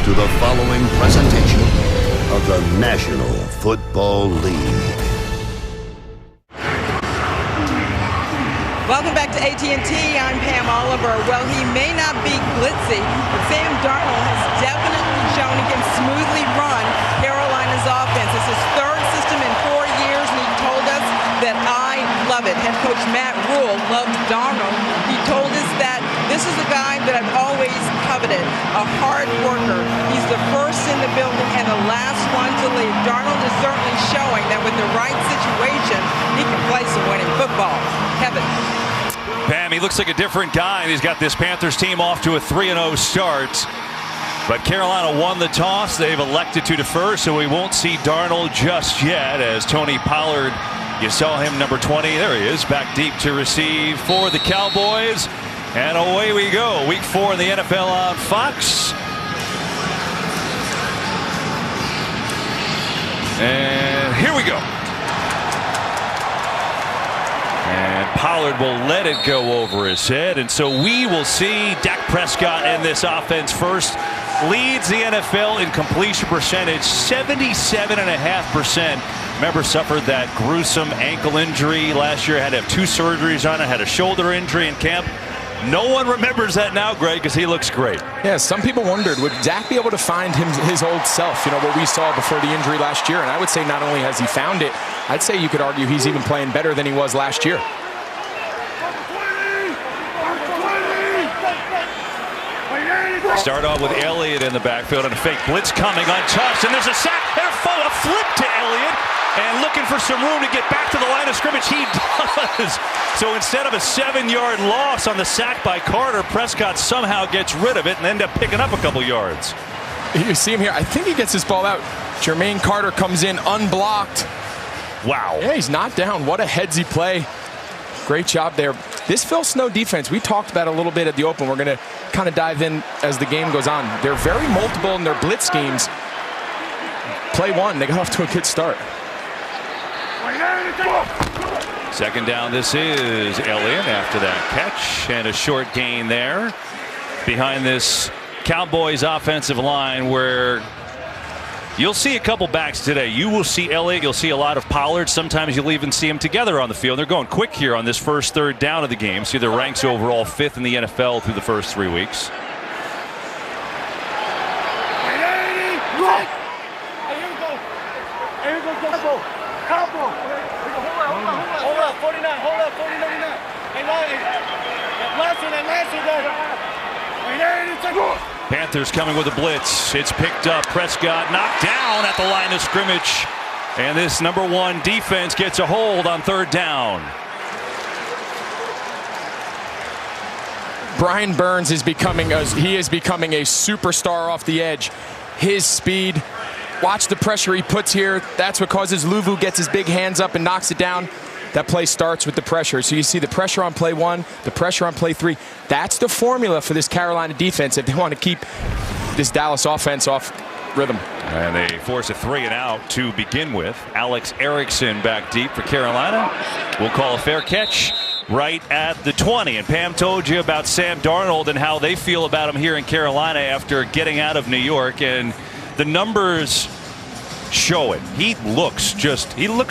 to the following presentation of the National Football League. Welcome back to AT&T. I'm Pam Oliver. Well, he may not be glitzy, but Sam Darnold has definitely shown he can smoothly run Carolina's offense. It's his third system in 4 years, and he told us that I love it. Head coach Matt Rule loved Darnold. He told us that this is a guy that I've always coveted, a hard worker. He's the first in the building and the last one to leave. Darnold is certainly showing that with the right situation, he can play some winning football. Kevin. Pam, he looks like a different guy. He's got this Panthers team off to a 3-0 start. But Carolina won the toss. They've elected to defer, so we won't see Darnold just yet as Tony Pollard, you saw him, number 20. There he is, back deep to receive for the Cowboys. And away we go. Week 4 in the NFL on Fox. And here we go. And Pollard will let it go over his head. And so we will see Dak Prescott in this offense first. Leads the NFL in completion percentage, 77.5%. Remember, suffered that gruesome ankle injury last year. Had to have 2 surgeries on it. Had a shoulder injury in camp. No one remembers that now, Greg, because he looks great. Yeah, some people wondered, would Dak be able to find his old self, you know, what we saw before the injury last year? And I would say not only has he found it, I'd say you could argue he's even playing better than he was last year. Start off with Elliott in the backfield and a fake blitz coming untouched, and there's a sack. They're full, a flip to Elliott, and looking for some room to get back to the line of scrimmage. He does. So instead of a 7-yard loss on the sack by Carter, Prescott somehow gets rid of it and end up picking up a couple yards. You see him here. I think he gets this ball out. Jermaine Carter comes in unblocked. Wow. Yeah, he's not down. What a headsy play. Great job there. This Phil Snow defense, we talked about a little bit at the open. We're going to kind of dive in as the game goes on. They're very multiple in their blitz schemes. Play 1, they got off to a good start. Second down, this is Elliott after that catch, and a short gain there behind this Cowboys offensive line, where you'll see a couple backs today. You will see Elliott. You'll see a lot of Pollard. Sometimes you'll even see them together on the field. They're going quick here on this first third down of the game. See, their ranks overall 5th in the NFL through the first 3 weeks. Panthers coming with a blitz. It's picked up. Prescott knocked down at the line of scrimmage. And this number 1 defense gets a hold on third down. Brian Burns is becoming a superstar off the edge. His speed, watch the pressure he puts here. That's what causes Luvu gets his big hands up and knocks it down. That play starts with the pressure. So you see the pressure on play 1, the pressure on play 3. That's the formula for this Carolina defense if they want to keep this Dallas offense off rhythm. And they force a 3 and out to begin with. Alex Erickson back deep for Carolina. We'll call a fair catch right at the 20. And Pam told you about Sam Darnold and how they feel about him here in Carolina after getting out of New York. And the numbers show it. He looks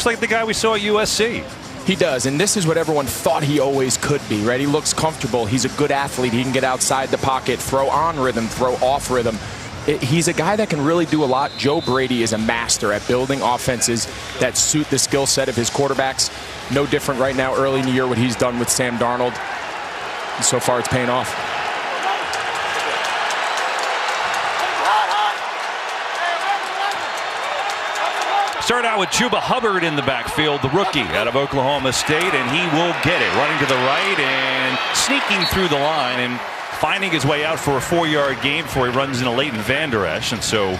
like the guy we saw at USC. He does, and this is what everyone thought he always could be, right? He looks comfortable. He's a good athlete. He can get outside the pocket, throw on rhythm, throw off rhythm. He's a guy that can really do a lot. Joe Brady is a master at building offenses that suit the skill set of his quarterbacks. No different right now early in the year what he's done with Sam Darnold. And so far it's paying off. Start out with Chuba Hubbard in the backfield, the rookie out of Oklahoma State, and he will get it. Running to the right and sneaking through the line and finding his way out for a 4-yard gain before he runs into Leighton Vander Esch. And so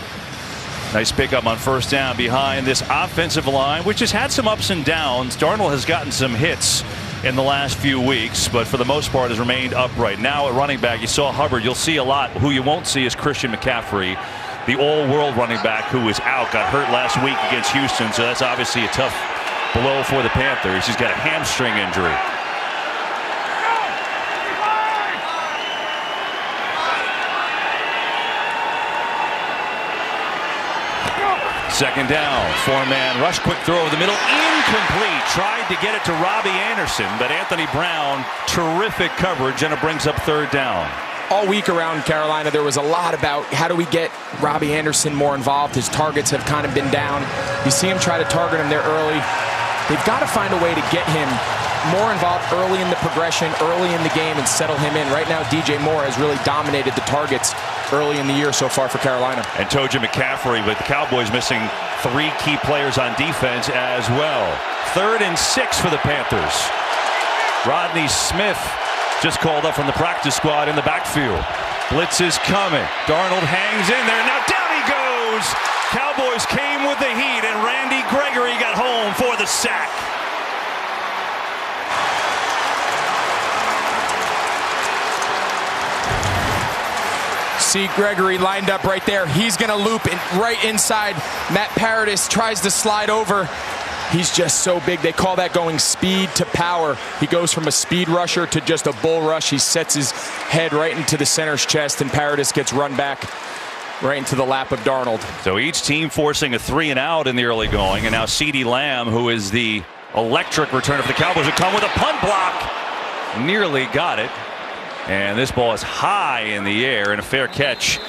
nice pickup on first down behind this offensive line, which has had some ups and downs. Darnold has gotten some hits in the last few weeks, but for the most part has remained upright. Now at running back, you saw Hubbard. You'll see a lot. Who you won't see is Christian McCaffrey, the all-world running back who was out, got hurt last week against Houston, so that's obviously a tough blow for the Panthers. He's got a hamstring injury. Second down, four-man rush, quick throw over the middle, incomplete. Tried to get it to Robbie Anderson, but Anthony Brown, terrific coverage, and it brings up third down. All week around Carolina, there was a lot about how do we get Robbie Anderson more involved. His targets have kind of been down. You see him try to target him there early. They've got to find a way to get him more involved early in the progression, early in the game, and settle him in. Right now, DJ Moore has really dominated the targets early in the year so far for Carolina. And Toja McCaffrey, with the Cowboys missing 3 key players on defense as well. 3rd and 6 for the Panthers. Rodney Smith just called up from the practice squad in the backfield. Blitz is coming. Darnold hangs in there. Now down he goes. Cowboys came with the heat, and Randy Gregory got home for the sack. See Gregory lined up right there. He's going to loop in right inside. Matt Paradis tries to slide over. He's just so big. They call that going speed to power. He goes from a speed rusher to just a bull rush. He sets his head right into the center's chest, and Paradis gets run back right into the lap of Darnold. So each team forcing a 3-and-out in the early going, and now CeeDee Lamb, who is the electric returner for the Cowboys, would come with a punt block. Nearly got it. And this ball is high in the air, and a fair catch.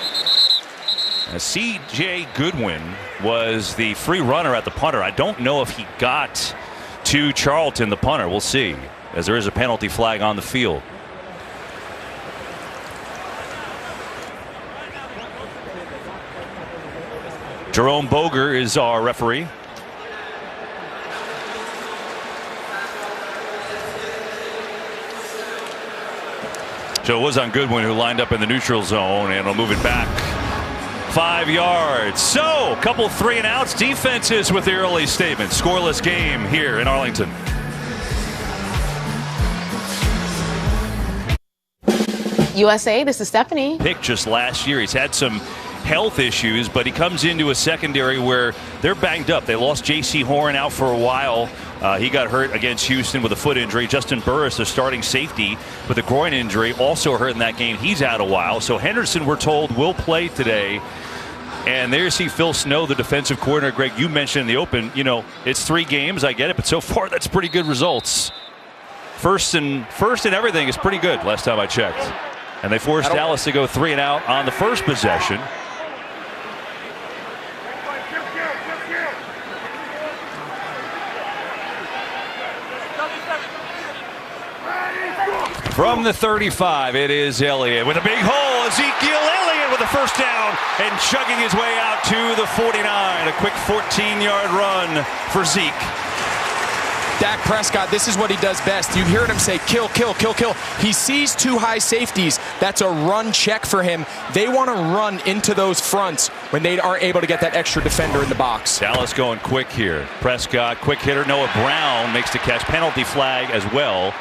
C.J. Goodwin was the free runner at the punter. I don't know if he got to Charlton, the punter. We'll see, as there is a penalty flag on the field. Jerome Boger is our referee. So it was on Goodwin, who lined up in the neutral zone, and will move it back 5 yards. So a couple 3-and-outs. Defenses with the early statement. Scoreless game here in Arlington. USA, this is Stephanie. Pick just last year. He's had some health issues, but he comes into a secondary where they're banged up. They lost J.C. Horn out for a while. He got hurt against Houston with a foot injury. Justin Burris, the starting safety, with a groin injury, also hurt in that game. He's out a while. So Henderson, we're told, will play today. And there you see Phil Snow, the defensive coordinator. Greg, you mentioned in the open, you know, it's 3 games. I get it, but so far that's pretty good results. First and everything is pretty good last time I checked. And they forced Dallas to go 3-and-out on the first possession. From the 35, it is Elliott with a big hole. Ezekiel Elliott with a first down and chugging his way out to the 49. A quick 14-yard run for Zeke. Dak Prescott, this is what he does best. You hear him say, kill, kill, kill, kill. He sees 2 high safeties. That's a run check for him. They want to run into those fronts when they aren't able to get that extra defender in the box. Dallas going quick here. Prescott, quick hitter. Noah Brown makes the catch. Penalty flag as well,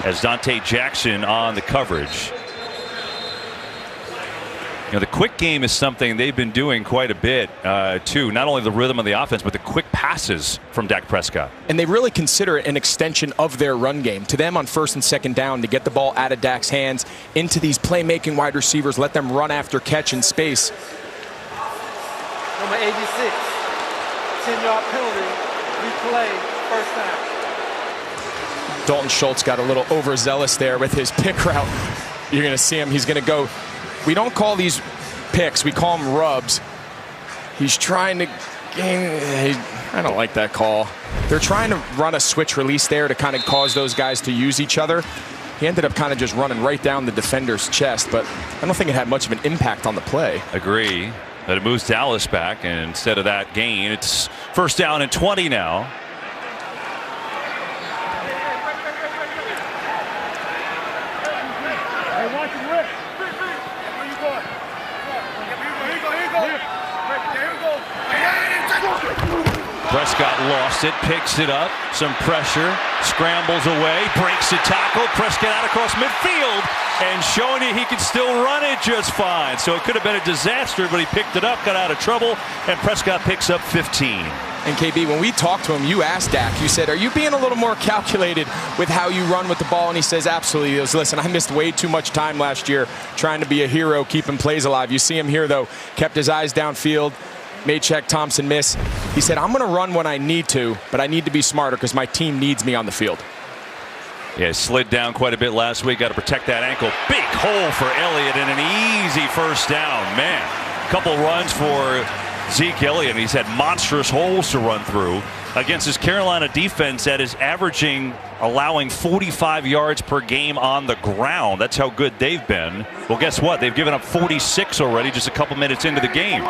as Dante Jackson on the coverage. You know, the quick game is something they've been doing quite a bit, too. Not only the rhythm of the offense, but the quick passes from Dak Prescott. And they really consider it an extension of their run game. To them on first and second down, to get the ball out of Dak's hands into these playmaking wide receivers, let them run after catch in space. Number 86, 10-yard penalty, replay, first down. Dalton Schultz got a little overzealous there with his pick route. You're going to see him. He's going to go. We don't call these picks. We call them rubs. He's trying to gain. I don't like that call. They're trying to run a switch release there to kind of cause those guys to use each other. He ended up kind of just running right down the defender's chest, but I don't think it had much of an impact on the play. Agree. But it moves Dallas back, and instead of that gain, it's first down and 20 now. Prescott lost it, picks it up, some pressure, scrambles away, breaks a tackle. Prescott out across midfield and showing you he can still run it just fine. So it could have been a disaster, but he picked it up, got out of trouble, and Prescott picks up 15. And KB, when we talked to him, you asked Dak, you said, are you being a little more calculated with how you run with the ball? And he says, absolutely. He goes, listen, I missed way too much time last year trying to be a hero, keeping plays alive. You see him here, though, kept his eyes downfield, Maychek Thompson miss. He said, I'm going to run when I need to, but I need to be smarter because my team needs me on the field. Yeah, slid down quite a bit last week. Got to protect that ankle. Big hole for Elliott and an easy first down. Man, a couple runs for Zeke Elliott. He's had monstrous holes to run through against this Carolina defense that is allowing 45 yards per game on the ground. That's how good they've been. Well, guess what? They've given up 46 already just a couple minutes into the game.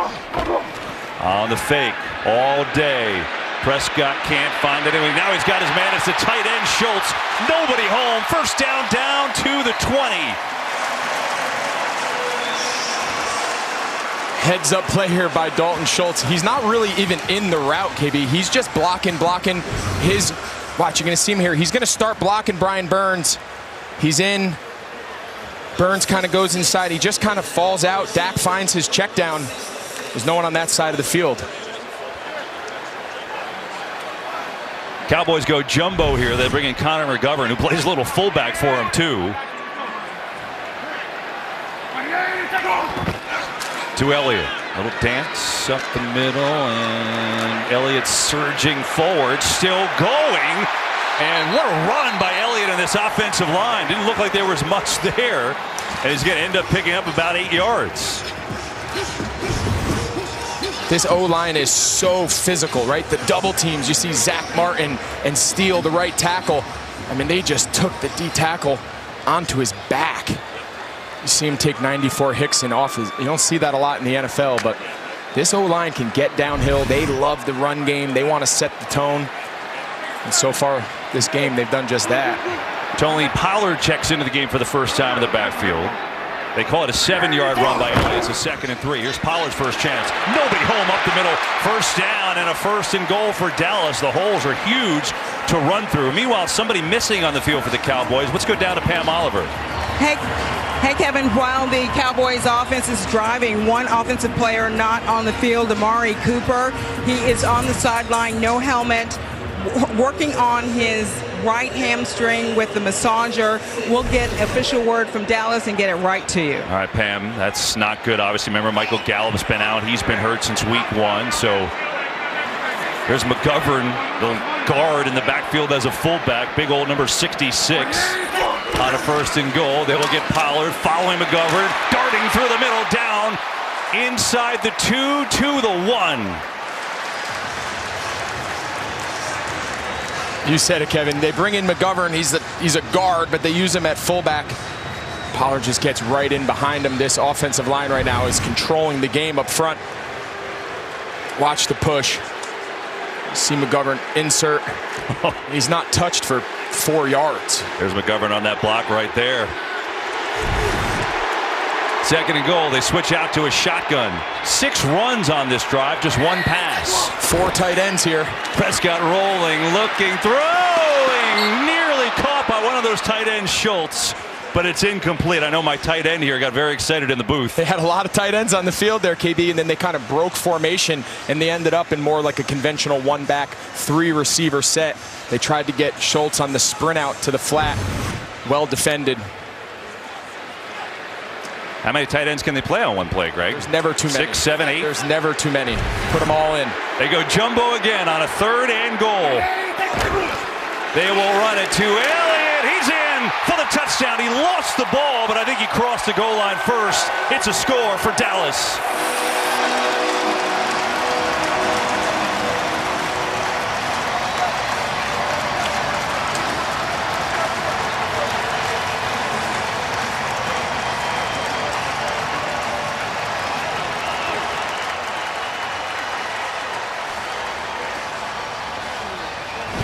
On the fake all day. Prescott can't find anyone. Now he's got his man. It's the tight end, Schultz. Nobody home. First down to the 20. Heads up play here by Dalton Schultz. He's not really even in the route, KB. He's just blocking his. Watch, you're going to see him here. He's going to start blocking Brian Burns. He's in. Burns kind of goes inside. He just kind of falls out. Dak finds his check down. There's no one on that side of the field. Cowboys go jumbo here. They bring in Connor McGovern, who plays a little fullback for him, too. To Elliott. A little dance up the middle, and Elliott surging forward, still going. And what a run by Elliott in this offensive line. Didn't look like there was much there. And he's going to end up picking up about 8 yards. This O-line is so physical, right? The double teams, you see Zach Martin and Steele, the right tackle. I mean, they just took the D tackle onto his back. You see him take 94 Hickson off his. You don't see that a lot in the NFL, but this O-line can get downhill. They love the run game. They want to set the tone. And so far, this game, they've done just that. Tony Pollard checks into the game for the first time in the backfield. They call it a 7-yard run by Elliott. It's a 2nd and 3. Here's Pollard's first chance. Nobody home up the middle. First down and a 1st and goal for Dallas. The holes are huge to run through. Meanwhile, somebody missing on the field for the Cowboys. Let's go down to Pam Oliver. Hey, Kevin, while the Cowboys offense is driving, one offensive player not on the field, Amari Cooper. He is on the sideline, no helmet, working on his right hamstring with the massager. We'll get official word from Dallas and get it right to you. All right, Pam, that's not good. Obviously, remember, Michael Gallup's been out. He's been hurt since week 1. So there's McGovern, the guard in the backfield as a fullback. Big old number 66 on a 1st and goal. They will get Pollard following McGovern, darting through the middle, down inside the 2 to the 1. You said it, Kevin. They bring in McGovern. He's a guard, but they use him at fullback. Pollard just gets right in behind him. This offensive line right now is controlling the game up front. Watch the push. You see McGovern insert. He's not touched for 4 yards. There's McGovern on that block right there. 2nd and goal. They switch out to a shotgun. 6 runs on this drive, just 1 pass. 4 tight ends here. Prescott rolling, looking, throwing. Nearly caught by one of those tight ends, Schultz. But it's incomplete. I know my tight end here got very excited in the booth. They had a lot of tight ends on the field there, KB, and then they kind of broke formation, and they ended up in more like a conventional 1-back, 3-receiver set. They tried to get Schultz on the sprint out to the flat. Well defended. How many tight ends can they play on one play, Greg? There's never too many. 6, 7, 8? There's never too many. Put them all in. They go jumbo again on a 3rd and goal. They will run it to Elliott. He's in for the touchdown. He lost the ball, but I think he crossed the goal line first. It's a score for Dallas.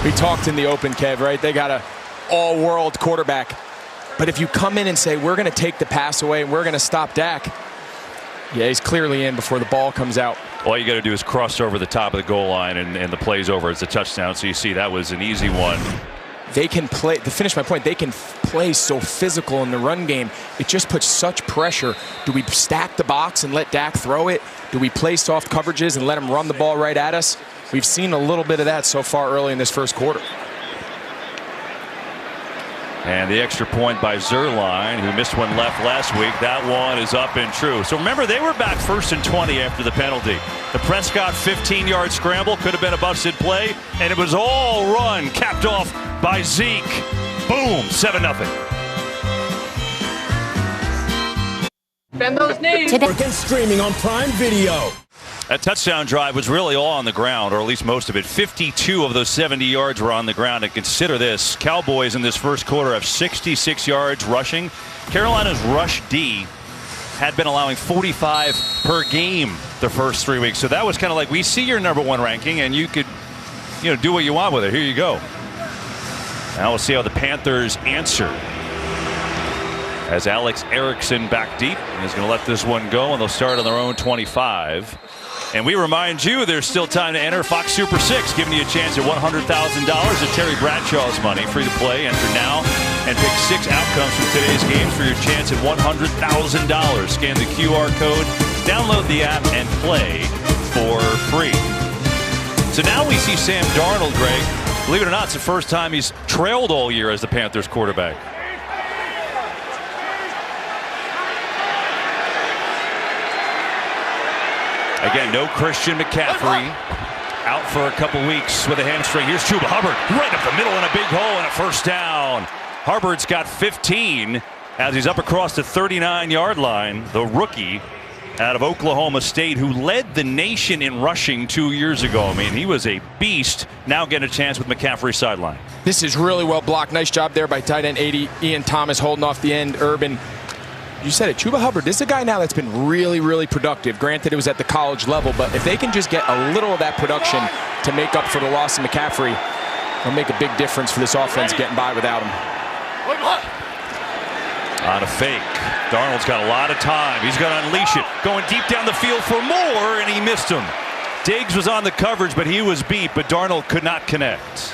We talked in the open, Kev, right? They got an all-world quarterback. But if you come in and say, we're going to take the pass away and we're going to stop Dak, yeah, he's clearly in before the ball comes out. All you got to do is cross over the top of the goal line and the play's over. It's a touchdown. So you see that was an easy one. They can play, to finish my point, they can play so physical in the run game. It just puts such pressure. Do we stack the box and let Dak throw it? Do we play soft coverages and let him run the ball right at us? We've seen a little bit of that so far early in this first quarter. And the extra point by Zuerlein, who missed one left last week. That one is up and true. So remember, they were back 1st and 20 after the penalty. The Prescott 15-yard scramble could have been a busted play, and it was all run, capped off by Zeke. Boom, 7-0. Bend those knees. Again, streaming on Prime Video. That touchdown drive was really all on the ground, or at least most of it. 52 of those 70 yards were on the ground. And consider this, Cowboys in this first quarter have 66 yards rushing. Carolina's rush D had been allowing 45 per game the first 3 weeks. So that was kind of like, we see your #1 ranking, and you could, do what you want with it. Here you go. Now we'll see how the Panthers answer. As Alex Erickson back deep, he's going to let this one go, and they'll start on their own 25. And we remind you, there's still time to enter Fox Super 6, giving you a chance at $100,000 of Terry Bradshaw's money. Free to play. Enter now and pick 6 outcomes from today's games for your chance at $100,000. Scan the QR code, download the app, and play for free. So now we see Sam Darnold, Greg. Believe it or not, it's the first time he's trailed all year as the Panthers quarterback. Again, no Christian McCaffrey, out for a couple weeks with a hamstring. Here's Chuba Hubbard right up the middle in a big hole and a first down. Hubbard's got 15 as he's up across the 39-yard line. The rookie out of Oklahoma State, who led the nation in rushing 2 years ago. I mean, he was a beast. Now getting a chance with McCaffrey's sideline. This is really well blocked. Nice job there by tight end 80. Ian Thomas holding off the end. Urban. You said it, Chuba Hubbard, this is a guy now that's been really, really productive. Granted, it was at the college level, but if they can just get a little of that production to make up for the loss of McCaffrey, it'll make a big difference for this offense getting by without him. On a fake. Darnold's got a lot of time. He's going to unleash it. Going deep down the field for more, and he missed him. Diggs was on the coverage, but he was beat, but Darnold could not connect.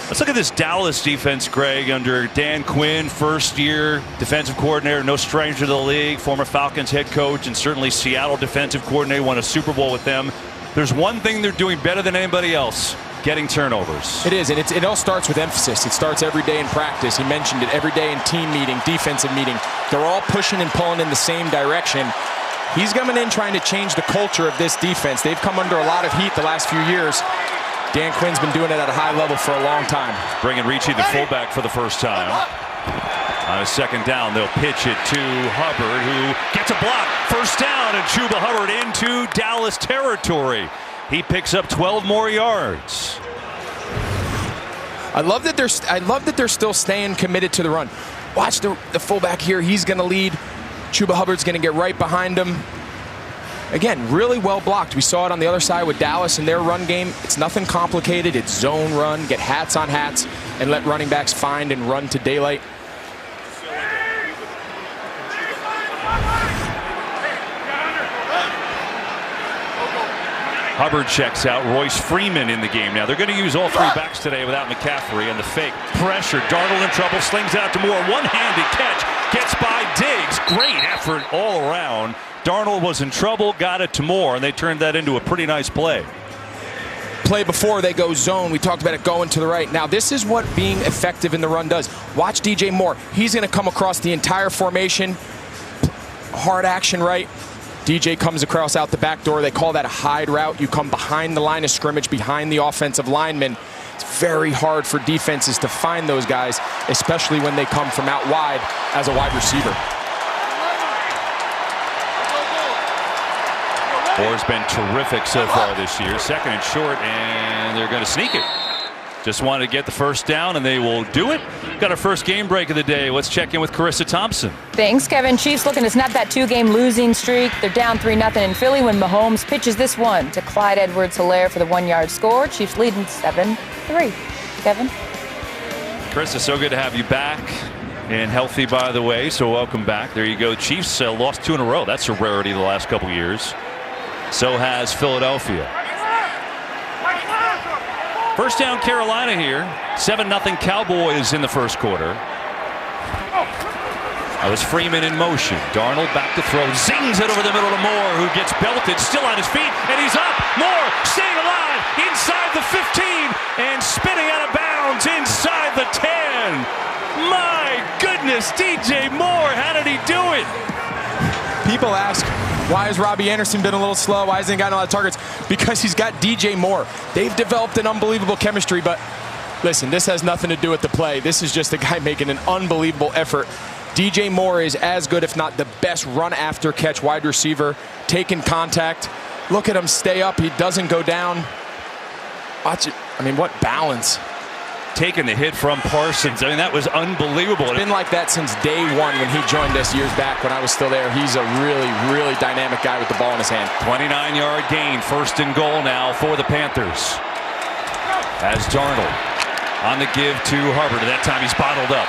Let's look at this Dallas defense, Greg, under Dan Quinn, first-year defensive coordinator, no stranger to the league, former Falcons head coach, and certainly Seattle defensive coordinator, won a Super Bowl with them. There's one thing they're doing better than anybody else, getting turnovers. It is, and it all starts with emphasis. It starts every day in practice. He mentioned it, every day in team meeting, defensive meeting. They're all pushing and pulling in the same direction. He's coming in trying to change the culture of this defense. They've come under a lot of heat the last few years. Dan Quinn's been doing it at a high level for a long time. Bringing Ricci, the fullback, for the first time. On a second down, they'll pitch it to Hubbard, who gets a block. First down, and Chuba Hubbard into Dallas territory. He picks up 12 more yards. I love that they're still staying committed to the run. Watch the fullback here. He's going to lead. Chuba Hubbard's going to get right behind him. Again, really well blocked. We saw it on the other side with Dallas in their run game. It's nothing complicated. It's zone run, get hats on hats, and let running backs find and run to daylight. Hubbard checks out. Royce Freeman in the game now. They're going to use all 3 backs today without McCaffrey, and the fake pressure. Darnold in trouble, slings it out to Moore. One-handed catch, gets by Diggs. Great effort all around. Darnold was in trouble, got it to Moore, and they turned that into a pretty nice play. Play before they go zone. We talked about it going to the right. Now, this is what being effective in the run does. Watch DJ Moore. He's going to come across the entire formation. Hard action right. DJ comes across out the back door. They call that a hide route. You come behind the line of scrimmage, behind the offensive lineman. It's very hard for defenses to find those guys, especially when they come from out wide as a wide receiver. Moore's been terrific so far this year. Second and short, and they're going to sneak it. Just wanted to get the first down, and they will do it. Got our first game break of the day. Let's check in with Carissa Thompson. Thanks, Kevin. Chiefs looking to snap that 2-game losing streak. They're down 3-0 in Philly when Mahomes pitches this one to Clyde Edwards-Helaire for the 1-yard score. Chiefs leading 7-3. Kevin? Carissa, so good to have you back. And healthy, by the way, so welcome back. There you go. Chiefs lost 2 in a row. That's a rarity the last couple years. So has Philadelphia. First down Carolina here. 7-0 Cowboys in the first quarter. That was Freeman in motion. Darnold back to throw. Zings it over the middle to Moore, who gets belted, still on his feet, and he's up. Moore staying alive inside the 15 and spinning out of bounds inside the 10. My goodness, DJ Moore, how did he do it? People ask, why has Robbie Anderson been a little slow? Why hasn't he gotten a lot of targets? Because he's got DJ Moore. They've developed an unbelievable chemistry, but listen, this has nothing to do with the play. This is just a guy making an unbelievable effort. DJ Moore is as good, if not the best run after catch wide receiver, taking contact. Look at him stay up. He doesn't go down. Watch it. I mean, what balance. Taking the hit from Parsons. I mean, that was unbelievable. It's been like that since day one when he joined us years back when I was still there. He's a really, really dynamic guy with the ball in his hand. 29-yard gain, 1st and goal now for the Panthers. As Darnold on the give to Hubbard. At that time, he's bottled up.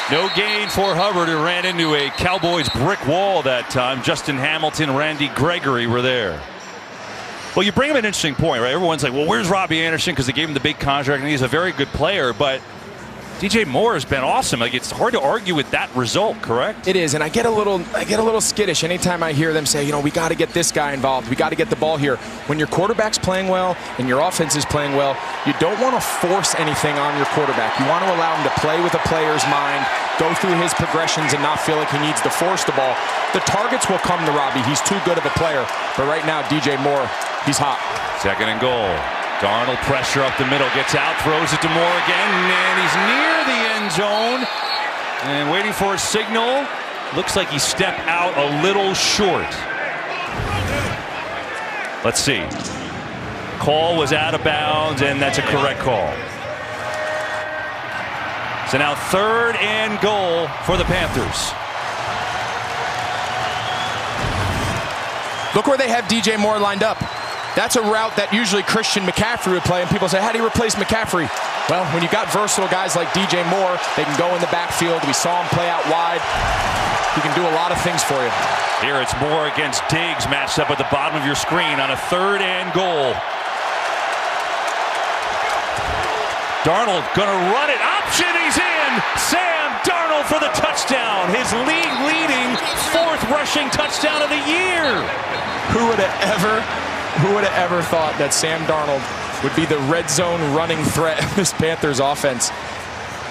No gain for Hubbard, who ran into a Cowboys brick wall that time. Justin Hamilton, Randy Gregory were there. Well, you bring him an interesting point, right? Everyone's like, well, where's Robbie Anderson? Because they gave him the big contract, and he's a very good player. But DJ Moore has been awesome. Like, it's hard to argue with that result, correct? It is, and I get a little skittish anytime I hear them say, you know, we got to get this guy involved. We got to get the ball here. When your quarterback's playing well and your offense is playing well, you don't want to force anything on your quarterback. You want to allow him to play with a player's mind, go through his progressions, and not feel like he needs to force the ball. The targets will come to Robbie. He's too good of a player. But right now, DJ Moore, he's hot. 2nd and goal. Darnold pressure up the middle, gets out, throws it to Moore again, and he's near the end zone and waiting for a signal. Looks like he stepped out a little short. Let's see. Call was out of bounds, and that's a correct call. So now 3rd and goal for the Panthers. Look where they have DJ Moore lined up. That's a route that usually Christian McCaffrey would play, and people say, how do you replace McCaffrey? Well, when you got versatile guys like DJ Moore, they can go in the backfield. We saw him play out wide. He can do a lot of things for you. Here it's Moore against Diggs, matched up at the bottom of your screen on a 3rd and goal. Darnold gonna run it. Option, he's in. Sam Darnold for the touchdown. His league-leading 4th rushing touchdown of the year. Who would have ever thought that Sam Darnold would be the red zone running threat of this Panthers offense?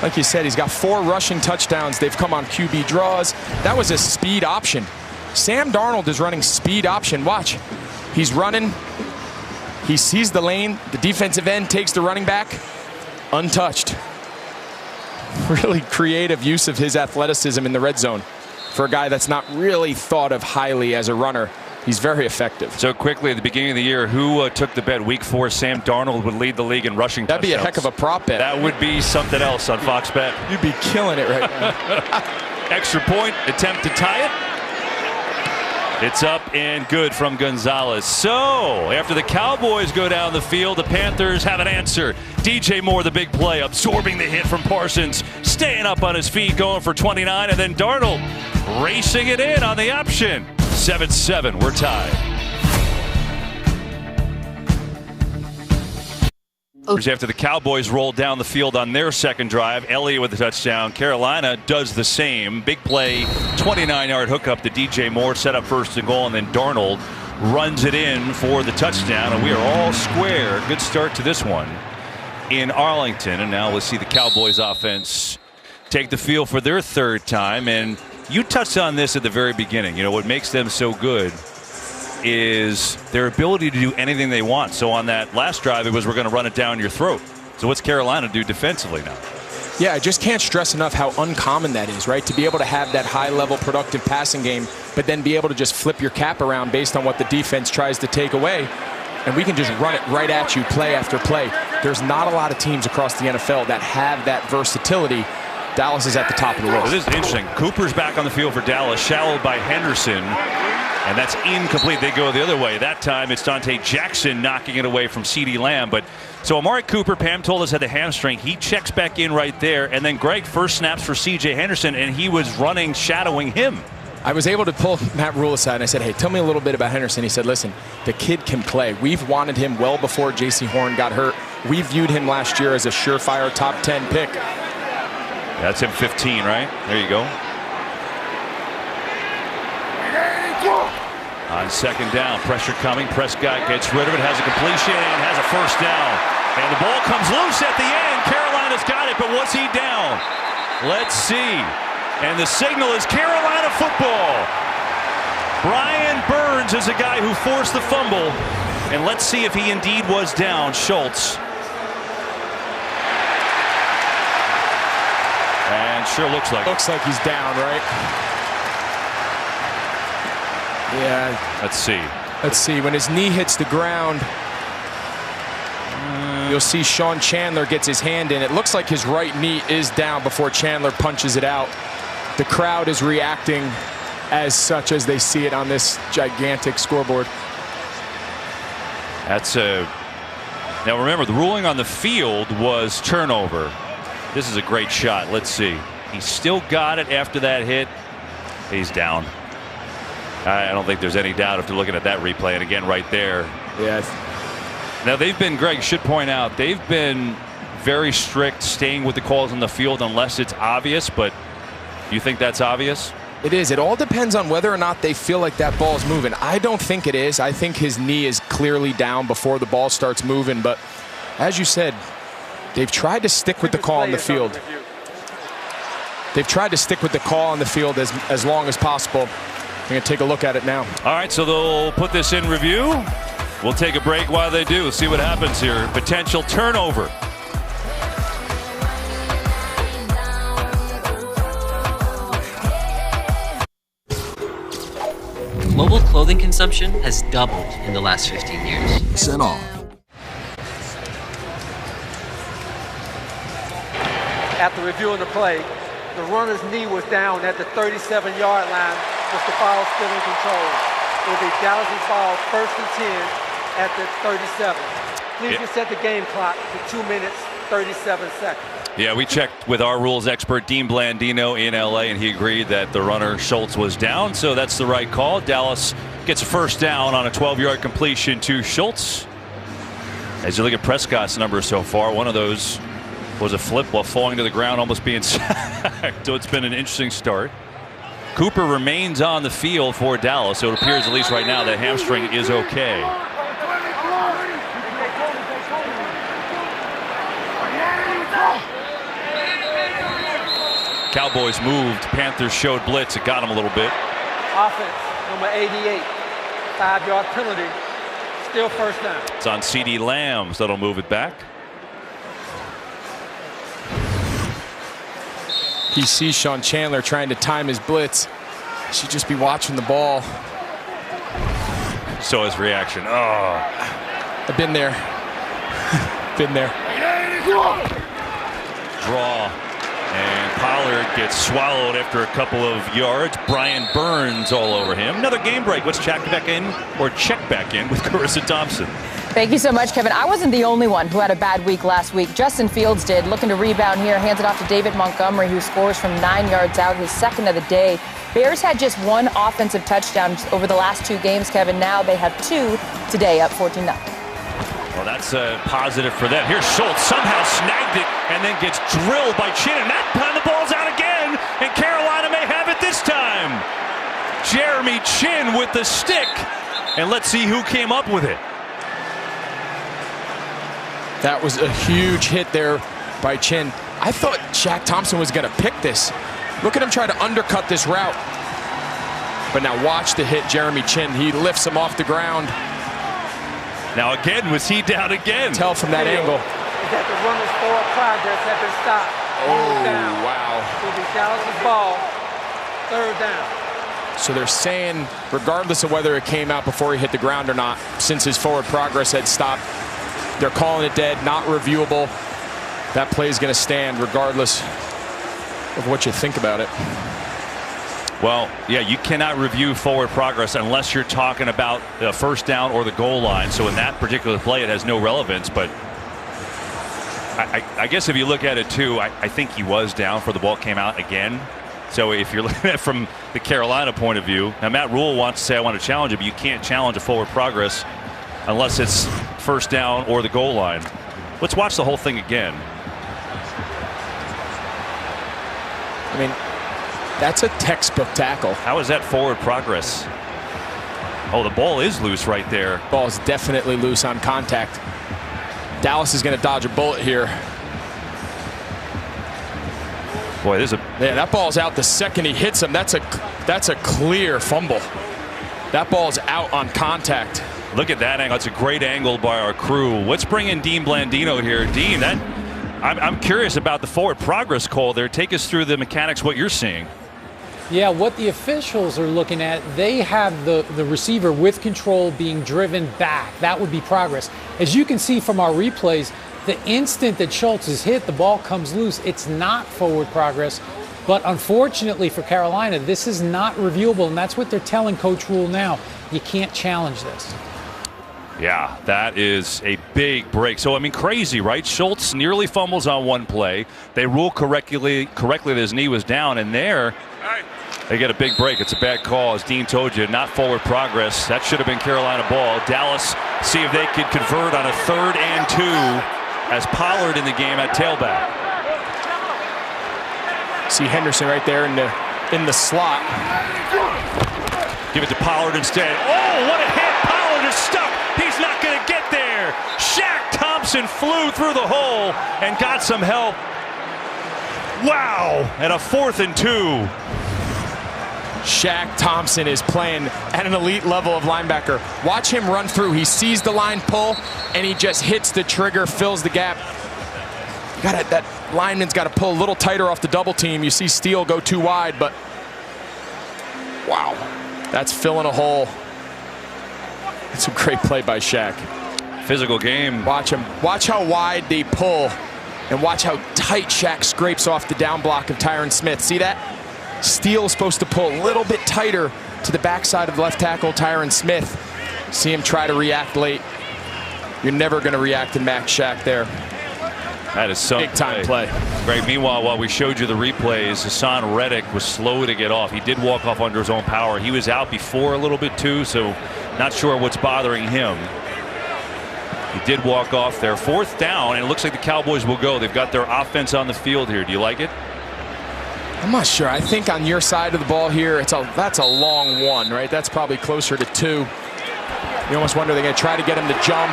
Like you said, he's got 4 rushing touchdowns. They've come on QB draws. That was a speed option. Sam Darnold is running speed option. Watch. He's running. He sees the lane. The defensive end takes the running back. Untouched. Really creative use of his athleticism in the red zone for a guy that's not really thought of highly as a runner. He's very effective. So quickly at the beginning of the year, who took the bet week 4 Sam Darnold would lead the league in rushing touchdowns? That'd be a heck of a prop bet. That would be something else on Fox Bet. You'd be killing it right now. Extra point, attempt to tie it. It's up and good from Gonzalez. So after the Cowboys go down the field, the Panthers have an answer. DJ Moore, the big play, absorbing the hit from Parsons, staying up on his feet, going for 29, and then Darnold racing it in on the option. 7-7, we're tied. After the Cowboys rolled down the field on their 2nd drive, Elliott with the touchdown. Carolina does the same. Big play, 29-yard hookup to DJ Moore, set up 1st and goal, and then Darnold runs it in for the touchdown, and we are all square. Good start to this one in Arlington, and now we'll see the Cowboys offense take the field for their 3rd time, and you touched on this at the very beginning. You know, what makes them so good is their ability to do anything they want. So on that last drive, it was, we're going to run it down your throat. So what's Carolina do defensively now? Yeah, I just can't stress enough how uncommon that is, right? To be able to have that high-level productive passing game, but then be able to just flip your cap around based on what the defense tries to take away. And we can just run it right at you, play after play. There's not a lot of teams across the NFL that have that versatility. Dallas is at the top of the list. This is interesting. Cooper's back on the field for Dallas, shadowed by Henderson. And that's incomplete. They go the other way. That time it's Dante Jackson knocking it away from CeeDee Lamb. But so Amari Cooper, Pam told us, had the hamstring. He checks back in right there. And then Greg first snaps for C.J. Henderson, and he was running, shadowing him. I was able to pull Matt Rule aside, and I said, hey, tell me a little bit about Henderson. He said, listen, the kid can play. We've wanted him well before J.C. Horn got hurt. We viewed him last year as a surefire top 10 pick. That's him 15, right? There you go. On second down, pressure coming. Prescott gets rid of it, has a completion, and has a first down. And the ball comes loose at the end. Carolina's got it, but was he down? Let's see. And the signal is Carolina football. Brian Burns is a guy who forced the fumble. And let's see if he indeed was down. Schultz. And sure looks like he's down, right? Yeah. Let's see. Let's see. When his knee hits the ground, you'll see Sean Chandler gets his hand in. It looks like his right knee is down before Chandler punches it out. The crowd is reacting as such as they see it on this gigantic scoreboard. That's a. Now remember, the ruling on the field was turnover. This is a great shot. Let's see. He still got it after that hit. He's down. I don't think there's any doubt after looking at that replay. And again, right there. Yes. Now they've been, Greg should point out, they've been very strict staying with the calls on the field unless it's obvious. But you think that's obvious? It is. It all depends on whether or not they feel like that ball is moving. I don't think it is. I think his knee is clearly down before the ball starts moving. But as you said, they've tried to stick with the call on the field. They've tried to stick with the call on the field as long as possible. I'm going to take a look at it now. All right, so they'll put this in review. We'll take a break while they do. See what happens here. Potential turnover. Mobile clothing consumption has doubled in the last 15 years. Percent off. After reviewing the play, the runner's knee was down at the 37-yard line with the ball still in control. It will be Dallas' ball 1st and 10 at the 37. Please reset the game clock to 2 minutes, 37 seconds. Yeah, we checked with our rules expert, Dean Blandino, in LA, and he agreed that the runner, Schultz, was down, so that's the right call. Dallas gets a first down on a 12-yard completion to Schultz. As you look at Prescott's numbers so far, one of those was a flip while falling to the ground, almost being sacked. So it's been an interesting start. Cooper remains on the field for Dallas, so it appears, at least right now, that hamstring is okay. Cowboys moved. Panthers showed blitz. It got him a little bit. Offense, number 88. 5-yard penalty. Still first down. It's on CeeDee Lamb, so that'll move it back. He sees Sean Chandler trying to time his blitz. He should just be watching the ball. So his reaction. Oh. I've been there. Been there. Draw. And Pollard gets swallowed after a couple of yards. Brian Burns all over him. Another game break. Let's check back in with Carissa Thompson. Thank you so much, Kevin. I wasn't the only one who had a bad week last week. Justin Fields did. Looking to rebound here. Hands it off to David Montgomery, who scores from 9 yards out, his second of the day. Bears had just one offensive touchdown over the last 2 games, Kevin. Now they have 2 today, up 14-0. Well, that's a positive for them. Here's Schultz, somehow snagged it and then gets drilled by Chin. And that time the ball's out again, and Carolina may have it this time. Jeremy Chin with the stick, and let's see who came up with it. That was a huge hit there by Chin. I thought Shaq Thompson was going to pick this. Look at him try to undercut this route. But now watch the hit, Jeremy Chin. He lifts him off the ground. Now again, was he down again? Tell from that angle. That the runner's forward progress had been stopped. Oh, wow. It will be Dallas' ball, 3rd down. So they're saying, regardless of whether it came out before he hit the ground or not, since his forward progress had stopped, they're calling it dead, not reviewable. That play is going to stand regardless of what you think about it. Well, yeah, you cannot review forward progress unless you're talking about the first down or the goal line. So in that particular play, it has no relevance. But I guess if you look at it, too, I think he was down for the ball came out again. So if you're looking at it from the Carolina point of view, now Matt Rule wants to say, I want to challenge it, but you can't challenge a forward progress unless it's first down or the goal line. Let's watch the whole thing again. I mean, that's a textbook tackle. How is that forward progress? Oh, the ball is loose right there. Ball is definitely loose on contact. Dallas is going to dodge a bullet here. Boy, that ball's out the second he hits him. That's a clear fumble. That ball's out on contact. Look at that angle. That's a great angle by our crew. Let's bring in Dean Blandino here. Dean, I'm curious about the forward progress call there. Take us through the mechanics, what you're seeing. Yeah, what the officials are looking at, they have the receiver with control being driven back. That would be progress. As you can see from our replays, the instant that Schultz is hit, the ball comes loose. It's not forward progress. But unfortunately for Carolina, this is not reviewable, and that's what they're telling Coach Rule now. You can't challenge this. Yeah, that is a big break. So, I mean, crazy, right? Schultz nearly fumbles on one play. They rule correctly that his knee was down, and there they get a big break. It's a bad call, as Dean told you, not forward progress. That should have been Carolina ball. Dallas see if they could convert on a 3rd and 2 as Pollard in the game at tailback. See Henderson right there in the slot. Give it to Pollard instead. Oh, what a hit! Pollard is stuck. He's not going to get there. Shaq Thompson flew through the hole and got some help. Wow! And a 4th and 2. Shaq Thompson is playing at an elite level of linebacker. Watch him run through. He sees the line pull, and he just hits the trigger, fills the gap. That lineman's got to pull a little tighter off the double team. You see Steele go too wide, but wow, that's filling a hole. It's a great play by Shaq. Physical game. Watch him. Watch how wide they pull, and watch how tight Shaq scrapes off the down block of Tyron Smith. See that? Steele is supposed to pull a little bit tighter to the backside of the left tackle, Tyron Smith. See him try to react late. You're never going to react and match Shaq there. That is so big time play. Great. Meanwhile, while we showed you the replays, Hassan Reddick was slow to get off. He did walk off under his own power. He was out before a little bit too, so not sure what's bothering him. He did walk off there. 4th down, and it looks like the Cowboys will go. They've got their offense on the field here. Do you like it? I'm not sure. I think on your side of the ball here, that's a long 1, right? That's probably closer to 2. You almost wonder they're going to try to get him to jump.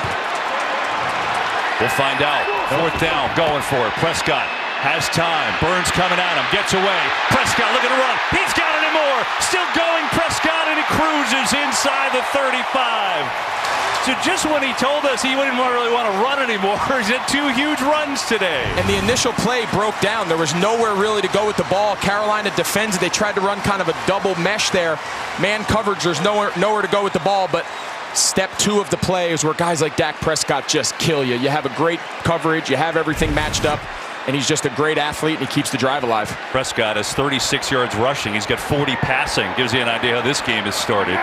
We'll find out. 4th down, going for it. Prescott has time. Burns coming at him, gets away. Prescott looking to run. He's got it and more. Still going, Prescott, and he cruises inside the 35. So just when he told us he wouldn't really want to run anymore, he's had 2 huge runs today. And the initial play broke down. There was nowhere really to go with the ball. Carolina defends it. They tried to run kind of a double mesh there. Man coverage, there's nowhere to go with the ball, but step 2 of the play is where guys like Dak Prescott just kill you. You have a great coverage, you have everything matched up, and he's just a great athlete, and he keeps the drive alive. Prescott has 36 yards rushing. He's got 40 passing. Gives you an idea how this game has started.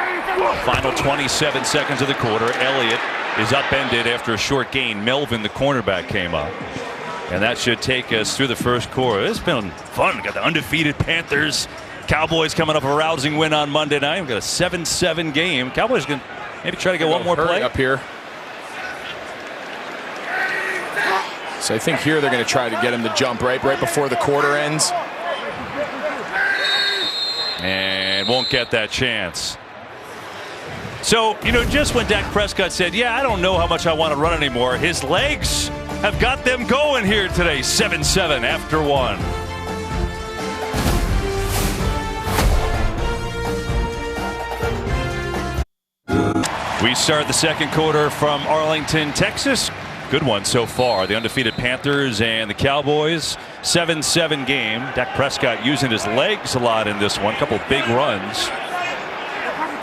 Final 27 seconds of the quarter. Elliott is upended after a short gain. Melvin, the cornerback, came up. And that should take us through the first quarter. It's been fun. We've got the undefeated Panthers. Cowboys coming up a rousing win on Monday night. We've got a 7-7 game. Cowboys can maybe try to get one more play up here. So I think here they're going to try to get him to jump right before the quarter ends. And won't get that chance. So, you know, just when Dak Prescott said, yeah, I don't know how much I want to run anymore, his legs have got them going here today. 7-7 after 1. We start the second quarter from Arlington, Texas. Good one so far. The undefeated Panthers and the Cowboys. 7-7 game. Dak Prescott using his legs a lot in this one. A couple big runs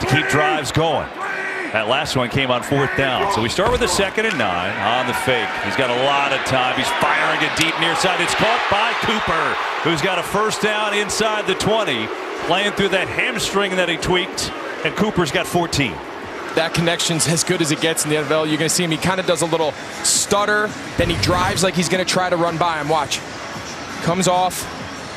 to keep drives going. That last one came on 4th down. So we start with a 2nd and 9 on the fake. He's got a lot of time. He's firing it deep near side. It's caught by Cooper, who's got a 1st down inside the 20. Playing through that hamstring that he tweaked. And Cooper's got 14. That connection's as good as it gets in the NFL. You're going to see him. He kind of does a little stutter. Then he drives like he's going to try to run by him. Watch. Comes off.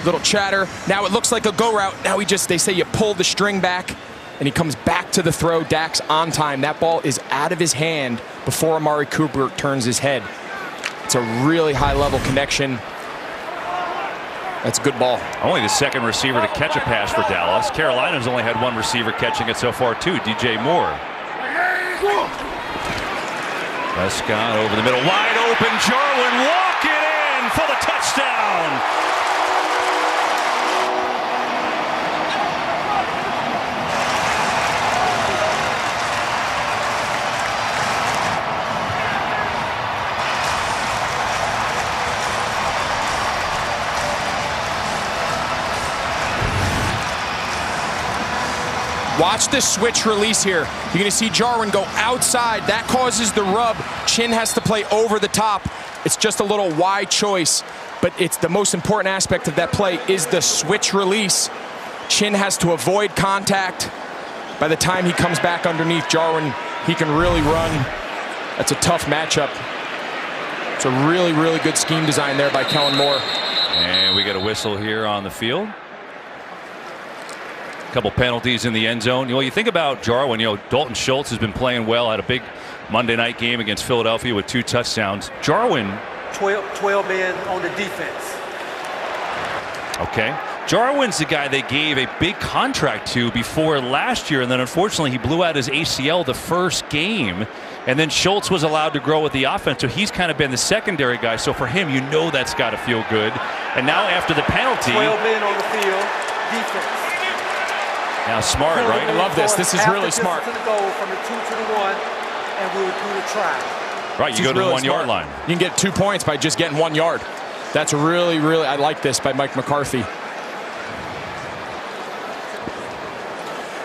Little chatter. Now it looks like a go route. Now they say you pull the string back. And he comes back to the throw. Dak's on time. That ball is out of his hand before Amari Cooper turns his head. It's a really high-level connection. That's a good ball. Only the 2nd receiver to catch a pass for Dallas. Carolina's only had 1 receiver catching it so far, too, DJ Moore. Prescott over the middle, wide open. Jarwin walking in for the touchdown. Watch the switch release here. You're going to see Jarwin go outside. That causes the rub. Chin has to play over the top. It's just a little wide choice, but it's the most important aspect of that play is the switch release. Chin has to avoid contact. By the time he comes back underneath Jarwin, he can really run. That's a tough matchup. It's a really, really good scheme design there by Kellen Moore. And we get a whistle here on the field. Couple penalties in the end zone. You know, you think about Jarwin, you know, Dalton Schultz has been playing well, had a big Monday night game against Philadelphia with 2 touchdowns. Jarwin. 12 men on the defense. Okay. Jarwin's the guy they gave a big contract to before last year, and then unfortunately he blew out his ACL the first game, and then Schultz was allowed to grow with the offense, so he's kind of been the secondary guy. So for him, you know that's got to feel good. And now after the penalty. 12 men on the field, defense. Now smart, right? I love this. This is really smart. To the goal from the 2 to the 1, and we would do the try. Right, you go to the 1 yard line. You can get 2 points by just getting 1 yard. That's really, really, I like this by Mike McCarthy.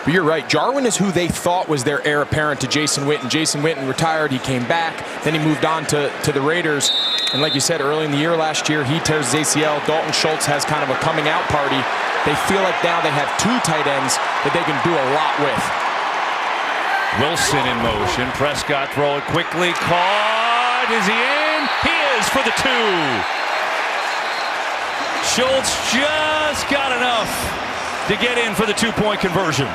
But you're right, Jarwin is who they thought was their heir apparent to Jason Witten. Jason Witten retired, he came back, then he moved on to the Raiders. And like you said, early in the year last year, he tears his ACL. Dalton Schultz has kind of a coming out party. They feel like now they have 2 tight ends that they can do a lot with. Wilson in motion. Prescott throw it quickly. Caught. Is he in? He is for the 2. Schultz just got enough to get in for the 2-point conversion.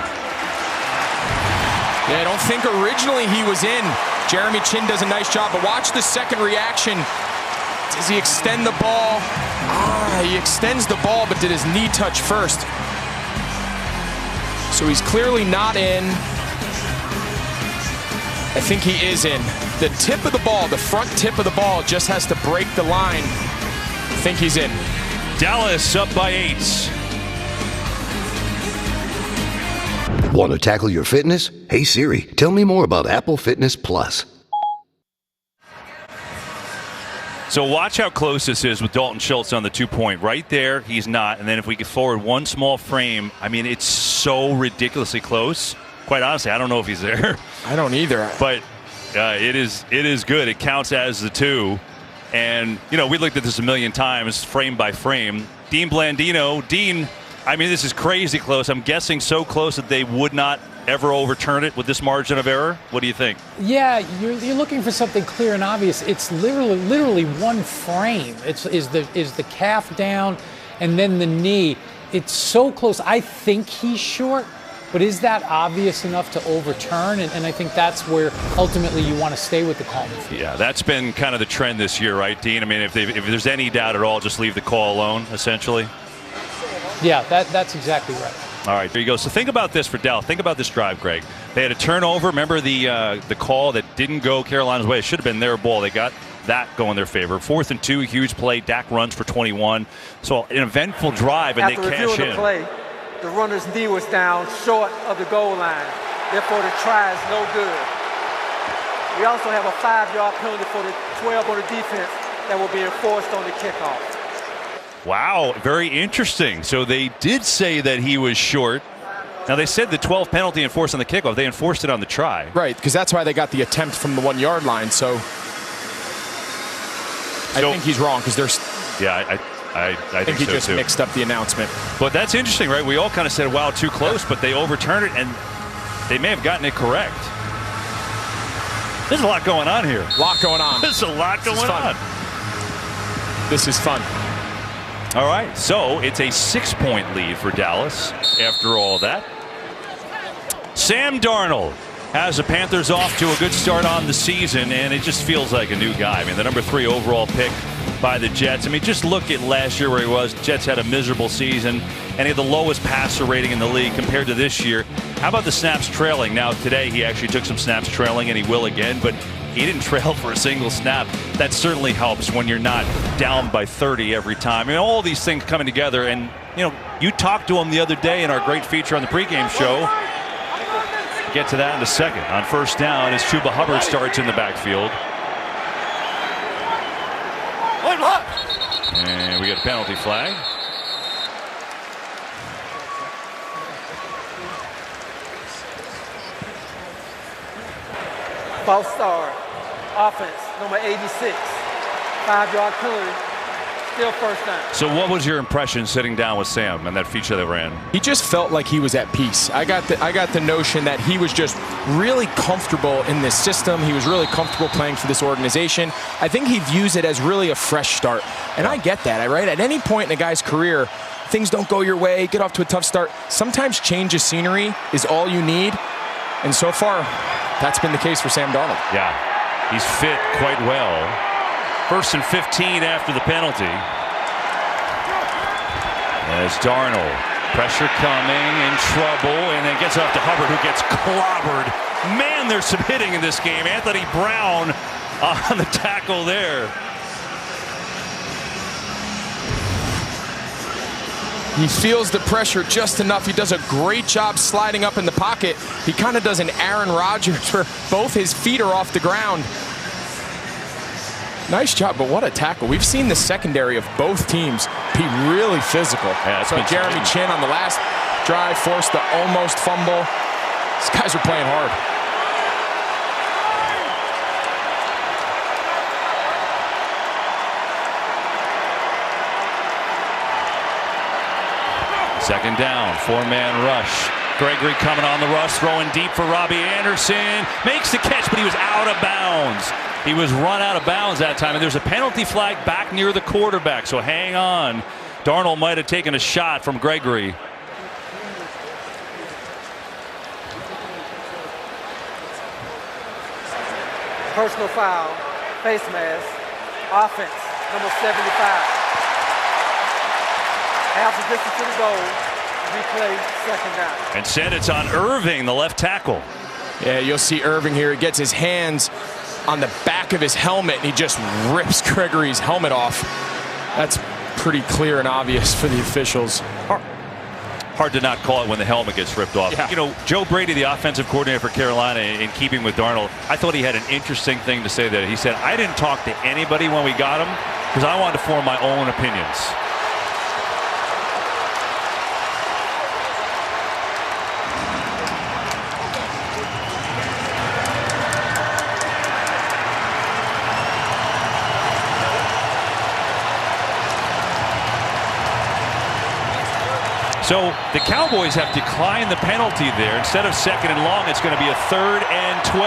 Yeah, I don't think originally he was in. Jeremy Chin does a nice job, but watch the second reaction. Does he extend the ball? He extends the ball, but did his knee touch first? So he's clearly not in. I think he is in. The tip of the ball, the front tip of the ball just has to break the line. I think he's in. Dallas up by 8. Want to tackle your fitness? Hey Siri, tell me more about Apple Fitness Plus. So watch how close this is with Dalton Schultz on the 2-point. Right there, he's not. And then if we get forward one small frame, I mean, it's so ridiculously close. Quite honestly, I don't know if he's there. I don't either. But it is good. It counts as the 2. And, you know, we looked at this a million times, frame by frame. Dean Blandino. Dean, I mean, this is crazy close. I'm guessing so close that they would not ever overturn it with this margin of error. What do you think? Yeah, you're looking for something clear and obvious. It's literally one frame. Is the calf down and then the knee. It's so close. I think he's short, but is that obvious enough to overturn? And I think that's where ultimately you want to stay with the call. Yeah, that's been kind of the trend this year, right, Dean? I mean, if there's any doubt at all, just leave the call alone, essentially. Yeah, that's exactly right. All right, there you go. So think about this for Dallas. Think about this drive, Greg. They had a turnover. Remember the call that didn't go Carolina's way? It should have been their ball. They got that going their favor. 4th and 2, huge play. Dak runs for 21. So an eventful drive, and After they cash in. reviewing the play, the runner's knee was down short of the goal line. Therefore, the try is no good. We also have a 5-yard penalty for the 12 on the defense that will be enforced on the kickoff. Wow, very interesting. So they did say that he was short. Now, they said the 12 penalty enforced on the kickoff. They enforced it on the try. Right, because that's why they got the attempt from the 1 yard line. So I think he's wrong because there's. Yeah, I think he so just too. mixed up the announcement. But that's interesting, right? We all kind of said, wow, too close, but they overturned it, and they may have gotten it correct. There's a lot going on here. A lot going on. There's a lot going on. This is fun. All right, so it's a 6-point lead for Dallas after all that. Sam Darnold has the Panthers off to a good start on the season, and it just feels like a new guy. I mean, the number 3 overall pick by the Jets. I mean, just look at last year where he was. Jets had a miserable season, and he had the lowest passer rating in the league compared to this year. How about the snaps trailing? Now, today he actually took some snaps trailing, and he will again, but he didn't trail for a single snap. That certainly helps when you're not down by 30 every time. I mean, all these things coming together, and, you know, you talked to him the other day in our great feature on the pregame show. Get to that in a second. On first down as Chuba Hubbard starts in the backfield. And we get a penalty flag. False start. Offense, number 86. 5-yard penalty. Still first down. So what was your impression sitting down with Sam and that feature they ran? He just felt like he was at peace. I got the notion that he was just really comfortable in this system. He was really comfortable playing for this organization. I think he views it as really a fresh start. And I get that, right? At any point in a guy's career, things don't go your way, get off to a tough start. Sometimes change of scenery is all you need. And so far, that's been the case for Sam Darnold. Yeah, he's fit quite well. First and 15 after the penalty. As Darnold, pressure coming, in trouble, and then gets off to Hubbard, who gets clobbered. Man, there's some hitting in this game. Anthony Brown on the tackle there. He feels the pressure just enough. He does a great job sliding up in the pocket. He kind of does an Aaron Rodgers where both his feet are off the ground. Nice job, but what a tackle. We've seen the secondary of both teams be really physical. Yeah, so Jeremy Chin on the last drive forced the almost fumble. These guys are playing hard. Second down, 4-man rush. Gregory coming on the rush, throwing deep for Robbie Anderson. Makes the catch, but he was out of bounds. He was run out of bounds that time, and there's a penalty flag back near the quarterback, so hang on. Darnold might have taken a shot from Gregory. Personal foul, face mask, offense, number 75. Half the distance to the goal, replay, second down. And said it's on Irving, the left tackle. Yeah, you'll see Irving here. He gets his hands on the back of his helmet, and he just rips Gregory's helmet off. That's pretty clear and obvious for the officials. Hard to not call it when the helmet gets ripped off. Yeah. You know, Joe Brady, the offensive coordinator for Carolina, in keeping with Darnold, I thought he had an interesting thing to say there. He said, I didn't talk to anybody when we got him because I wanted to form my own opinions. So the Cowboys have declined the penalty there. Instead of second and long, it's going to be a 3rd and 12.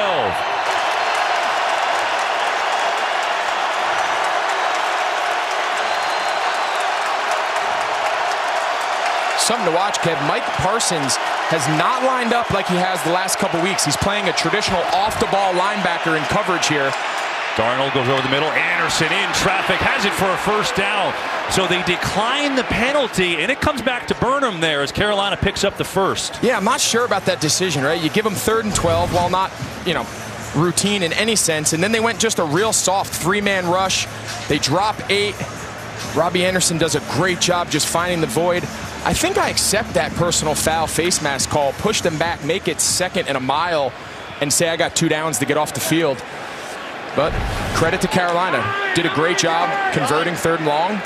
Something to watch, Kev. Mike Parsons has not lined up like he has the last couple weeks. He's playing a traditional off-the-ball linebacker in coverage here. Darnold goes over the middle. Anderson in traffic, has it for a first down. So they decline the penalty, and it comes back to Burnham there as Carolina picks up the first. Yeah, I'm not sure about that decision, right? You give them 3rd and 12 while not, you know, routine in any sense, and then they went just a real soft 3-man rush. They drop 8. Robbie Anderson does a great job just finding the void. I think I accept that personal foul face mask call, push them back, make it 2nd and a mile, and say I got 2 downs to get off the field. But credit to Carolina. Did a great job converting 3rd and long.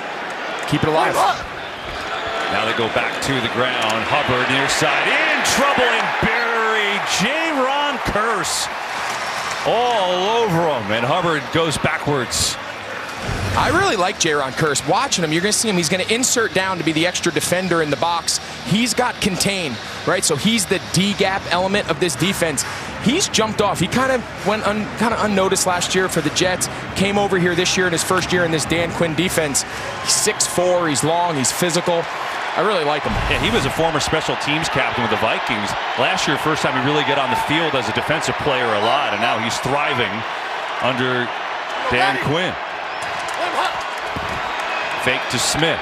Keep it alive. Now they go back to the ground. Hubbard near side. In trouble and buried. J-Ron Curse all over him. And Hubbard goes backwards. I really like J-Ron Curse. Watching him, you're going to see him. He's going to insert down to be the extra defender in the box. He's got contain, right? So he's the D-gap element of this defense. He's jumped off. He kind of went unnoticed last year for the Jets. Came over here this year in his first year in this Dan Quinn defense. He's 6'4", he's long, he's physical. I really like him. Yeah, he was a former special teams captain with the Vikings. Last year, first time he really got on the field as a defensive player a lot, and now he's thriving under Dan Quinn. Fake to Smith.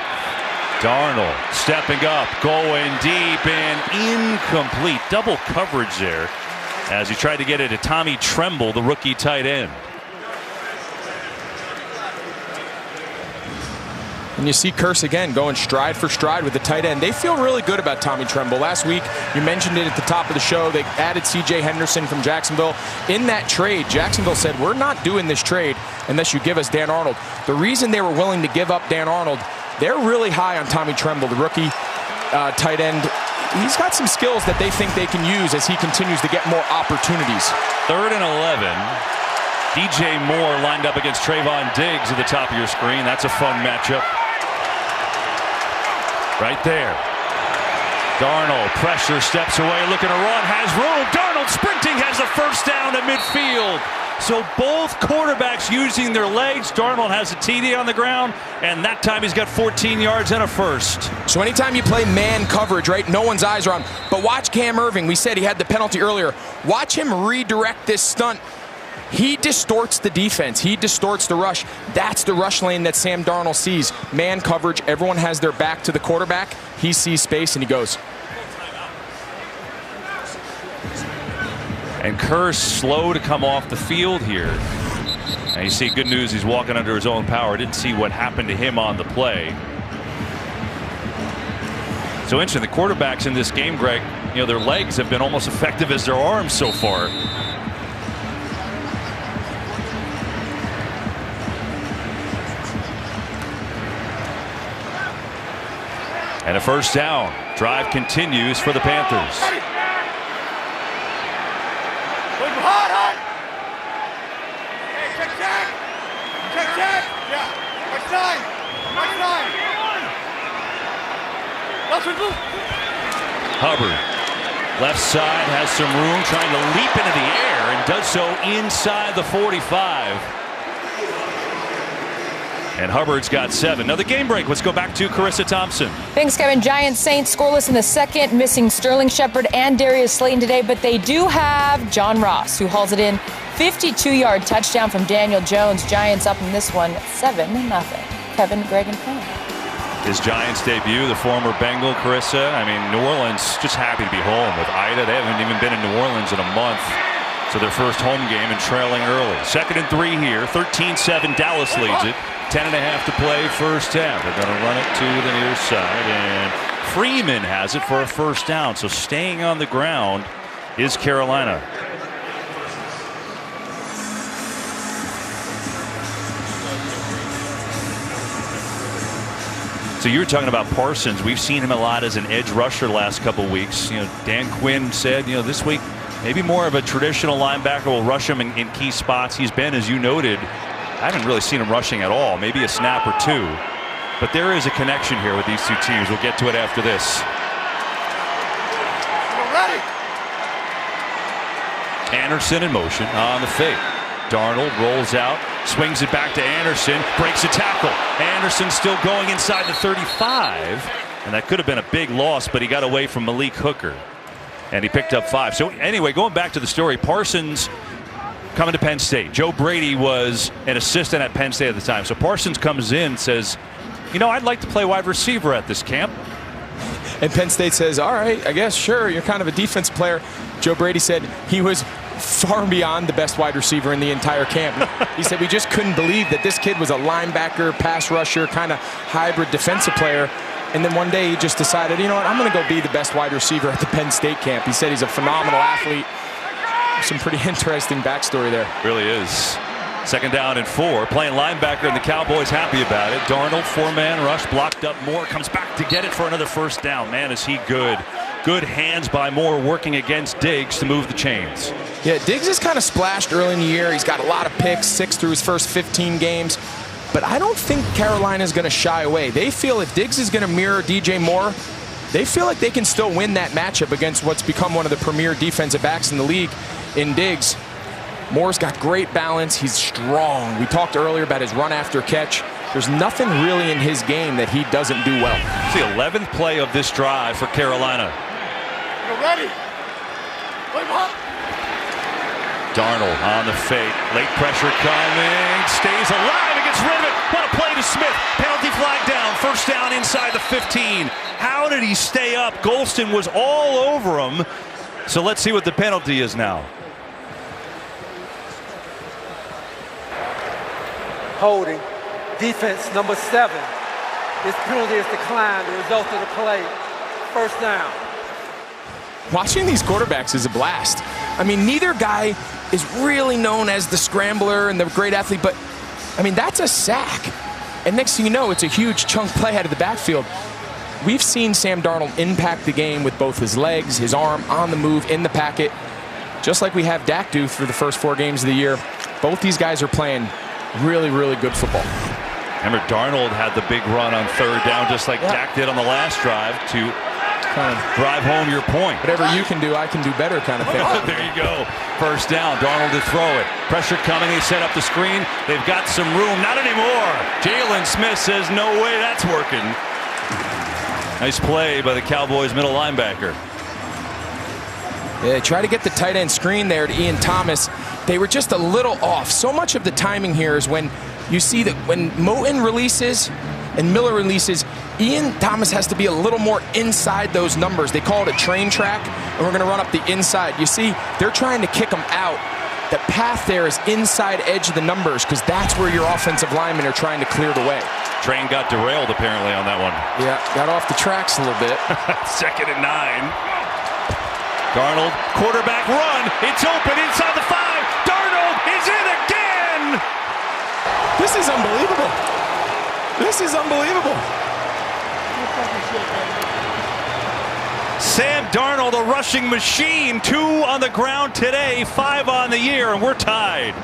Darnold stepping up, going deep, and incomplete. Double coverage there as he tried to get it to Tommy Tremble, the rookie tight end. And you see Kearse again going stride for stride with the tight end. They feel really good about Tommy Tremble. Last week, you mentioned it at the top of the show, they added C.J. Henderson from Jacksonville. In that trade, Jacksonville said, we're not doing this trade unless you give us Dan Arnold. The reason they were willing to give up Dan Arnold, they're really high on Tommy Tremble, the rookie tight end. He's got some skills that they think they can use as he continues to get more opportunities. 3rd and 11. DJ Moore lined up against Trayvon Diggs at the top of your screen. That's a fun matchup. Right there. Darnold, pressure, steps away, looking to run, has room. Darnold sprinting, has the first down to midfield. So both quarterbacks using their legs. Darnold has a TD on the ground, and that time he's got 14 yards and a first. So anytime you play man coverage, right, no one's eyes are on. But watch Cam Irving. We said he had the penalty earlier. Watch him redirect this stunt. He distorts the defense. He distorts the rush. That's the rush lane that Sam Darnold sees. Man coverage. Everyone has their back to the quarterback. He sees space, and he goes. And Kearse slow to come off the field here. And you see, good news, he's walking under his own power. Didn't see what happened to him on the play. So interesting, the quarterbacks in this game, Greg, you know, their legs have been almost effective as their arms so far. And a first down. Drive continues for the Panthers. Hubbard, left side, has some room, trying to leap into the air, and does so inside the 45. And Hubbard's got 7. Now the game break. Let's go back to Carissa Thompson. Thanks, Kevin. Giants Saints scoreless in the second, missing Sterling Shepard and Darius Slayton today, but they do have John Ross, who hauls it in. 52-yard touchdown from Daniel Jones. Giants up in this one, 7-0. Kevin, Greg, and Pam. His Giants debut, the former Bengal, Carissa. I mean, New Orleans just happy to be home with Ida. They haven't even been in New Orleans in a month. So their first home game and trailing early. 2nd and 3 here. 13-7. Dallas leads it. 10.5 to play first half. They're going to run it to the near side, and Freeman has it for a first down. So staying on the ground is Carolina. So you were talking about Parsons. We've seen him a lot as an edge rusher last couple weeks. You know, Dan Quinn said, you know, this week maybe more of a traditional linebacker will rush him in key spots. He's been, as you noted, I haven't really seen him rushing at all, maybe a snap or two. But there is a connection here with these two teams. We'll get to it after this. Anderson in motion on the fake. Darnold rolls out, swings it back to Anderson, breaks a tackle. Anderson still going inside the 35, and that could have been a big loss, but he got away from Malik Hooker, and he picked up 5. So anyway, going back to the story, Parsons coming to Penn State. Joe Brady was an assistant at Penn State at the time. So Parsons comes in, says, you know, I'd like to play wide receiver at this camp. And Penn State says, all right, I guess, sure, you're kind of a defense player. Joe Brady said he was far beyond the best wide receiver in the entire camp. He said we just couldn't believe that this kid was a linebacker, pass rusher, kind of hybrid defensive player. And then one day he just decided, you know what, I'm going to go be the best wide receiver at the Penn State camp. He said he's a phenomenal athlete. Some pretty interesting backstory there. Really is. 2nd down and 4. Playing linebacker, and the Cowboys happy about it. Darnold, 4-man rush, blocked up. Moore comes back to get it for another first down. Man, is he good. Good hands by Moore working against Diggs to move the chains. Yeah, Diggs is kind of splashed early in the year. He's got a lot of picks, 6 through his first 15 games. But I don't think Carolina is going to shy away. They feel if Diggs is going to mirror DJ Moore, they feel like they can still win that matchup against what's become one of the premier defensive backs in the league in Diggs. Moore's got great balance. He's strong. We talked earlier about his run after catch. There's nothing really in his game that he doesn't do well. It's the 11th play of this drive for Carolina. You're ready. Darnold on the fake. Late pressure coming. Stays alive and gets rid of it. What a play to Smith. Penalty flag down. First down inside the 15. How did he stay up? Golston was all over him. So let's see what the penalty is now. Holding. Defense number 7. This penalty is declined. The result of the play. First down. Watching these quarterbacks is a blast. I mean, neither guy is really known as the scrambler and the great athlete, but I mean, that's a sack. And next thing you know, it's a huge chunk play out of the backfield. We've seen Sam Darnold impact the game with both his legs, his arm, on the move, in the packet, just like we have Dak do through the first 4 games of the year. Both these guys are playing really, really good football. Remember, Darnold had the big run on 3rd down, just like Dak did on the last drive to kind of drive home your point. Whatever you can do, I can do better kind of thing. There you go. First down. Darnold to throw it. Pressure coming. They set up the screen. They've got some room. Not anymore. Jalen Smith says, no way that's working. Nice play by the Cowboys middle linebacker. Yeah, try to get the tight end screen there to Ian Thomas. They were just a little off. So much of the timing here is when you see that when Moton releases and Miller releases, Ian Thomas has to be a little more inside those numbers. They call it a train track, and we're going to run up the inside. You see, they're trying to kick them out. The path there is inside edge of the numbers because that's where your offensive linemen are trying to clear the way. Train got derailed apparently on that one. Yeah, got off the tracks a little bit. 2nd and 9. Darnold, quarterback run. It's open inside the 5. Darnold is in again. This is unbelievable. This is unbelievable. Sam Darnold, a rushing machine. 2 on the ground today, 5 on the year, and we're tied.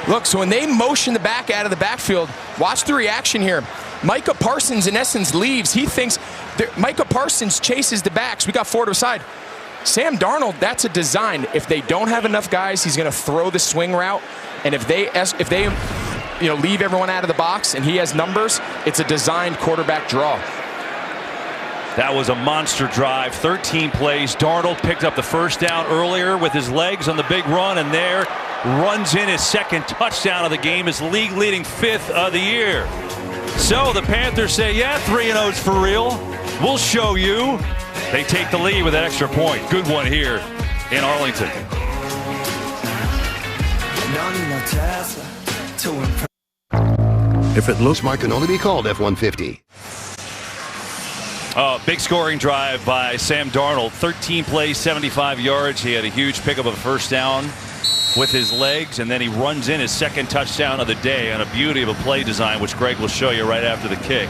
Look, so when they motion the back out of the backfield, watch the reaction here. Micah Parsons, in essence, leaves. He thinks Micah Parsons chases the backs. We got 4 to the side. Sam Darnold, that's a design. If they don't have enough guys, he's going to throw the swing route. And if they leave everyone out of the box and he has numbers, it's a designed quarterback draw. That was a monster drive, 13 plays. Darnold picked up the first down earlier with his legs on the big run, and there runs in his 2nd touchdown of the game, his league-leading 5th of the year. So the Panthers say, yeah, 3-0's for real. We'll show you. They take the lead with that extra point. Good one here in Arlington. If it looks smart, can only be called F-150. Big scoring drive by Sam Darnold. 13 plays, 75 yards. He had a huge pickup of a first down with his legs, and then he runs in his 2nd touchdown of the day on a beauty of a play design, which Greg will show you right after the kick.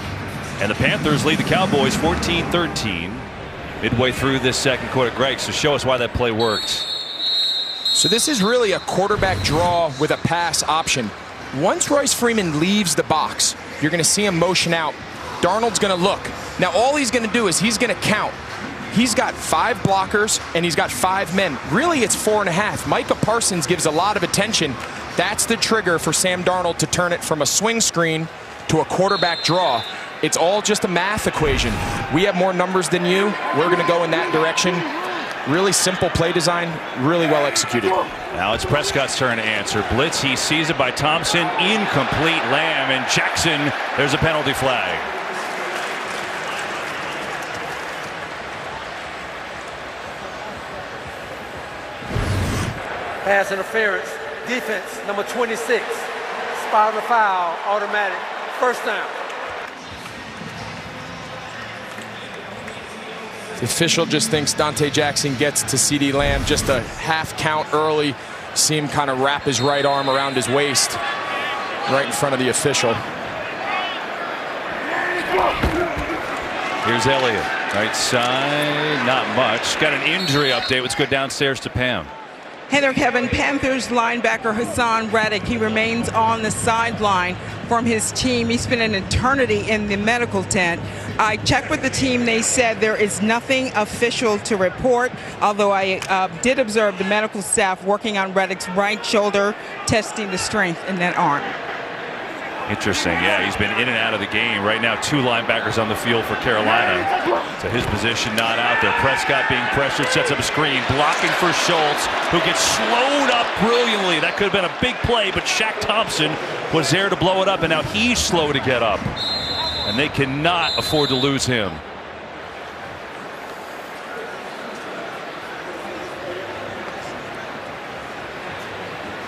And the Panthers lead the Cowboys 14-13 midway through this 2nd quarter. Greg, so show us why that play worked. So this is really a quarterback draw with a pass option. Once Royce Freeman leaves the box, you're going to see him motion out. Darnold's going to look. Now all he's going to do is he's going to count. He's got 5 blockers and he's got 5 men. Really, it's 4.5. Micah Parsons gives a lot of attention. That's the trigger for Sam Darnold to turn it from a swing screen to a quarterback draw. It's all just a math equation. We have more numbers than you. We're going to go in that direction. Really simple play design, really well executed. Now it's Prescott's turn to answer. Blitz, he sees it by Thompson. Incomplete. Lamb and Jackson. There's a penalty flag. Pass interference. Defense, number 26. Spot on the foul, automatic. First down. The official just thinks Dante Jackson gets to CeeDee Lamb just a half count early. See him kind of wrap his right arm around his waist right in front of the official. Here's Elliott. Right side, not much. Got an injury update. Let's go downstairs to Pam. Hey there, Kevin. Panthers linebacker Hassan Reddick, he remains on the sideline from his team. He spent an eternity in the medical tent. I checked with the team. They said there is nothing official to report, although I did observe the medical staff working on Reddick's right shoulder, testing the strength in that arm. Interesting. Yeah, he's been in and out of the game. Right now, 2 linebackers on the field for Carolina. So his position not out there. Prescott being pressured, sets up a screen, blocking for Schultz, who gets slowed up brilliantly. That could have been a big play, but Shaq Thompson was there to blow it up, and now he's slow to get up. And they cannot afford to lose him.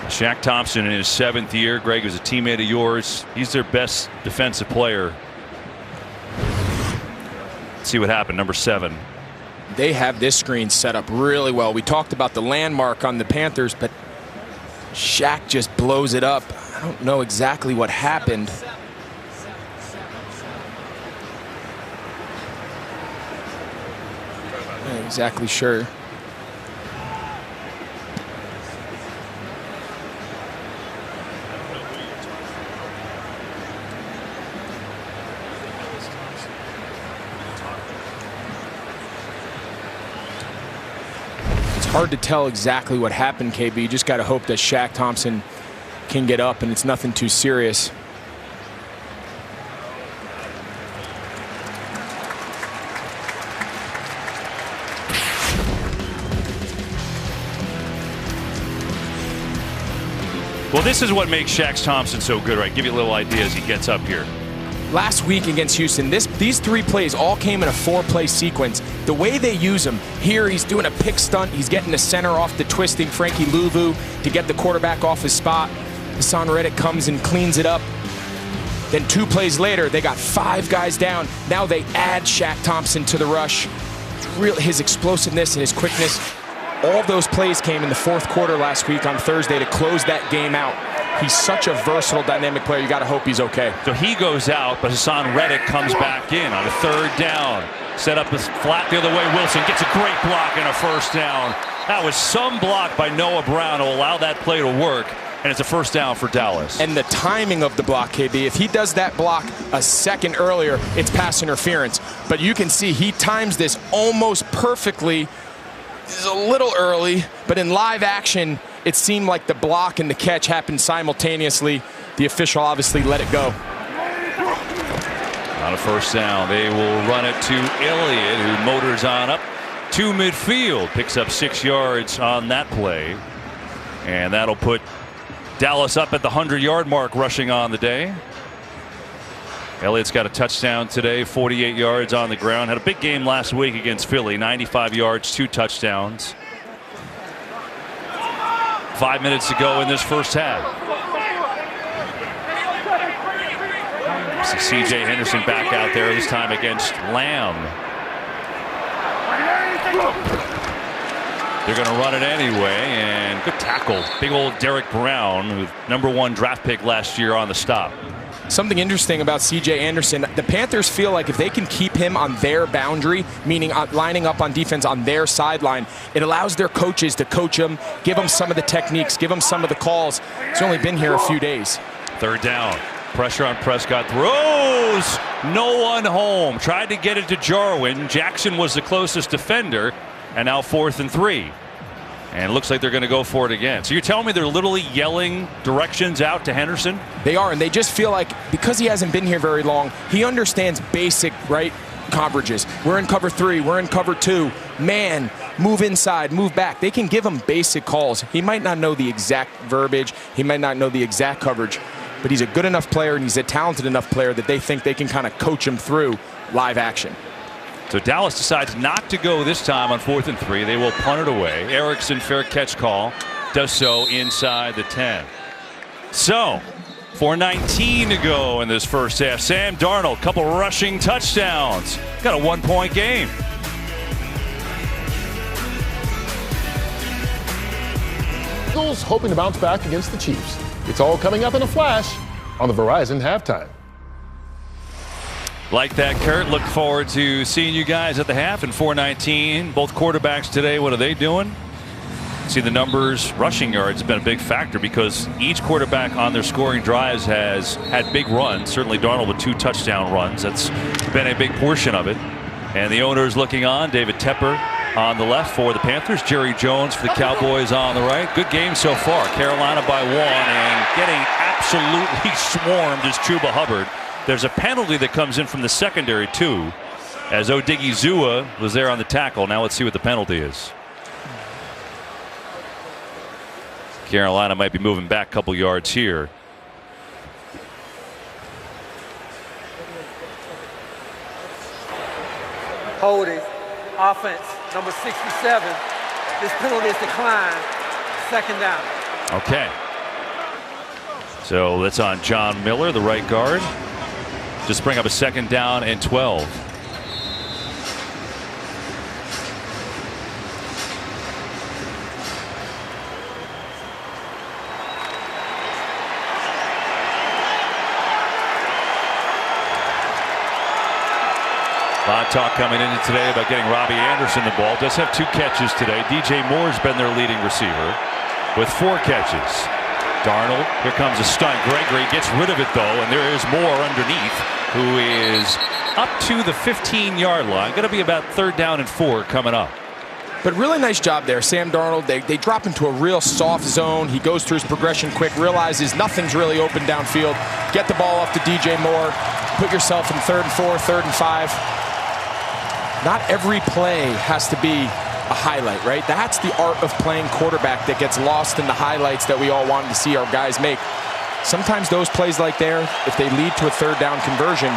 Shaq Thompson in his 7th year. Greg was a teammate of yours. He's their best defensive player. Let's see what happened. Number 7. They have this screen set up really well. We talked about the landmark on the Panthers, but Shaq just blows it up. I don't know exactly what happened. I'm not exactly sure. Hard to tell exactly what happened, KB. You just got to hope that Shaq Thompson can get up and it's nothing too serious. Well, this is what makes Shaq Thompson so good, right? Give you a little idea as he gets up here. Last week against Houston, these 3 plays all came in a 4-play sequence. The way they use them, here he's doing a pick stunt. He's getting the center off the twisting Frankie Louvu to get the quarterback off his spot. Hassan Reddick comes and cleans it up. Then 2 plays later, they got 5 guys down. Now they add Shaq Thompson to the rush. His explosiveness and his quickness. All those plays came in the 4th quarter last week on Thursday to close that game out. He's such a versatile, dynamic player. You got to hope he's okay. So he goes out, but Hassan Reddick comes back in on a 3rd down. Set up this flat the other way. Wilson gets a great block and a 1st down. That was some block by Noah Brown to allow that play to work, and it's a 1st down for Dallas. And the timing of the block, KB, if he does that block a second earlier, it's pass interference. But you can see he times this almost perfectly. This is a little early, but in live action, it seemed like the block and the catch happened simultaneously. The official obviously let it go. On a 1st down, they will run it to Elliott, who motors on up to midfield. Picks up 6 yards on that play. And that'll put Dallas up at the 100-yard mark rushing on the day. Elliott's got a touchdown today, 48 yards on the ground. Had a big game last week against Philly, 95 yards, 2 touchdowns. 5 minutes to go in this 1st half. See C.J. Henderson back out there, this time against Lamb. They're going to run it anyway, and good tackle. Big old Derek Brown, who #1 draft pick last year on the stop. Something interesting about C.J. Anderson, the Panthers feel like if they can keep him on their boundary, meaning lining up on defense on their sideline, it allows their coaches to coach him, give him some of the techniques, give him some of the calls. He's only been here a few days. 3rd down. Pressure on Prescott. Throws. No one home. Tried to get it to Jarwin. Jackson was the closest defender. And now 4th and 3. And it looks like they're going to go for it again. So you're telling me they're literally yelling directions out to Henderson? They are, and they just feel like because he hasn't been here very long, he understands basic, right, coverages. We're in cover 3, we're in cover 2. Man, move inside, move back. They can give him basic calls. He might not know the exact verbiage. He might not know the exact coverage. But he's a good enough player, and he's a talented enough player that they think they can kind of coach him through live action. So Dallas decides not to go this time on 4th and 3. They will punt it away. Erickson, fair catch call, does so inside the 10. So 4:19 to go in this 1st half. Sam Darnold, couple rushing touchdowns. Got a 1-point game. Eagles hoping to bounce back against the Chiefs. It's all coming up in a flash on the Verizon Halftime. Like that, Kurt. Look forward to seeing you guys at the half in 4:19. Both quarterbacks today, what are they doing? See the numbers. Rushing yards have been a big factor because each quarterback on their scoring drives has had big runs. Certainly Darnold with 2 touchdown runs. That's been a big portion of it. And the owners looking on. David Tepper on the left for the Panthers. Jerry Jones for the Cowboys on the right. Good game so far. Carolina by 1 and getting absolutely swarmed is Chuba Hubbard. There's a penalty that comes in from the secondary, too, as Odigizua was there on the tackle. Now let's see what the penalty is. Carolina might be moving back a couple yards here. Holding, offense, number 67. This penalty is declined. Second down. Okay. So that's on John Miller, the right guard. Just bring up a second down and 12. A lot of talk coming in today about getting Robbie Anderson the ball. Does have 2 catches today. DJ Moore's been their leading receiver with 4 catches. Darnold, here comes a stunt. Gregory gets rid of it though, and there is Moore underneath, who is up to the 15-yard line. Going to be about 3rd down and 4 coming up. But really nice job there. Sam Darnold, they drop into a real soft zone. He goes through his progression quick, realizes nothing's really open downfield. Get the ball off to DJ Moore. Put yourself in 3rd and 4, 3rd and 5. Not every play has to be a highlight, right? That's the art of playing quarterback that gets lost in the highlights that we all wanted to see our guys make. Sometimes those plays like there, if they lead to a 3rd down conversion,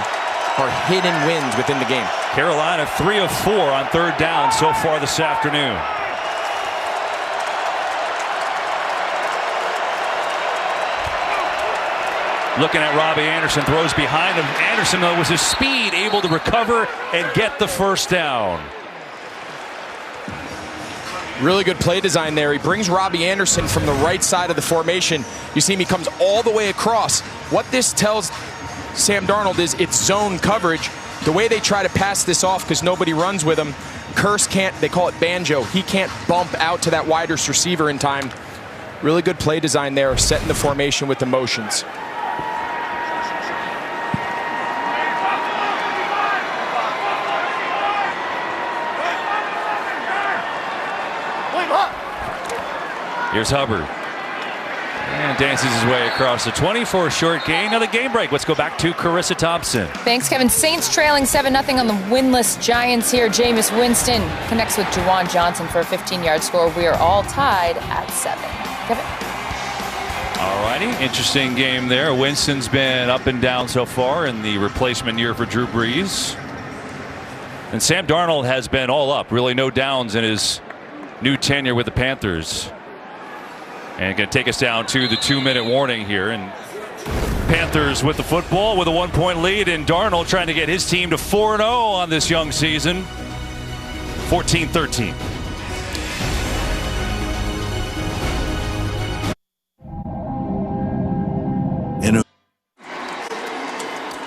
are hidden wins within the game. Carolina 3 of 4 on 3rd down so far this afternoon. Looking at Robbie Anderson, throws behind him. Anderson, though, was his speed, able to recover and get the 1st down. Really good play design there. He brings Robbie Anderson from the right side of the formation. You see him, he comes all the way across. What this tells Sam Darnold is it's zone coverage. The way they try to pass this off, because nobody runs with him, Kearse can't, they call it banjo. He can't bump out to that widest receiver in time. Really good play design there, setting the formation with the motions. Here's Hubbard. And dances his way across the 20 for a short gain. Another game break. Let's go back to Carissa Thompson. Thanks, Kevin. Saints trailing 7-0 on the winless Giants here. Jameis Winston connects with Juwan Johnson for a 15-yard score. We are all tied at 7. Kevin. All righty. Interesting game there. Winston's been up and down so far in the replacement year for Drew Brees. And Sam Darnold has been all up. Really no downs in his new tenure with the Panthers. And going to take us down to the 2-minute warning here. And Panthers with the football with a 1-point lead. And Darnold trying to get his team to 4-0 on this young season. 14-13.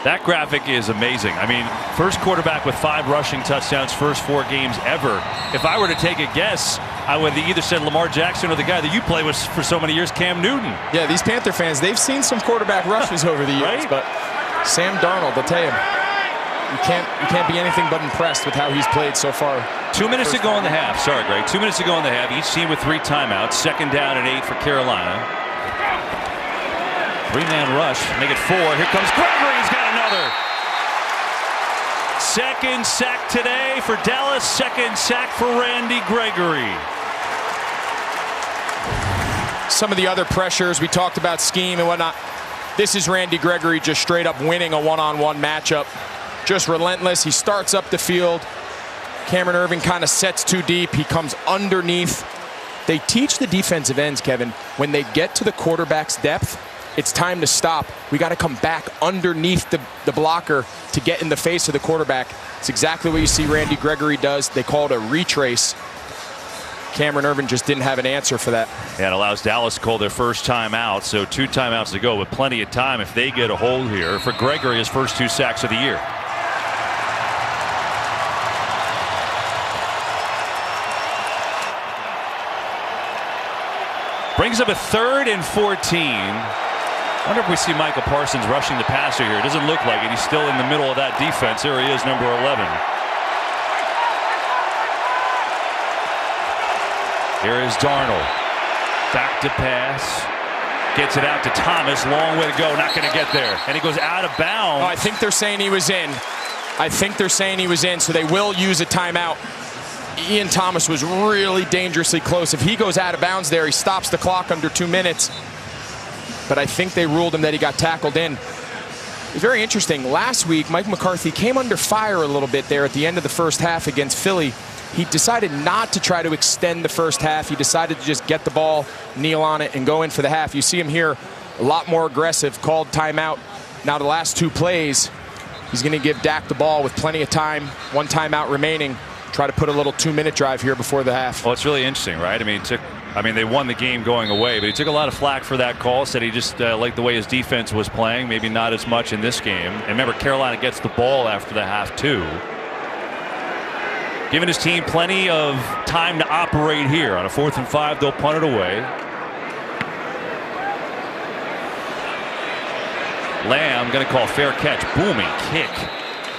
That graphic is amazing. I mean, first quarterback with 5 rushing touchdowns, first 4 games ever. If I were to take a guess, I would either said Lamar Jackson or the guy that you play with for so many years, Cam Newton. Yeah, these Panther fans, they've seen some quarterback rushes over the years, right? But Sam Darnold, I'll tell you, you can't be anything but impressed with how he's played so far. 2 minutes to go in the half. Sorry, Greg. 2 minutes to go in the half. Each team with 3 timeouts. 2nd down and 8 for Carolina. 3-man rush. Make it 4. Here comes Gregory. He's got another. 2nd sack today for Dallas. 2nd sack for Randy Gregory. Some of the other pressures, we talked about scheme and whatnot. This is Randy Gregory just straight up winning a one-on-one matchup. Just relentless. He starts up the field. Cameron Erving kind of sets too deep. He comes underneath. They teach the defensive ends, Kevin, when they get to the quarterback's depth, it's time to stop. We got to come back underneath the blocker to get in the face of the quarterback. It's exactly what you see Randy Gregory does. They call it a retrace. Cameron Erving just didn't have an answer for that. Yeah, it allows Dallas to call their first timeout, so 2 timeouts to go with plenty of time if they get a hold here. For Gregory, his first 2 sacks of the year. Brings up a 3rd and 14. Wonder if we see Michael Parsons rushing the passer here. It doesn't look like it. He's still in the middle of that defense. There he is, number 11. Here is Darnold. Back to pass. Gets it out to Thomas. Long way to go. Not going to get there. And he goes out of bounds. Oh, I think they're saying he was in. So they will use a timeout. Ian Thomas was really dangerously close. If he goes out of bounds there, he stops the clock under 2 minutes. But I think they ruled him that he got tackled in. It's very interesting. Last week, Mike McCarthy came under fire a little bit there at the end of the first half against Philly. He decided not to try to extend the first half. He decided to just get the ball, kneel on it, and go in for the half. You see him here a lot more aggressive, called timeout. Now the last 2 plays, he's going to give Dak the ball with plenty of time, 1 timeout remaining. Try to put a little 2-minute drive here before the half. Well, it's really interesting, right? I mean, they won the game going away, but he took a lot of flack for that call. Said he just liked the way his defense was playing. Maybe not as much in this game. And remember, Carolina gets the ball after the half, too. Giving his team plenty of time to operate here. On a 4th and 5, they'll punt it away. Lamb going to call fair catch. Booming kick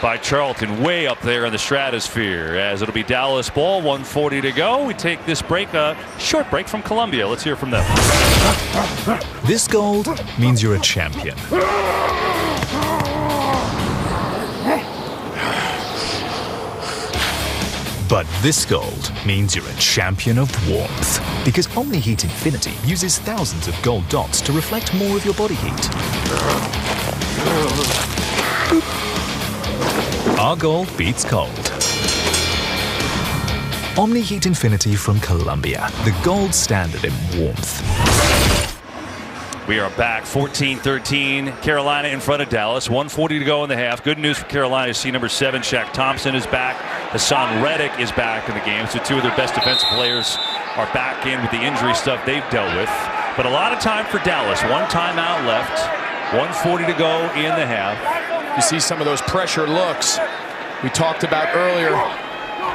by Charlton way up there in the stratosphere, as it'll be Dallas ball, 1:40 to go. We take this break, a short break from Columbia. Let's hear from them. This gold means you're a champion. But this gold means you're a champion of warmth. Because Omni-Heat Infinity uses thousands of gold dots to reflect more of your body heat. Our gold beats cold. Omni-Heat Infinity from Columbia, the gold standard in warmth. We are back, 14-13. Carolina in front of Dallas. 1:40 to go in the half. Good news for Carolina. You see number 7, Shaq Thompson, is back. Hassan Reddick is back in the game. So 2 of their best defensive players are back in with the injury stuff they've dealt with. But a lot of time for Dallas. 1 timeout left. 1:40 to go in the half. You see some of those pressure looks we talked about earlier.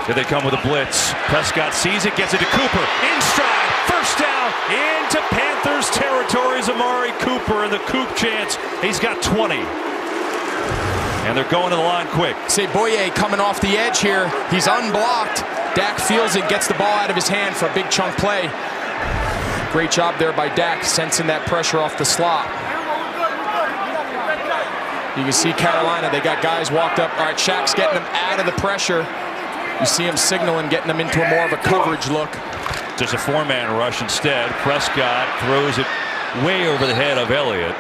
Here they come with a blitz. Prescott sees it, gets it to Cooper. In stride, first down, into Panthers territory is Amari Cooper, and the Coop chance. He's got 20. And they're going to the line quick. Say Boye coming off the edge here. He's unblocked. Dak feels it, gets the ball out of his hand for a big chunk play. Great job there by Dak, sensing that pressure off the slot. You can see Carolina, they got guys walked up. All right, Shaq's getting them out of the pressure. You see him signaling, getting them into more of a coverage look. Just a 4-man rush instead. Prescott throws it way over the head of Elliott.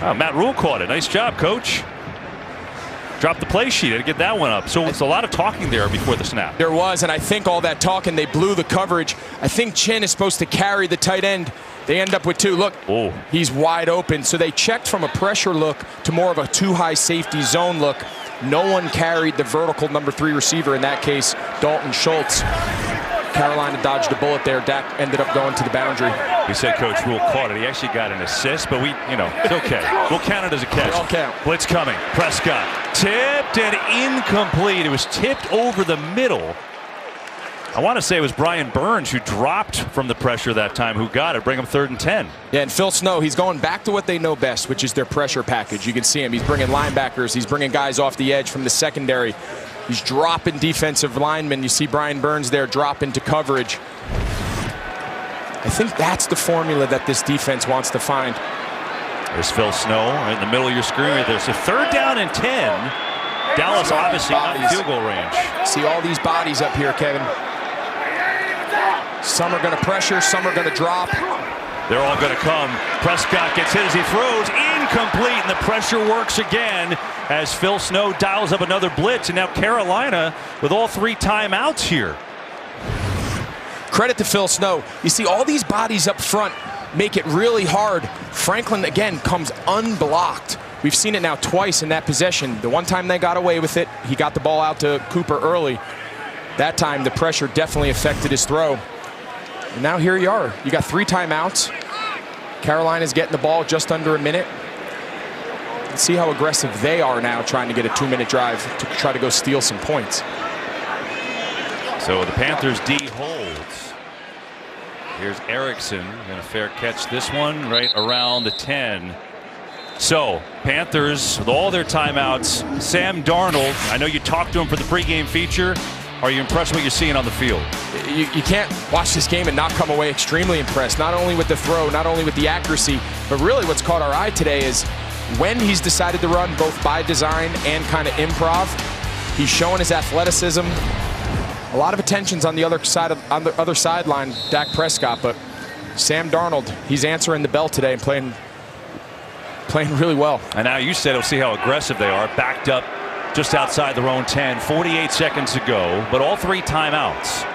Oh, Matt Rule caught it. Nice job, coach. Dropped the play sheet to get that one up. So it's a lot of talking there before the snap. There was, and I think all that talking, they blew the coverage. I think Chin is supposed to carry the tight end. They end up with 2. Look, he's wide open. So they checked from a pressure look to more of a 2-high safety zone look. No one carried the vertical number 3 receiver, in that case, Dalton Schultz. Carolina dodged a bullet there. Dak ended up going to the boundary. We said Coach Rule caught it. He actually got an assist, but it's okay. We'll count it as a catch. All count. Blitz coming. Prescott tipped and incomplete. It was tipped over the middle. I want to say it was Brian Burns who dropped from the pressure that time, who got it. Bring him 3rd and 10. Yeah, and Phil Snow, he's going back to what they know best, which is their pressure package. You can see him. He's bringing linebackers. He's bringing guys off the edge from the secondary. He's dropping defensive linemen. You see Brian Burns there drop into coverage. I think that's the formula that this defense wants to find. There's Phil Snow in the middle of your screen right there. So 3rd down and 10. Dallas obviously not in field goal range. See all these bodies up here, Kevin. Some are going to pressure, some are going to drop. They're all going to come. Prescott gets hit as he throws. Incomplete, and the pressure works again as Phil Snow dials up another blitz. And now Carolina with all 3 timeouts here. Credit to Phil Snow. You see all these bodies up front make it really hard. Franklin, again, comes unblocked. We've seen it now twice in that possession. The one time they got away with it, he got the ball out to Cooper early. That time, the pressure definitely affected his throw. And now here you are. You got 3 timeouts. Carolina's getting the ball just under a minute. Let's see how aggressive they are now trying to get a 2-minute drive to try to go steal some points. So the Panthers D holds. Here's Erickson. Going to fair catch this one right around the 10. So Panthers with all their timeouts. Sam Darnold, I know you talked to him for the pregame feature. are you impressed with what you're seeing on the field? You can't watch this game and not come away extremely impressed, not only with the throw, not only with the accuracy, but really what's caught our eye today is when he's decided to run, both by design and kind of improv. He's showing his athleticism. A lot of attention's on the other sideline, Dak Prescott, but Sam Darnold, he's answering the bell today and playing really well. And now you said, we'll see how aggressive they are. Backed up just outside their own 10, 48 seconds to go, but all 3 timeouts.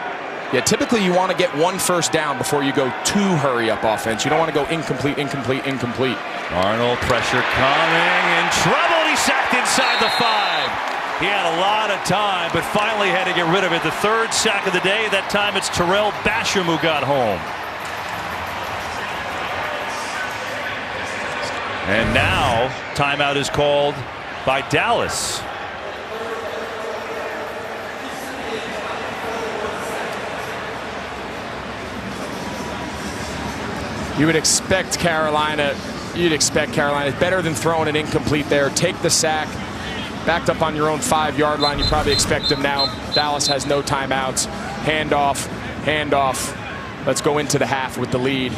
Yeah, typically you want to get 1 first down before you go to hurry-up offense. You don't want to go incomplete, incomplete, incomplete. Arnold, pressure coming, in trouble. He's sacked inside the 5. He had a lot of time, but finally had to get rid of it. The 3rd sack of the day. That time it's Terrell Basham who got home. And now timeout is called by Dallas. You would expect Carolina, better than throwing it incomplete there. Take the sack, backed up on your own 5-yard line. You probably expect them now. Dallas has no timeouts. Handoff. Let's go into the half with the lead.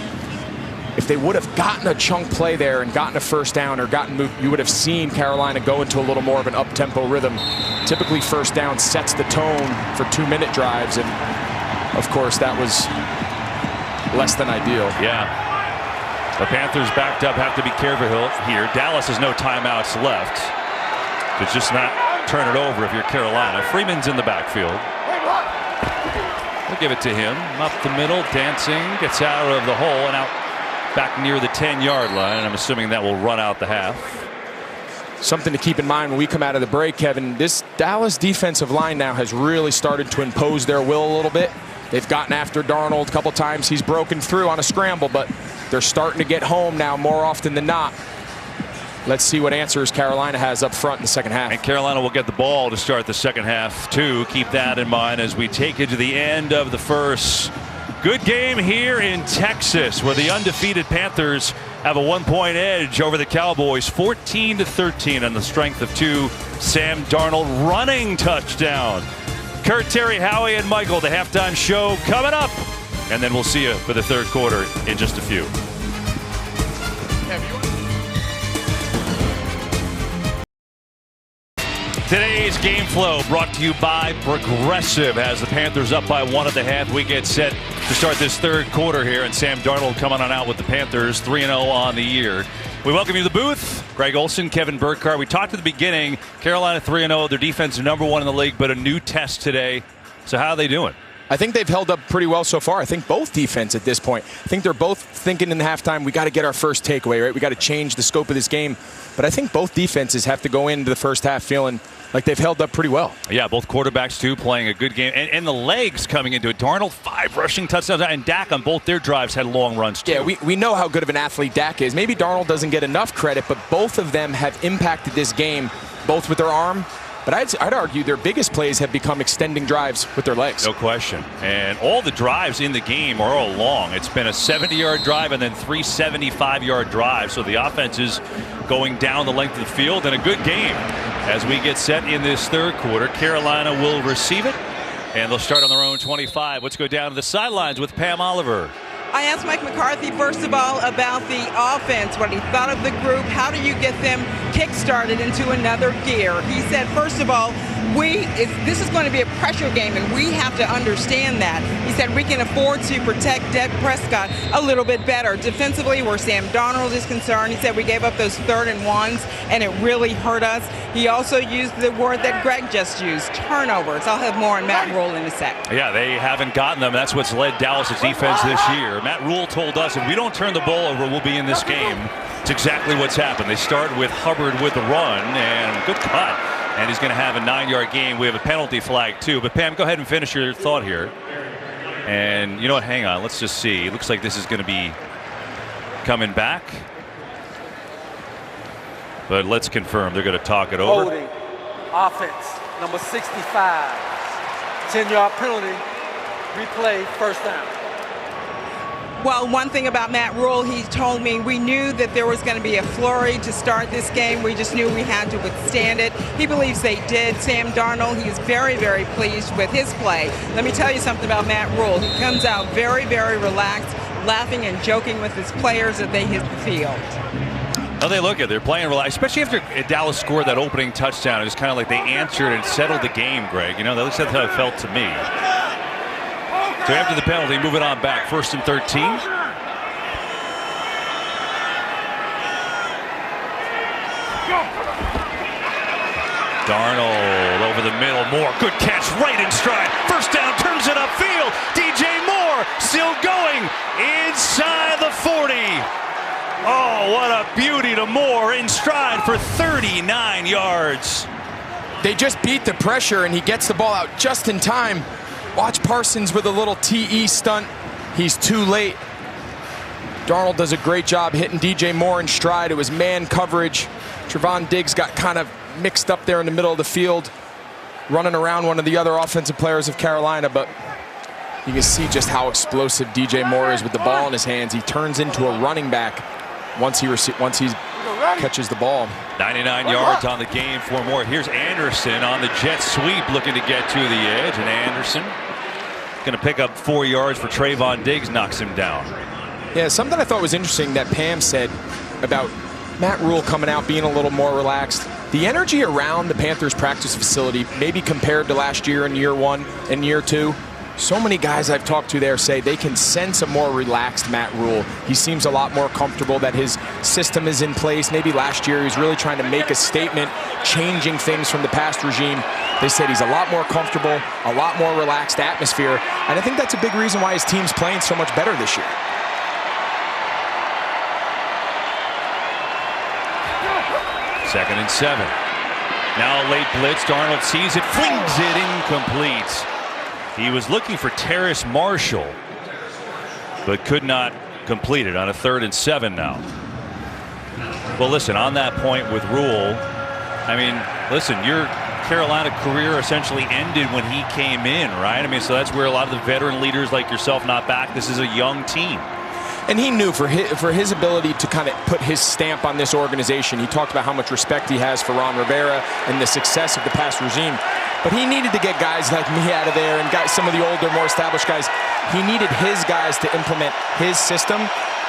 If they would have gotten a chunk play there and gotten a first down or gotten moved, you would have seen Carolina go into a little more of an up-tempo rhythm. Typically first down sets the tone for 2-minute drives, and of course that was less than ideal. Yeah. The Panthers backed up, have to be careful here. Dallas has no timeouts left. To just not turn it over if you're Carolina. Freeman's in the backfield. We'll give it to him. Up the middle, dancing, gets out of the hole and out back near the 10-yard line. I'm assuming that will run out the half. Something to keep in mind when we come out of the break, Kevin, this Dallas defensive line now has really started to impose their will a little bit. They've gotten after Darnold a couple times. He's broken through on a scramble, but they're starting to get home now more often than not. Let's see what answers Carolina has up front in the second half. And Carolina will get the ball to start the second half, too. Keep that in mind as we take it to the end of the first. Good game here in Texas, where the undefeated Panthers have a 1-point edge over the Cowboys, 14-13 on the strength of 2 Sam Darnold running touchdown. Kurt, Terry, Howie, and Michael, the halftime show coming up. And then we'll see you for the 3rd quarter in just a few. Today's game flow brought to you by Progressive. As the Panthers up by 1 at the half, we get set to start this 3rd quarter here. And Sam Darnold coming on out with the Panthers, 3-0 on the year. We welcome you to the booth. Greg Olson, Kevin Burkhardt. We talked at the beginning. Carolina 3-0. Their defense is #1 in the league, but a new test today. So how are they doing? I think they've held up pretty well so far. I think both defense at this point. I think they're both thinking in the halftime, we got to get our first takeaway, right? We got to change the scope of this game. But I think both defenses have to go into the first half feeling like they've held up pretty well. Yeah, both quarterbacks, too, playing a good game. And the legs coming into it. Darnold, 5 rushing touchdowns. And Dak on both their drives had long runs, too. Yeah, we know how good of an athlete Dak is. Maybe Darnold doesn't get enough credit, but both of them have impacted this game, both with their arm. But I'd argue their biggest plays have become extending drives with their legs. No question. And all the drives in the game are all long. It's been a 70-yard drive and then 3 75-yard drives. So the offense is going down the length of the field, and a good game as we get set in this 3rd quarter. Carolina will receive it, and they'll start on their own 25. Let's go down to the sidelines with Pam Oliver. I asked Mike McCarthy, first of all, about the offense, what he thought of the group. How do you get them kick-started into another gear? He said, first of all, this is going to be a pressure game, and we have to understand that. He said we can afford to protect Dak Prescott a little bit better. Defensively, where Sam Darnold is concerned, he said we gave up those 3rd and 1s, and it really hurt us. He also used the word that Greg just used, turnovers. I'll have more on Matt Rule in a sec. Yeah, they haven't gotten them. That's what's led Dallas' defense this year. Matt Rule told us if we don't turn the ball over, we'll be in this game. It's exactly what's happened. They start with Hubbard with the run, and good cut. And he's going to have a 9-yard game. We have a penalty flag, too. But, Pam, go ahead and finish your thought here. And, you know what, hang on. Let's just see. It looks like this is going to be coming back. But let's confirm. They're going to talk it over. Holding, offense, number 65. 10-yard penalty, replay, first down. Well, one thing about Matt Rule, he told me we knew that there was going to be a flurry to start this game. We just knew we had to withstand it. He believes they did. Sam Darnold, he is very, very pleased with his play. Let me tell you something about Matt Rule. He comes out very, very relaxed, laughing and joking with his players as they hit the field. Well, they look at it. They're playing relaxed, especially after Dallas scored that opening touchdown. It was kind of like they answered and settled the game, Greg. You know, that's how it felt to me. So after the penalty, moving on back, 1st and 13. Darnold over the middle, Moore, good catch, right in stride. First down, turns it upfield. DJ Moore still going inside the 40. Oh, what a beauty to Moore in stride for 39 yards. They just beat the pressure, and he gets the ball out just in time. Watch Parsons with a little TE stunt. He's too late. Darnold does a great job hitting DJ Moore in stride. It was man coverage. Trevon Diggs got kind of mixed up there in the middle of the field, running around one of the other offensive players of Carolina, but you can see just how explosive DJ Moore is with the ball in his hands. He turns into a running back once he catches the ball. 99 yards on the game for Moore. Here's Anderson on the jet sweep, looking to get to the edge, and Anderson going to pick up 4 yards for Trevon Diggs, knocks him down. Yeah, something I thought was interesting that Pam said about Matt Rule coming out being a little more relaxed. The energy around the Panthers practice facility, maybe compared to last year in year 1 and year 2, so many guys I've talked to there say they can sense a more relaxed Matt Rule. He seems a lot more comfortable that his system is in place. Maybe last year he was really trying to make a statement, changing things from the past regime. They said he's a lot more comfortable, a lot more relaxed atmosphere, and I think that's a big reason why his team's playing so much better this year. Second and 7. Now a late blitz. Darnold sees it, flings it incomplete. He was looking for Terrace Marshall, but could not complete it on a 3rd and 7 now. Well, listen, on that point with Rule, I mean, listen, your Carolina career essentially ended when he came in, right? I mean, so that's where a lot of the veteran leaders like yourself not back. This is a young team. And he knew for his ability to kind of put his stamp on this organization, he talked about how much respect he has for Ron Rivera and the success of the past regime. But he needed to get guys like me out of there and some of the older, more established guys. He needed his guys to implement his system,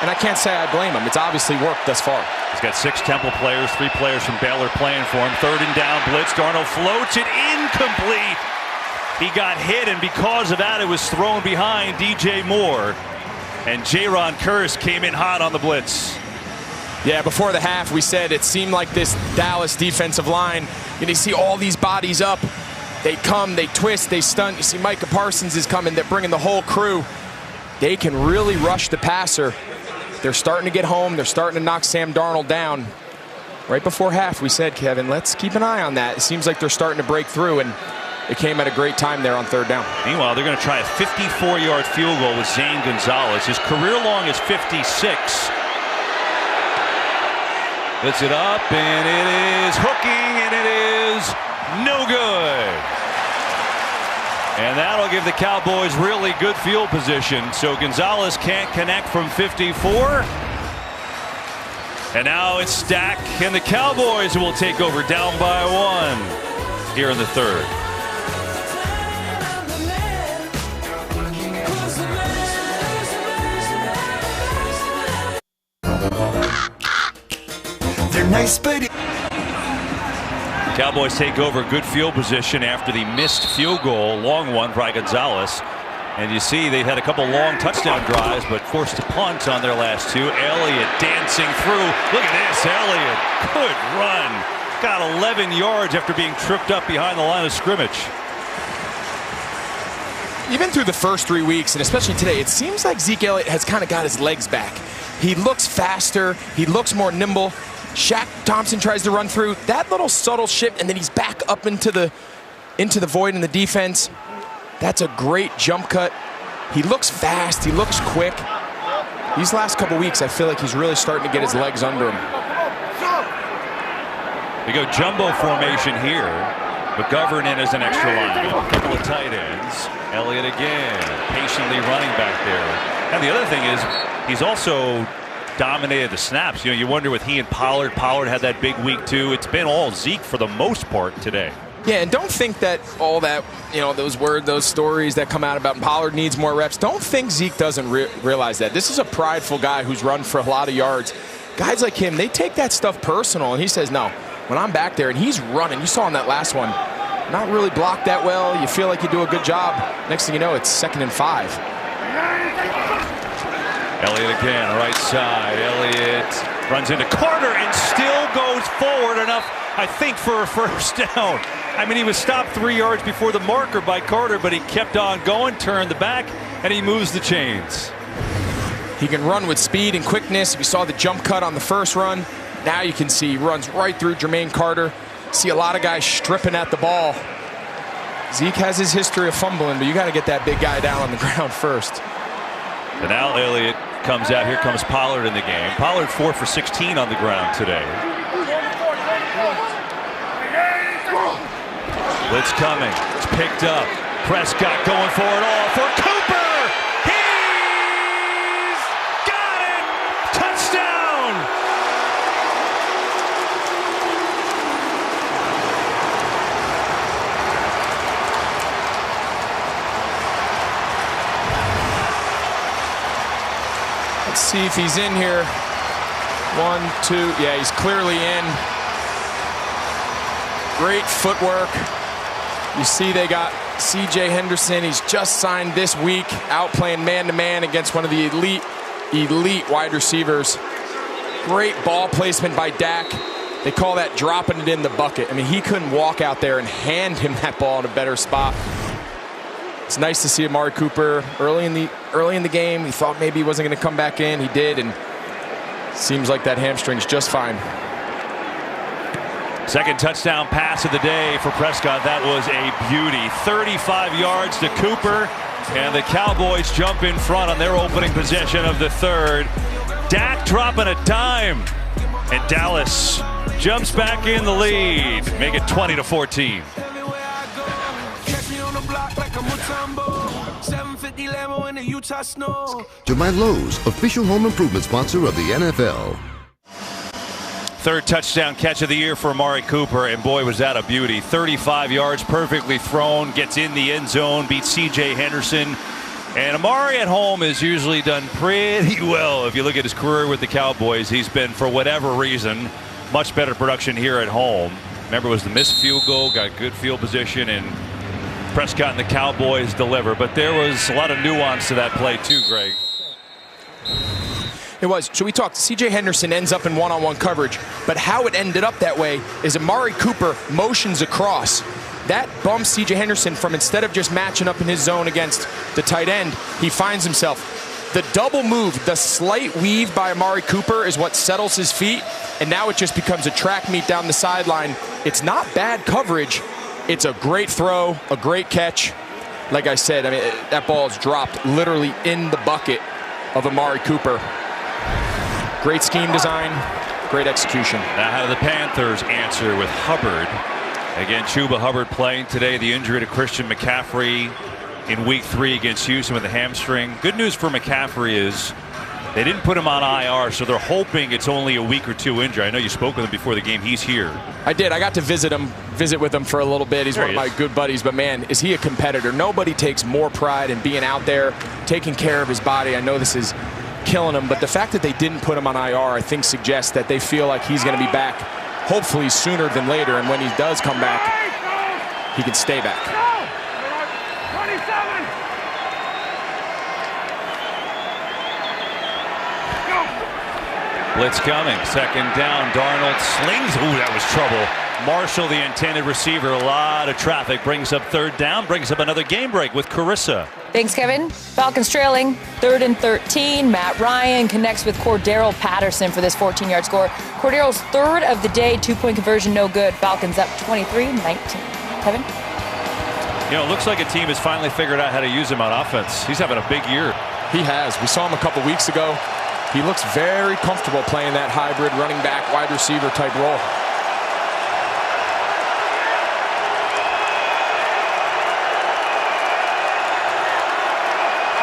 and I can't say I blame him. It's obviously worked thus far. He's got 6 Temple players, 3 players from Baylor playing for him. 3rd and down blitz. Darnold floats it incomplete. He got hit, and because of that, it was thrown behind DJ Moore. And Jaron Curse came in hot on the blitz. Yeah, before the half, we said it seemed like this Dallas defensive line, you see all these bodies up. They come, they twist, they stunt. You see Micah Parsons is coming. They're bringing the whole crew. They can really rush the passer. They're starting to get home. They're starting to knock Sam Darnold down. Right before half, we said, Kevin, let's keep an eye on that. It seems like they're starting to break through, and it came at a great time there on 3rd down. Meanwhile, they're going to try a 54-yard field goal with Zane Gonzalez. His career long is 56. Puts it up, and it is hooking, and it is no good. And that'll give the Cowboys really good field position. So Gonzalez can't connect from 54. And now it's Stack, and the Cowboys will take over down by 1 here in the 3rd. Nice, buddy. Cowboys take over good field position after the missed field goal, long one by Gonzalez. And you see they've had a couple long touchdown drives, but forced to punt on their last 2. Elliott dancing through. Look at this, Elliott. Good run. Got 11 yards after being tripped up behind the line of scrimmage. Even through the first 3 weeks, and especially today, it seems like Zeke Elliott has kind of got his legs back. He looks faster. He looks more nimble. Shaq Thompson tries to run through that little subtle shift, and then he's back up into the void in the defense. That's a great jump cut. He looks fast. He looks quick. These last couple weeks, I feel like he's really starting to get his legs under him. We go jumbo formation here. McGovern in as an extra lineman. A couple of tight ends. Elliott again, patiently running back there. And the other thing is, he's also dominated the snaps. You know, you wonder with he and Pollard. Pollard had that big week too. It's been all Zeke for the most part today. Yeah, and don't think that all that, you know, those stories that come out about Pollard needs more reps. Don't think Zeke doesn't realize that. This is a prideful guy who's run for a lot of yards. Guys like him, they take that stuff personal, and he says, no, when I'm back there, and he's running. You saw in that last one, not really blocked that well. You feel like you do a good job. Next thing you know, it's 2nd and 5. Elliott again, right side. Elliott runs into Carter and still goes forward enough, I think, for a first down. I mean, he was stopped 3 yards before the marker by Carter, but he kept on going, turned the back, and he moves the chains. He can run with speed and quickness. We saw the jump cut on the first run. Now you can see he runs right through Jermaine Carter. See a lot of guys stripping at the ball. Zeke has his history of fumbling, but you got to get that big guy down on the ground first. And now Elliott comes out. Here comes Pollard in the game. Pollard 4 for 16 on the ground today. Blitz coming. It's picked up. Prescott going for it all for Cooper. He's got it. Touchdown. Let's see if he's in here. 1, 2. Yeah, he's clearly in. Great footwork. You see they got C.J. Henderson. He's just signed this week, out playing man-to-man against one of the elite wide receivers. Great ball placement by Dak. They call that dropping it in the bucket. I mean, he couldn't walk out there and hand him that ball in a better spot. It's nice to see Amari Cooper early in the game. He thought maybe he wasn't going to come back in. He did, and seems like that hamstring's just fine. Second touchdown pass of the day for Prescott. That was a beauty. 35 yards to Cooper, and the Cowboys jump in front on their opening possession of the third. Dak dropping a dime, and Dallas jumps back in the lead. Make it 20-14. To my Lowe's, official home improvement sponsor of the NFL. Third touchdown catch of the year for Amari Cooper, and boy, was that a beauty. 35 yards, perfectly thrown, gets in the end zone, beats C.J. Henderson. And Amari at home has usually done pretty well. If you look at his career with the Cowboys, he's been, for whatever reason, much better production here at home. Remember, it was the missed field goal, got good field position, and Prescott and the Cowboys deliver. But there was a lot of nuance to that play too, Greg. It was. So we talked, C.J. Henderson ends up in one-on-one coverage, but how it ended up that way is Amari Cooper motions across. That bumps C.J. Henderson from, instead of just matching up in his zone against the tight end, he finds himself. The double move, the slight weave by Amari Cooper is what settles his feet, and now it just becomes a track meet down the sideline. It's not bad coverage. It's a great throw, a great catch. Like I said, I mean, that ball is dropped literally in the bucket of Amari Cooper. Great scheme design, great execution. Now how do the Panthers answer with Hubbard? Again, Chuba Hubbard playing today. The injury to Christian McCaffrey in week 3 against Houston with a hamstring. Good news for McCaffrey is they didn't put him on IR, so they're hoping it's only a week or 2 injury. I know you spoke with him before the game. He's here. I did. I got to visit with him for a little bit. He's one of my good buddies, but man, is he a competitor. Nobody takes more pride in being out there, taking care of his body. I know this is killing him, but the fact that they didn't put him on IR, I think, suggests that they feel like he's going to be back hopefully sooner than later, and when he does come back, he can stay back. 27. Blitz coming, second down. Darnold slings. Ooh, that was trouble. Marshall, the intended receiver, a lot of traffic, brings up third down, brings up another game break with Carissa. Thanks, Kevin. Falcons trailing, 3rd and 13. Matt Ryan connects with Cordero Patterson for this 14-yard score. Cordero's 3rd of the day, 2-point conversion, no good. Falcons up 23-19. Kevin? You know, it looks like a team has finally figured out how to use him on offense. He's having a big year. He has. We saw him a couple weeks ago. He looks very comfortable playing that hybrid running back, wide receiver type role.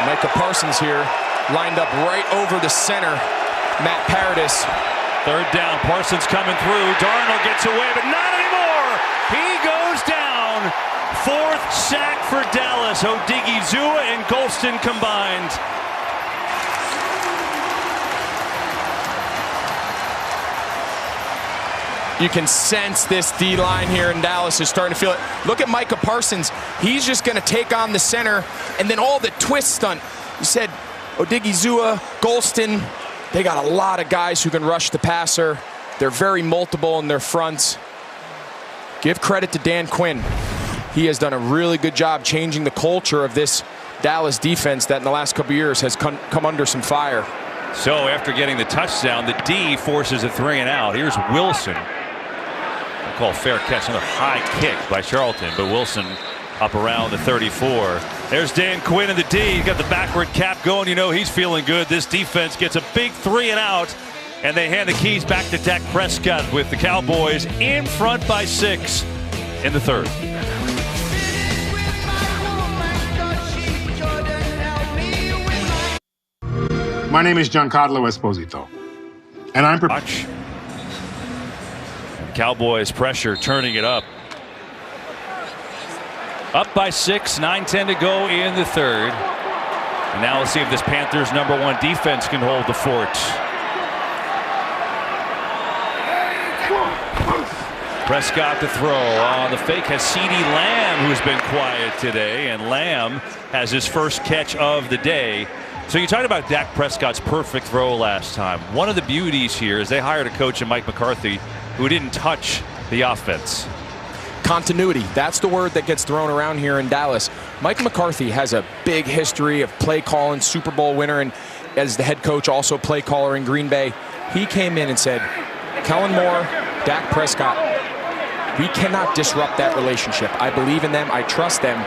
Micah Parsons here, lined up right over the center. Matt Paradis. Third down, Parsons coming through. Darnold gets away, but not anymore. He goes down. Fourth sack for Dallas. Odighizuwa and Golston combined. You can sense this D-line here in Dallas is starting to feel it. Look at Micah Parsons. He's just going to take on the center, and then all the twist stunt. You said Odighizuwa, Golston, they got a lot of guys who can rush the passer. They're very multiple in their fronts. Give credit to Dan Quinn. He has done a really good job changing the culture of this Dallas defense that in the last couple of years has come under some fire. So after getting the touchdown, the D forces a 3-and-out. Here's Wilson. Call fair catch, another high kick by Charlton, but Wilson up around the 34. There's Dan Quinn in the D. He's got the backward cap going. You know he's feeling good. This defense gets a big 3-and-out, and they hand the keys back to Dak Prescott with the Cowboys in front by 6 in the third. My name is Giancarlo Esposito, and I'm prepared. Cowboys pressure, turning it up. Up by 6, 9:10 to go in the third. And now let's see if this Panthers #1 defense can hold the fort. Prescott to throw. On the fake has CeeDee Lamb, who's been quiet today. And Lamb has his first catch of the day. So you talked about Dak Prescott's perfect throw last time. One of the beauties here is they hired a coach in Mike McCarthy who didn't touch the offense. Continuity, that's the word that gets thrown around here in Dallas. Mike McCarthy has a big history of play calling, Super Bowl winner, and as the head coach, also play caller in Green Bay. He came in and said, Kellen Moore, Dak Prescott, we cannot disrupt that relationship. I believe in them, I trust them.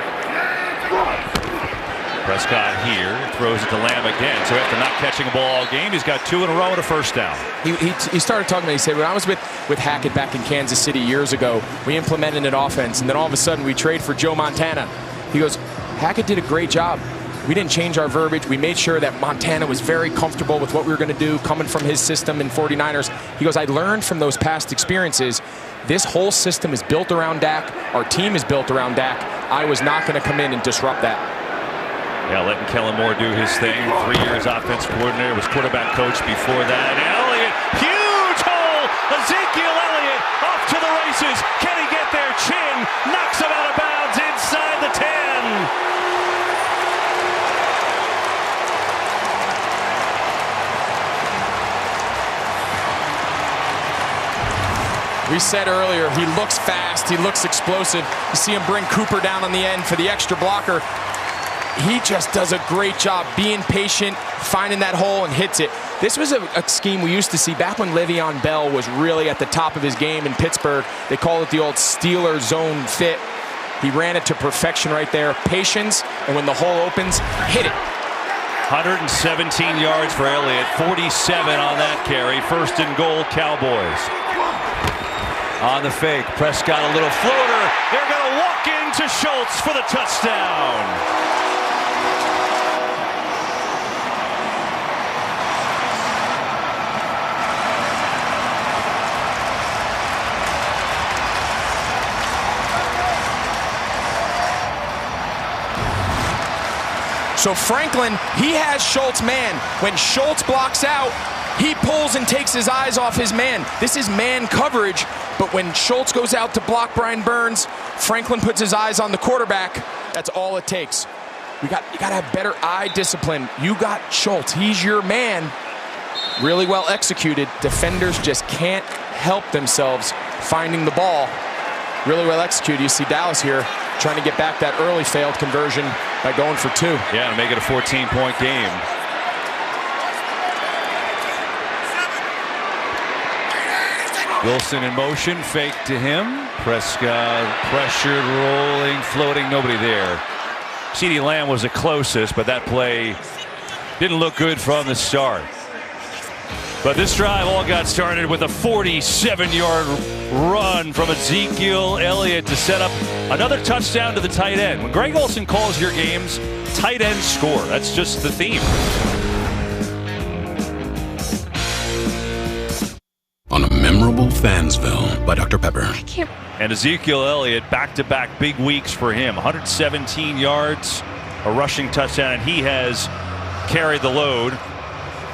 Prescott here throws it to Lamb again. So after not catching a ball all game, he's got 2 in a row and a first down. He started talking about, he said, when I was with Hackett back in Kansas City years ago, we implemented an offense, and then all of a sudden we trade for Joe Montana. He goes, Hackett did a great job. We didn't change our verbiage. We made sure that Montana was very comfortable with what we were going to do, coming from his system in 49ers. He goes, I learned from those past experiences. This whole system is built around Dak. Our team is built around Dak. I was not going to come in and disrupt that. Yeah, letting Kellen Moore do his thing. 3 years offense coordinator, was quarterback coach before that. And Elliott, huge hole! Ezekiel Elliott off to the races. Can he get there? Chin knocks him out of bounds inside the 10. We said earlier, he looks fast, he looks explosive. You see him bring Cooper down on the end for the extra blocker. He just does a great job being patient, finding that hole, and hits it. This was a scheme we used to see back when Le'Veon Bell was really at the top of his game in Pittsburgh. They call it the old Steeler zone fit. He ran it to perfection right there. Patience, and when the hole opens, hit it. 117 yards for Elliott, 47 on that carry. First and goal, Cowboys. On the fake, Prescott a little floater. They're going to walk into Schultz for the touchdown. So Franklin, he has Schultz man. When Schultz blocks out, he pulls and takes his eyes off his man. This is man coverage, but when Schultz goes out to block Brian Burns, Franklin puts his eyes on the quarterback. That's all it takes. You got to have better eye discipline. You got Schultz, he's your man. Really well executed. Defenders just can't help themselves finding the ball. Really well executed. You see Dallas here trying to get back that early failed conversion by going for 2. Yeah, to make it a 14-point game. Wilson in motion, fake to him. Prescott pressured, rolling, floating, nobody there. CeeDee Lamb was the closest, but that play didn't look good from the start. But this drive all got started with a 47-yard run from Ezekiel Elliott to set up another touchdown to the tight end. When Greg Olsen calls your games, tight ends score. That's just the theme. On a memorable Fansville by Dr. Pepper. And Ezekiel Elliott, back-to-back big weeks for him. 117 yards, a rushing touchdown, and he has carried the load.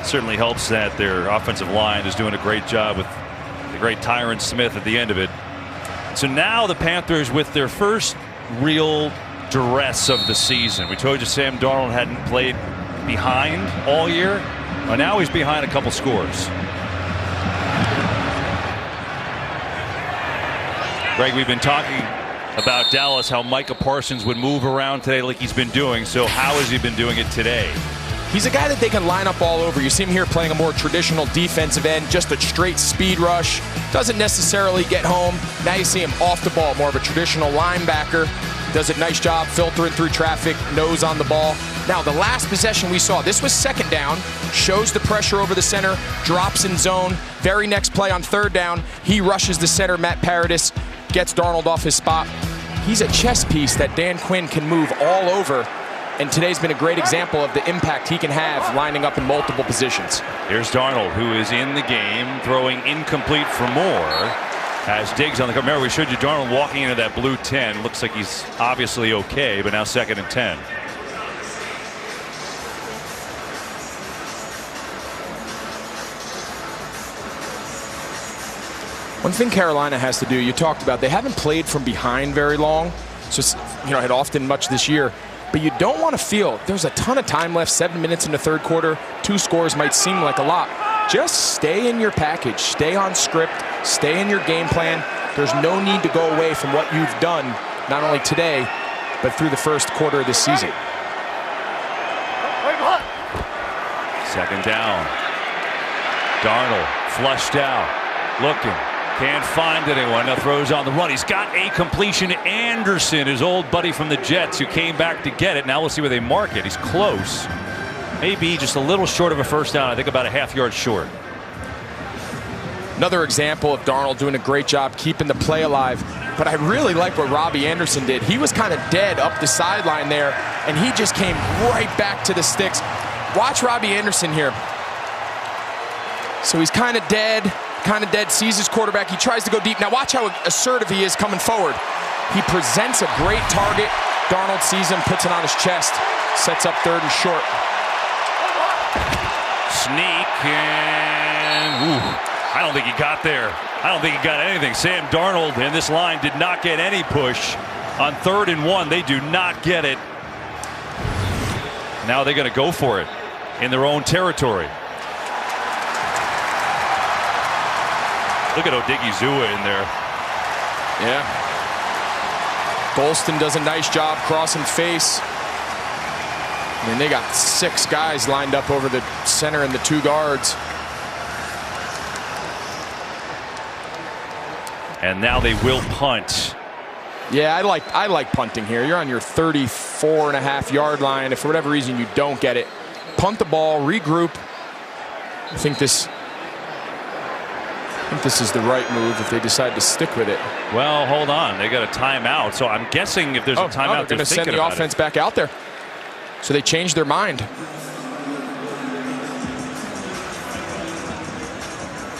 Certainly helps that their offensive line is doing a great job with the great Tyron Smith at the end of it. So now the Panthers with their first real duress of the season. We told you Sam Darnold hadn't played behind all year. Well, now he's behind a couple scores. Greg, we've been talking about Dallas, how Micah Parsons would move around today like he's been doing. So how has he been doing it today? He's a guy that they can line up all over. You see him here playing a more traditional defensive end, just a straight speed rush. Doesn't necessarily get home. Now you see him off the ball, more of a traditional linebacker. Does a nice job filtering through traffic, nose on the ball. Now, the last possession we saw, this was second down, shows the pressure over the center, drops in zone. Very next play on third down, he rushes the center, Matt Paradis, gets Darnold off his spot. He's a chess piece that Dan Quinn can move all over, and today's been a great example of the impact he can have lining up in multiple positions. Here's Darnold, who is in the game, throwing incomplete for more. As Diggs on the cover. Remember, we showed you Darnold walking into that blue 10. Looks like he's obviously okay, but now 2nd and 10. One thing Carolina has to do, you talked about, they haven't played from behind very long, so had often much this year. But you don't want to feel there's a ton of time left, 7 minutes in the third quarter. 2 scores might seem like a lot. Just stay in your package, stay on script, stay in your game plan. There's no need to go away from what you've done, not only today, but through the first quarter of this season. Second down. Darnold flushed out, looking, can't find anyone. Now throws on the run. He's got a completion to Anderson, his old buddy from the Jets, who came back to get it. Now we'll see where they mark it. He's close. Maybe just a little short of a first down. I think about a half yard short. Another example of Darnold doing a great job keeping the play alive. But I really like what Robbie Anderson did. He was kind of dead up the sideline there, and he just came right back to the sticks. Watch Robbie Anderson here. So he's kind of dead, sees his quarterback. He tries to go deep. Now watch how assertive he is coming forward. He presents a great target. Darnold sees him, puts it on his chest, sets up 3rd and short. Sneak, and I don't think he got there. I don't think he got anything. Sam Darnold and this line did not get any push. On 3rd and 1, they do not get it. Now they're going to go for it in their own territory. Look at Odigizua in there. Yeah. Golston does a nice job crossing face. I mean, they got 6 guys lined up over the center and the 2 guards. And now they will punt. Yeah, I like punting here. You're on your 34.5-yard line. If for whatever reason you don't get it, punt the ball, regroup. I think this is the right move if they decide to stick with it. Well, hold on. They got a timeout. So I'm guessing if there's a timeout, they're going to send the offense back out there. So they changed their mind.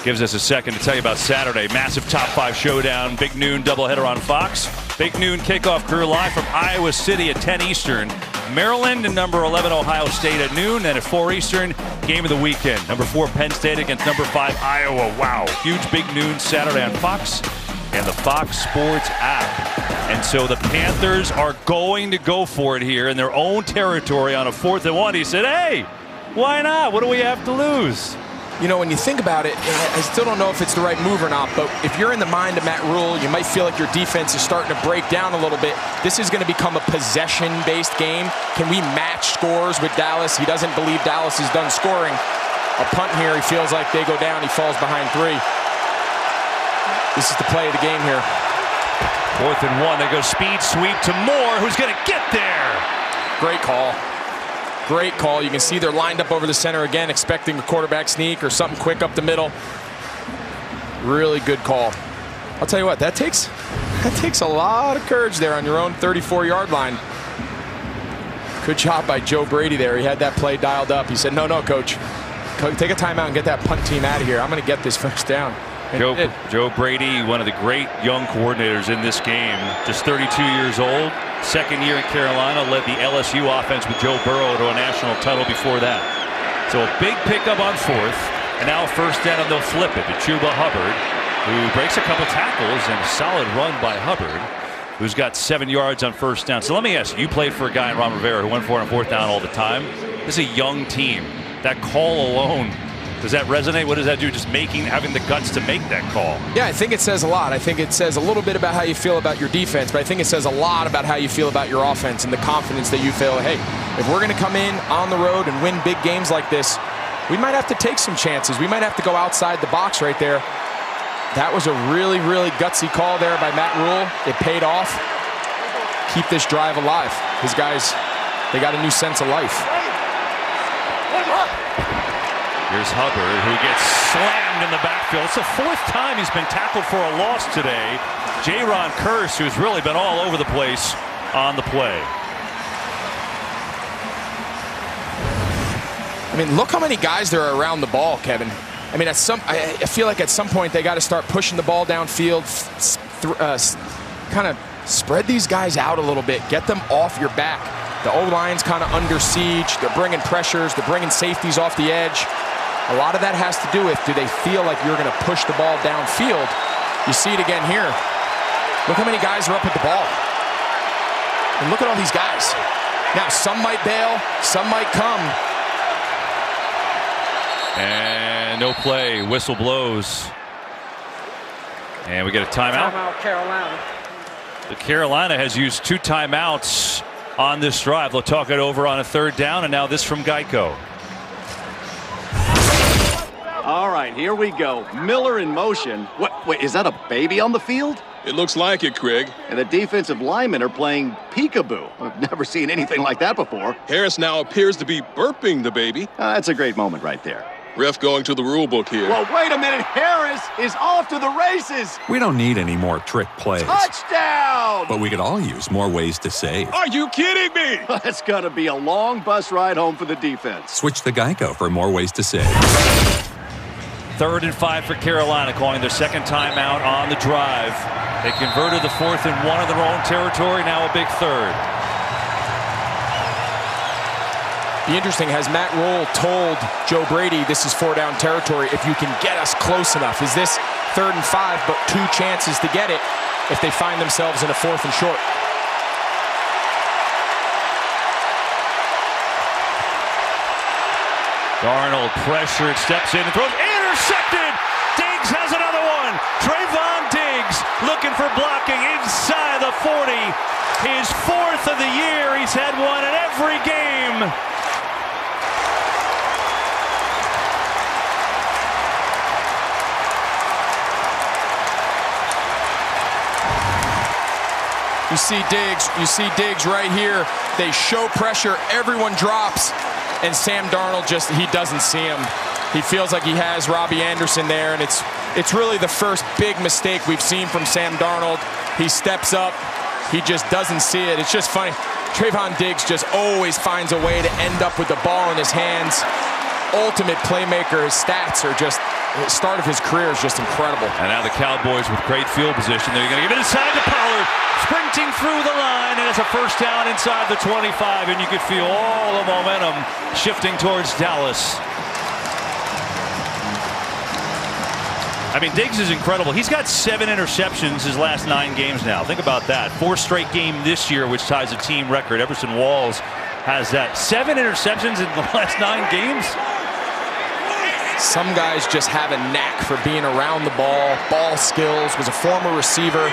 Gives us a second to tell you about Saturday. Massive top 5 showdown. Big noon doubleheader on Fox. Big noon kickoff crew live from Iowa City at 10 Eastern. Maryland and number 11 Ohio State at noon. And at 4 Eastern, game of the weekend. Number 4 Penn State against number 5 Iowa. Wow. Huge big noon Saturday on Fox and the Fox Sports app. And so the Panthers are going to go for it here in their own territory on a 4th and 1. He said, hey, why not? What do we have to lose? You know, when you think about it, I still don't know if it's the right move or not, but if you're in the mind of Matt Rule, you might feel like your defense is starting to break down a little bit. This is going to become a possession-based game. Can we match scores with Dallas? He doesn't believe Dallas is done scoring. A punt here, he feels like they go down, he falls behind 3. This is the play of the game here. 4th and 1, they go speed sweep to Moore, who's going to get there. Great call. Great call. You can see they're lined up over the center again, expecting a quarterback sneak or something quick up the middle. Really good call. I'll tell you what, that takes a lot of courage there on your own 34-yard line. Good job by Joe Brady there. He had that play dialed up. He said, no, coach. Take a timeout and get that punt team out of here. I'm going to get this first down. Joe Brady, one of the great young coordinators in this game, just 32 years old. Second year in Carolina, led the LSU offense with Joe Burrow to a national title before that. So a big pickup on fourth, and now first down, and they'll flip it to Chuba Hubbard, who breaks a couple tackles, and a solid run by Hubbard, who's got 7 yards on first down. So let me ask you played for a guy in Ron Rivera who went for it on fourth down all the time. This is a young team. That call alone, does that resonate? What does that do? Just having the guts to make that call? Yeah, I think it says a lot. I think it says a little bit about how you feel about your defense, but I think it says a lot about how you feel about your offense and the confidence that you feel, hey, if we're going to come in on the road and win big games like this, we might have to take some chances. We might have to go outside the box right there. That was a really, really gutsy call there by Matt Rule. It paid off. Keep this drive alive. His guys, they got a new sense of life. Here's Hubbard, who gets slammed in the backfield. It's the fourth time he's been tackled for a loss today. Jaron Kearse, who's really been all over the place on the play. I mean, look how many guys there are around the ball, Kevin. I mean, I feel like at some point they got to start pushing the ball downfield, kind of spread these guys out a little bit, get them off your back. The O-line's kind of under siege. They're bringing pressures. They're bringing safeties off the edge. A lot of that has to do with, do they feel like you're going to push the ball downfield? You see it again here. Look how many guys are up with the ball. And look at all these guys. Now, some might bail, some might come. And no play. Whistle blows. And we get a timeout. Timeout, Carolina. Carolina has used 2 timeouts on this drive. They'll talk it over on a third down, and now this from Geico. All right, here we go. Miller in motion. Wait, is that a baby on the field? It looks like it, Craig. And the defensive linemen are playing peekaboo. I've never seen anything like that before. Harris now appears to be burping the baby. That's a great moment right there. Ref going to the rule book here. Well, wait a minute. Harris is off to the races. We don't need any more trick plays. Touchdown! But we could all use more ways to save. Are you kidding me? It's going to be a long bus ride home for the defense. Switch to Geico for more ways to save. 3rd and 5 for Carolina, calling their second timeout on the drive. They converted the 4th and 1 in their own territory, now a big third. Be interesting, has Matt Rule told Joe Brady this is 4-down territory if you can get us close enough? Is this 3rd and 5 but 2 chances to get it if they find themselves in a 4th and short? Darnold pressured, steps in and throws. Intercepted! Diggs has another one. Trayvon Diggs looking for blocking inside the 40. His 4th of the year. He's had one in every game. You see Diggs right here. They show pressure, everyone drops, and Sam Darnold he doesn't see him. He feels like he has Robbie Anderson there, and it's really the first big mistake we've seen from Sam Darnold. He steps up, he just doesn't see it. It's just funny. Trayvon Diggs just always finds a way to end up with the ball in his hands. Ultimate playmaker. His stats are just, the start of his career is just incredible. And now the Cowboys with great field position. They're going to give it inside to Pollard, sprinting through the line, and it's a first down inside the 25, and you could feel all the momentum shifting towards Dallas. I mean, Diggs is incredible. He's got 7 interceptions his last 9 games now. Think about that. 4 straight game this year, which ties a team record. Everson Walls has that. 7 interceptions in the last 9 games. Some guys just have a knack for being around the ball skills, was a former receiver.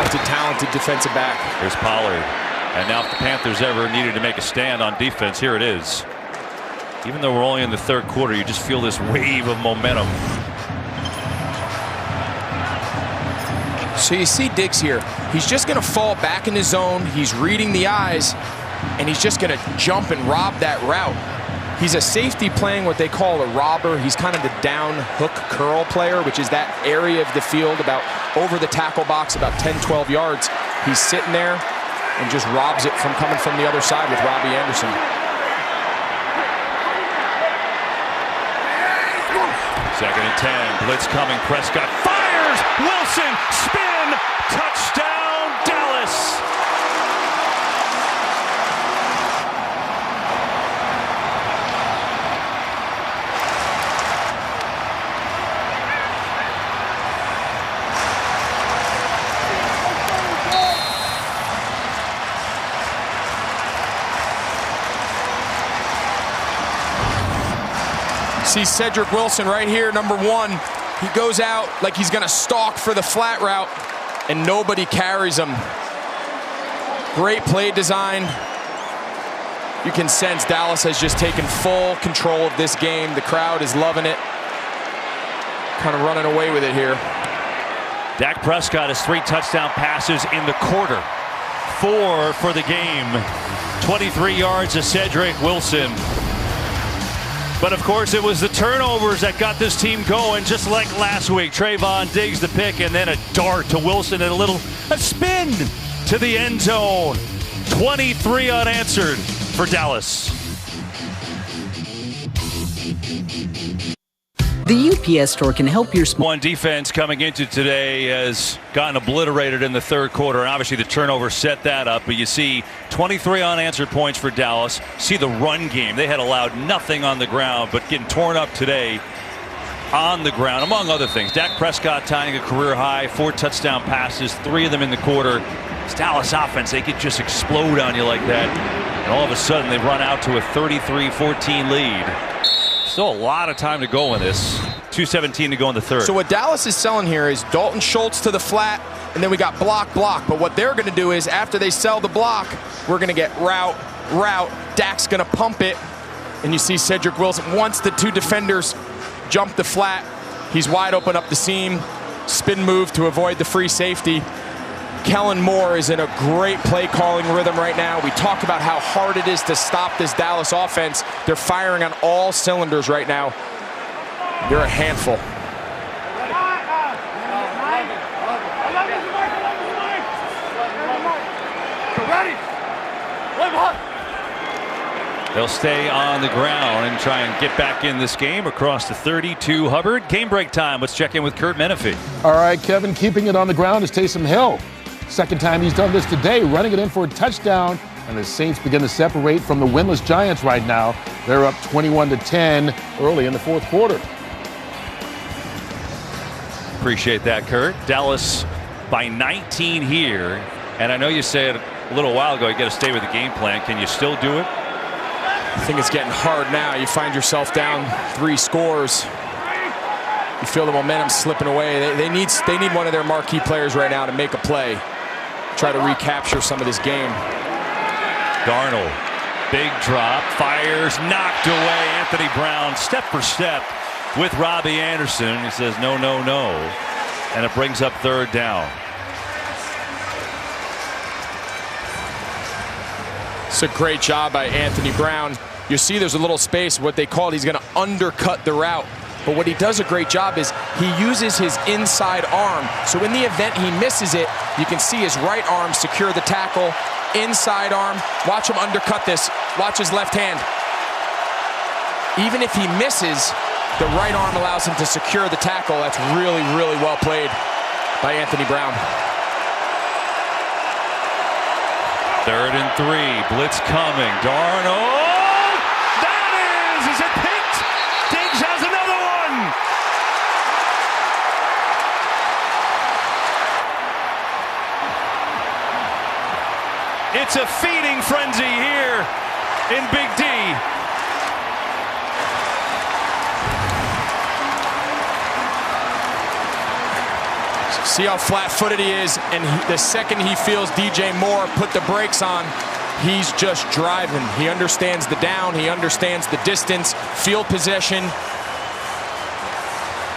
Talented defensive back. Here's Pollard. And now if the Panthers ever needed to make a stand on defense, here it is. Even though we're only in the 3rd quarter, you just feel this wave of momentum. So you see Diggs here. He's just going to fall back in his zone. He's reading the eyes, and he's just going to jump and rob that route. He's a safety playing what they call a robber. He's kind of the down hook curl player, which is that area of the field about over the tackle box, about 10, 12 yards. He's sitting there. and just robs it from coming from the other side with Robbie Anderson. Second and 10, blitz coming, Prescott fires, Wilson, spin, touchdown, Dallas. See Cedric Wilson right here, number 1. He goes out like he's gonna stalk for the flat route, and nobody carries him. Great play design. You can sense Dallas has just taken full control of this game. The crowd is loving it. Kind of running away with it here. Dak Prescott has 3 touchdown passes in the quarter. 4 for the game. 23 yards to Cedric Wilson. But of course, it was the turnovers that got this team going, just like last week. Trayvon Diggs the pick, and then a dart to Wilson and a spin to the end zone. 23 unanswered for Dallas. The UPS Store can help your One defense coming into today has gotten obliterated in the third quarter, and obviously the turnover set that up. But you see 23 unanswered points for Dallas. See the run game. They had allowed nothing on the ground, but getting torn up today on the ground, among other things. Dak Prescott tying a career high, 4 touchdown passes, 3 of them in the quarter. It's Dallas offense. They could just explode on you like that. And all of a sudden, they run out to a 33-14 lead. Still a lot of time to go in this. 2:17 to go in the third. So what Dallas is selling here is Dalton Schultz to the flat, and then we got block. But what they're going to do is after they sell the block, we're going to get route. Dak's going to pump it, and you see Cedric Wilson. Once the 2 defenders jump the flat, he's wide open up the seam. Spin move to avoid the free safety. Kellen Moore is in a great play calling rhythm right now. We talked about how hard it is to stop this Dallas offense. They're firing on all cylinders right now. They're a handful. They'll stay on the ground and try and get back in this game across the 32. Hubbard, game break time. Let's check in with Kurt Menefee. All right, Kevin, keeping it on the ground is Taysom Hill. Second time he's done this today, running it in for a touchdown. And the Saints begin to separate from the winless Giants right now. They're up 21-10 early in the fourth quarter. Appreciate that, Kurt. Dallas by 19 here. And I know you said a little while ago you got to stay with the game plan. Can you still do it? I think it's getting hard now. You find yourself down 3 scores. You feel the momentum slipping away. They need one of their marquee players right now to make a play. Try to recapture some of this game. Darnold, big drop, fires, knocked away. Anthony Brown, step for step with Robbie Anderson. He says no, no, no. And it brings up third down. It's a great job by Anthony Brown. You see there's a little space, what they call it. He's going to undercut the route. But what he does a great job is he uses his inside arm. So in the event he misses it, you can see his right arm secure the tackle. Inside arm. Watch him undercut this. Watch his left hand. Even if he misses, the right arm allows him to secure the tackle. That's really, really well played by Anthony Brown. 3rd and 3. Blitz coming. Darnold. That is it picked? Diggs has another one. It's a feeding frenzy here in Big D. See how flat-footed he is, and the second he feels DJ Moore put the brakes on, he's just driving. He understands the down, he understands the distance, field possession.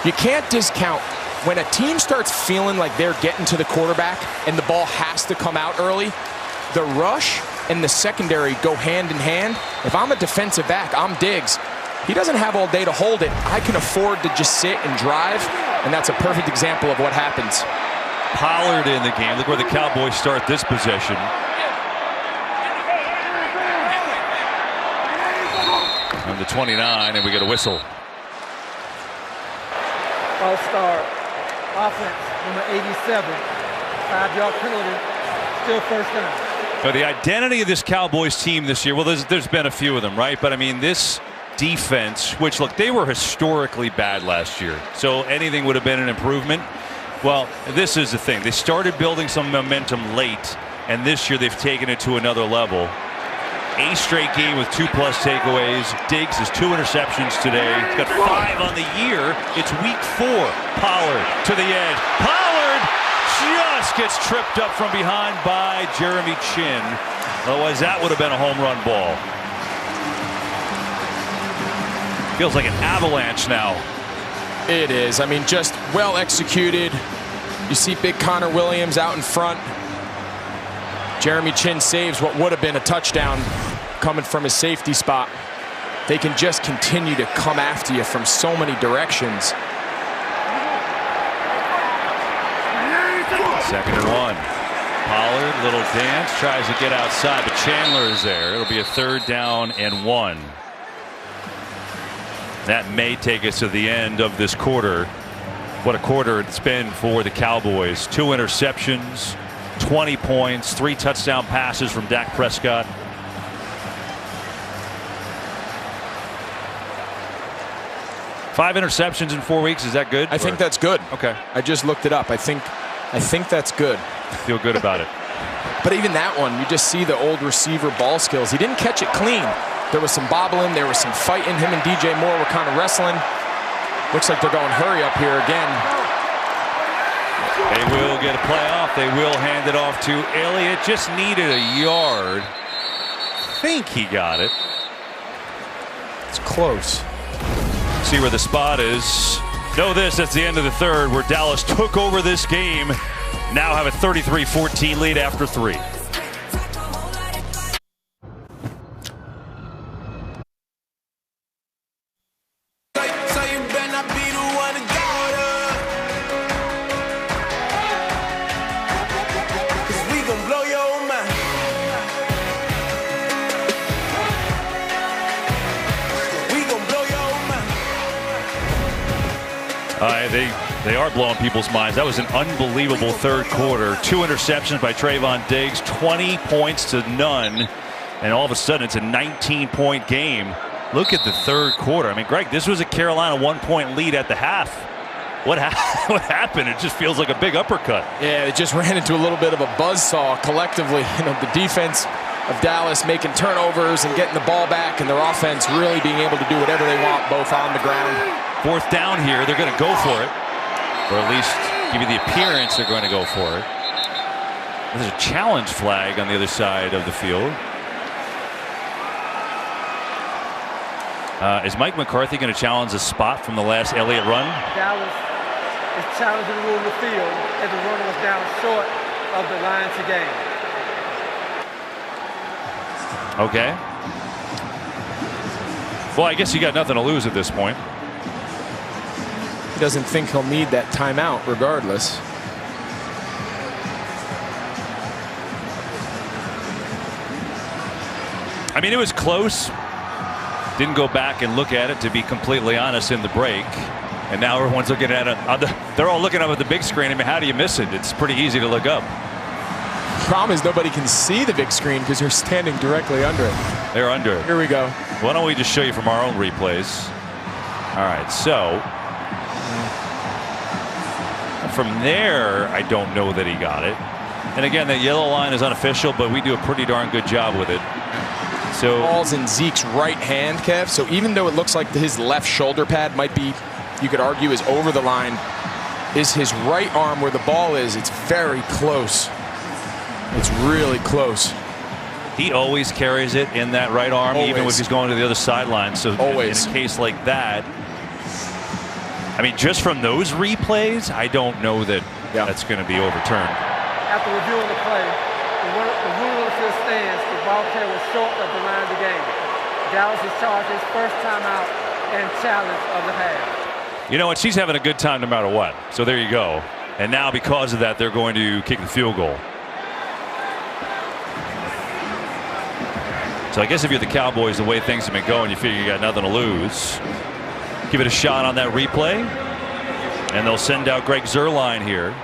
You can't discount when a team starts feeling like they're getting to the quarterback and the ball has to come out early. The rush and the secondary go hand in hand. If I'm a defensive back, I'm Diggs. He doesn't have all day to hold it. I can afford to just sit and drive, and that's a perfect example of what happens. Pollard in the game. Look where the Cowboys start this possession. 29, and we get a whistle. False start. Offense, number 87. 5-yard penalty. Still first down. But the identity of this Cowboys team this year, well, there's been a few of them, right? But I mean, this defense, which, look, they were historically bad last year, so anything would have been an improvement. Well, this is the thing. They started building some momentum late, and this year they've taken it to another level. A straight game with 2+ takeaways. Diggs has 2 interceptions today. He's got 5 on the year. It's week 4. Pollard to the edge. Pollard just gets tripped up from behind by Jeremy Chinn. Otherwise, that would have been a home run ball. Feels like an avalanche now. It is. I mean, just well executed. You see big Connor Williams out in front. Jeremy Chinn saves what would have been a touchdown coming from his safety spot. They can just continue to come after you from so many directions. 2nd and 1. Pollard, little dance, tries to get outside, but Chandler is there. It'll be a 3rd down and 1. That may take us to the end of this quarter. What a quarter it's been for the Cowboys. 2 interceptions, 20 points, 3 touchdown passes from Dak Prescott. Five interceptions in 4 weeks. Is that good? I think that's good. Okay. I just looked it up. I think that's good. Feel good about it. But even that one, you just see the old receiver ball skills. He didn't catch it clean. There was some bobbling. There was some fighting. Him and DJ Moore were kind of wrestling. Looks like they're going hurry up here again. They will get a playoff. They will hand it off to Elliott. Just needed a yard. Think he got it. It's close. See where the spot is. Know this, that's the end of the 3rd, where Dallas took over this game. Now have a 33-14 lead after 3. They are blowing people's minds. That was an unbelievable 3rd quarter. 2 interceptions by Trayvon Diggs, 20 points to none, and all of a sudden it's a 19-point game. Look at the 3rd quarter. I mean, Greg, this was a Carolina 1-point lead at the half. What happened? It just feels like a big uppercut. Yeah, it just ran into a little bit of a buzzsaw collectively. You know, the defense of Dallas making turnovers and getting the ball back, and their offense really being able to do whatever they want, both on the ground. 4th down here. They're going to go for it. Or at least give you the appearance they're going to go for it. There's a challenge flag on the other side of the field. Is Mike McCarthy going to challenge a spot from the last Elliott run? Dallas is challenging the rule of the field as the runner was down short of the line to gain. Okay. Well, I guess you got nothing to lose at this point. Doesn't think he'll need that timeout regardless. I mean, it was close. Didn't go back and look at it, to be completely honest, in the break. And now everyone's looking at it. They're all looking up at the big screen. I mean, how do you miss it? It's pretty easy to look up. Problem is nobody can see the big screen because you're standing directly under it. They're under it. Here we go. Why don't we just show you from our own replays? All right, so from there, I don't know that he got it. And again, that yellow line is unofficial, but we do a pretty darn good job with it. So ball's in Zeke's right hand, Kev. So even though it looks like his left shoulder pad might be, you could argue, is over the line, is his right arm where the ball is. It's very close. It's really close. He always carries it in that right arm, always. Even if he's going to the other sideline. So always. In a case like that, I mean, just from those replays, I don't know that that's going to be overturned. After reviewing the play, the rule still stands. The ball carrier was short of the line of the game. Dallas has charged his first timeout and challenge of the half. You know what? She's having a good time no matter what. So there you go. And now because of that, they're going to kick the field goal. So I guess if you're the Cowboys, the way things have been going, you figure you got nothing to lose. Give it a shot on that replay. And they'll send out Greg Zuerlein here.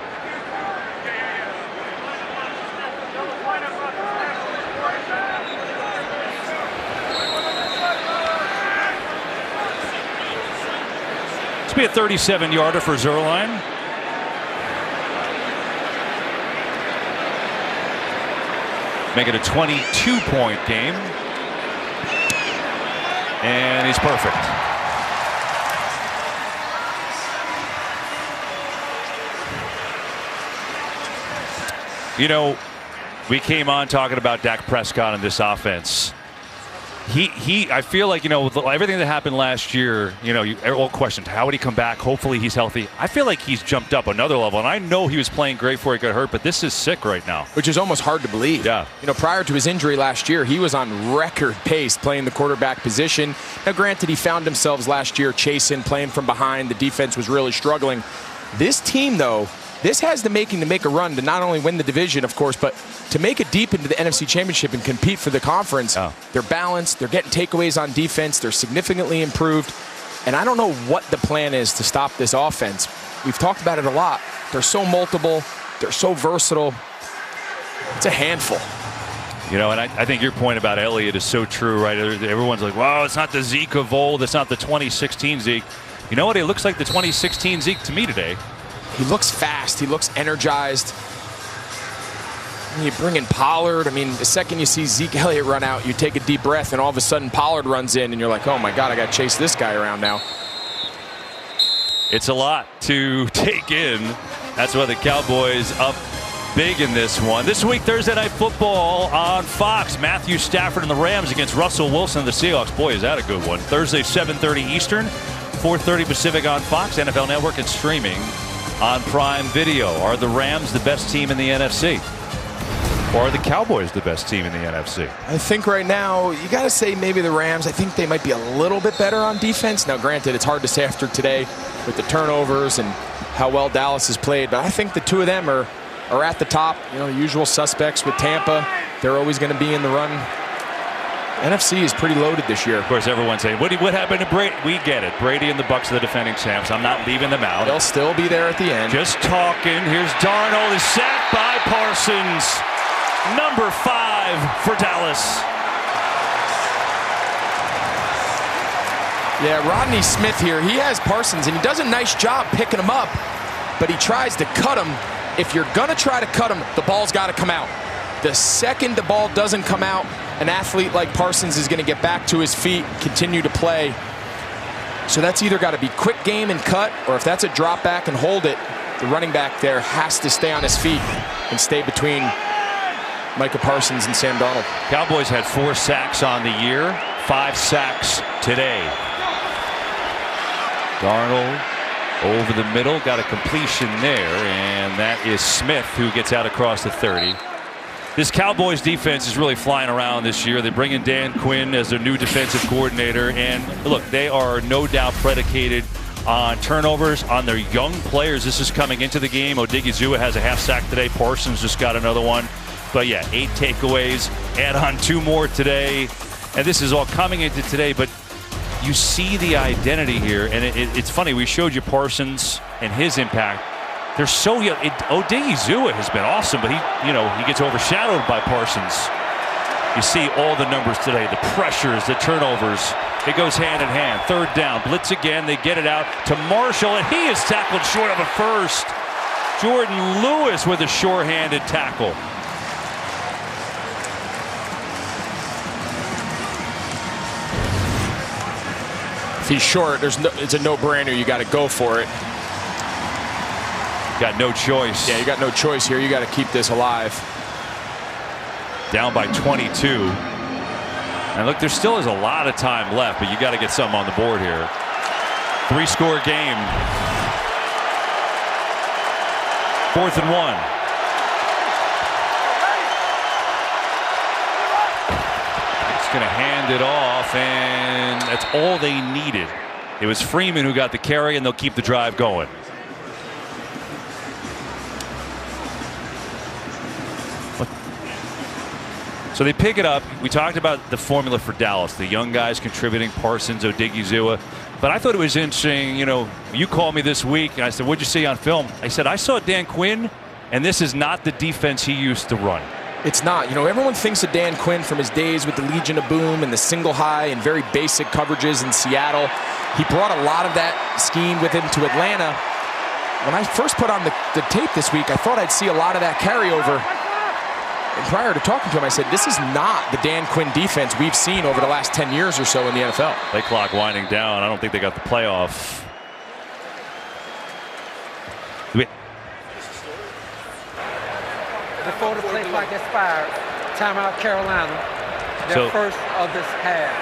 This will be a 37-yarder for Zuerlein. Make it a 22-point game. And he's perfect. You know, we came on talking about Dak Prescott and this offense. I feel like, you know, with everything that happened last year, you know, all questioned, how would he come back? Hopefully he's healthy. I feel like he's jumped up another level, and I know he was playing great before he got hurt, but this is sick right now. Which is almost hard to believe. Yeah. You know, prior to his injury last year, he was on record pace playing the quarterback position. Now, granted, he found himself last year chasing, playing from behind. The defense was really struggling. This team, though, this has the making to make a run to not only win the division, of course, but to make it deep into the NFC Championship and compete for the conference. Oh. They're balanced. They're getting takeaways on defense. They're significantly improved. And I don't know what the plan is to stop this offense. We've talked about it a lot. They're so multiple. They're so versatile. It's a handful. You know, and I think your point about Elliott is so true, right? Everyone's like, well, it's not the Zeke of old. It's not the 2016 Zeke. You know what? He looks like the 2016 Zeke to me today. He looks fast. He looks energized. And you bring in Pollard. I mean, the second you see Zeke Elliott run out, you take a deep breath, and all of a sudden Pollard runs in, and you're like, oh, my God, I got to chase this guy around now. It's a lot to take in. That's why the Cowboys up big in this one. This week, Thursday Night Football on Fox. Matthew Stafford and the Rams against Russell Wilson and the Seahawks. Boy, is that a good one. Thursday, 7:30 Eastern, 4:30 Pacific on Fox, NFL Network, and streaming on Prime Video. Are the Rams the best team in the NFC? Or are the Cowboys the best team in the NFC? I think right now, you got to say maybe the Rams. I think they might be a little bit better on defense. Now, granted, it's hard to say after today with the turnovers and how well Dallas has played, but I think the two of them are at the top. You know, the usual suspects with Tampa. They're always going to be in the run. NFC is pretty loaded this year. Of course, everyone's saying, what happened to Brady? We get it. Brady and the Bucs are the defending champs. I'm not leaving them out. They'll still be there at the end. Just talking. Here's Darnold. Is sacked by Parsons. Number 5 for Dallas. Yeah, Rodney Smith here. He has Parsons, and he does a nice job picking him up, but he tries to cut him. If you're going to try to cut him, the ball's got to come out. The second the ball doesn't come out, an athlete like Parsons is going to get back to his feet, continue to play. So that's either got to be quick game and cut, or if that's a drop back and hold it, the running back there has to stay on his feet and stay between Micah Parsons and Sam Darnold. Cowboys had 4 sacks on the year, 5 sacks today. Darnold over the middle, got a completion there, and that is Smith who gets out across the 30. This Cowboys defense is really flying around this year. They bring in Dan Quinn as their new defensive coordinator, and look, they are no doubt predicated on turnovers, on their young players. This is coming into the game. Odigizua has a half sack today. Parsons just got another one. But yeah, 8 takeaways, add on 2 more today, and this is all coming into today, but you see the identity here, and it's funny, we showed you Parsons and his impact. They're so young. Odigizua has been awesome, but he gets overshadowed by Parsons. You see all the numbers today, the pressures, the turnovers. It goes hand in hand. 3rd down, blitz again, they get it out to Marshall, and he is tackled short of a first. Jordan Lewis with a short-handed tackle. If he's short, it's a no-brainer. You got to go for it. Got no choice. Yeah, you got no choice here. You got to keep this alive. Down by 22. And look, there still is a lot of time left, but you got to get something on the board here. 3-score game. 4th and 1. It's going to hand it off, and that's all they needed. It was Freeman who got the carry, and they'll keep the drive going. So they pick it up. We talked about the formula for Dallas, the young guys contributing, Parsons, Odighizuwa. But I thought it was interesting, you know, you called me this week and I said, what'd you see on film? I said, I saw Dan Quinn, and this is not the defense he used to run. It's not. You know, everyone thinks of Dan Quinn from his days with the Legion of Boom and the single high and very basic coverages in Seattle. He brought a lot of that scheme with him to Atlanta. When I first put on the tape this week, I thought I'd see a lot of that carryover. And prior to talking to him, I said, this is not the Dan Quinn defense we've seen over the last 10 years or so in the NFL. Play clock winding down. I don't think they got the playoff. Before the play clock expired, timeout Carolina, their first of this half.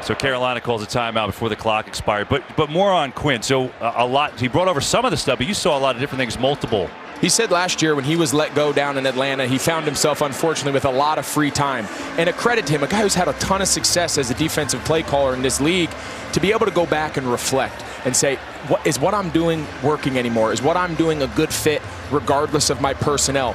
So Carolina calls a timeout before the clock expired. But more on Quinn. So a lot. He brought over some of the stuff, but you saw a lot of different things, multiple. He said last year when he was let go down in Atlanta, he found himself, unfortunately, with a lot of free time. And a credit to him, a guy who's had a ton of success as a defensive play caller in this league, to be able to go back and reflect and say, what I'm doing working anymore? Is what I'm doing a good fit regardless of my personnel?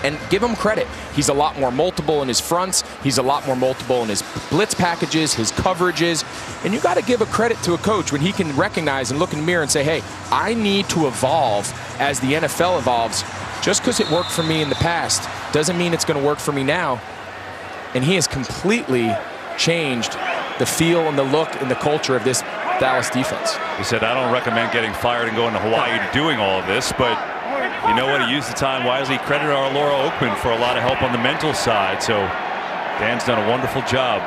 And give him credit. He's a lot more multiple in his fronts. He's a lot more multiple in his blitz packages, his coverages. And you got to give a credit to a coach when he can recognize and look in the mirror and say, hey, I need to evolve as the NFL evolves. Just because it worked for me in the past doesn't mean it's going to work for me now. And he has completely changed the feel and the look and the culture of this Dallas defense. He said, I don't recommend getting fired and going to Hawaii to doing all of this, but you know what? He used the time wisely. Credited our Laura Oakman for a lot of help on the mental side. So Dan's done a wonderful job.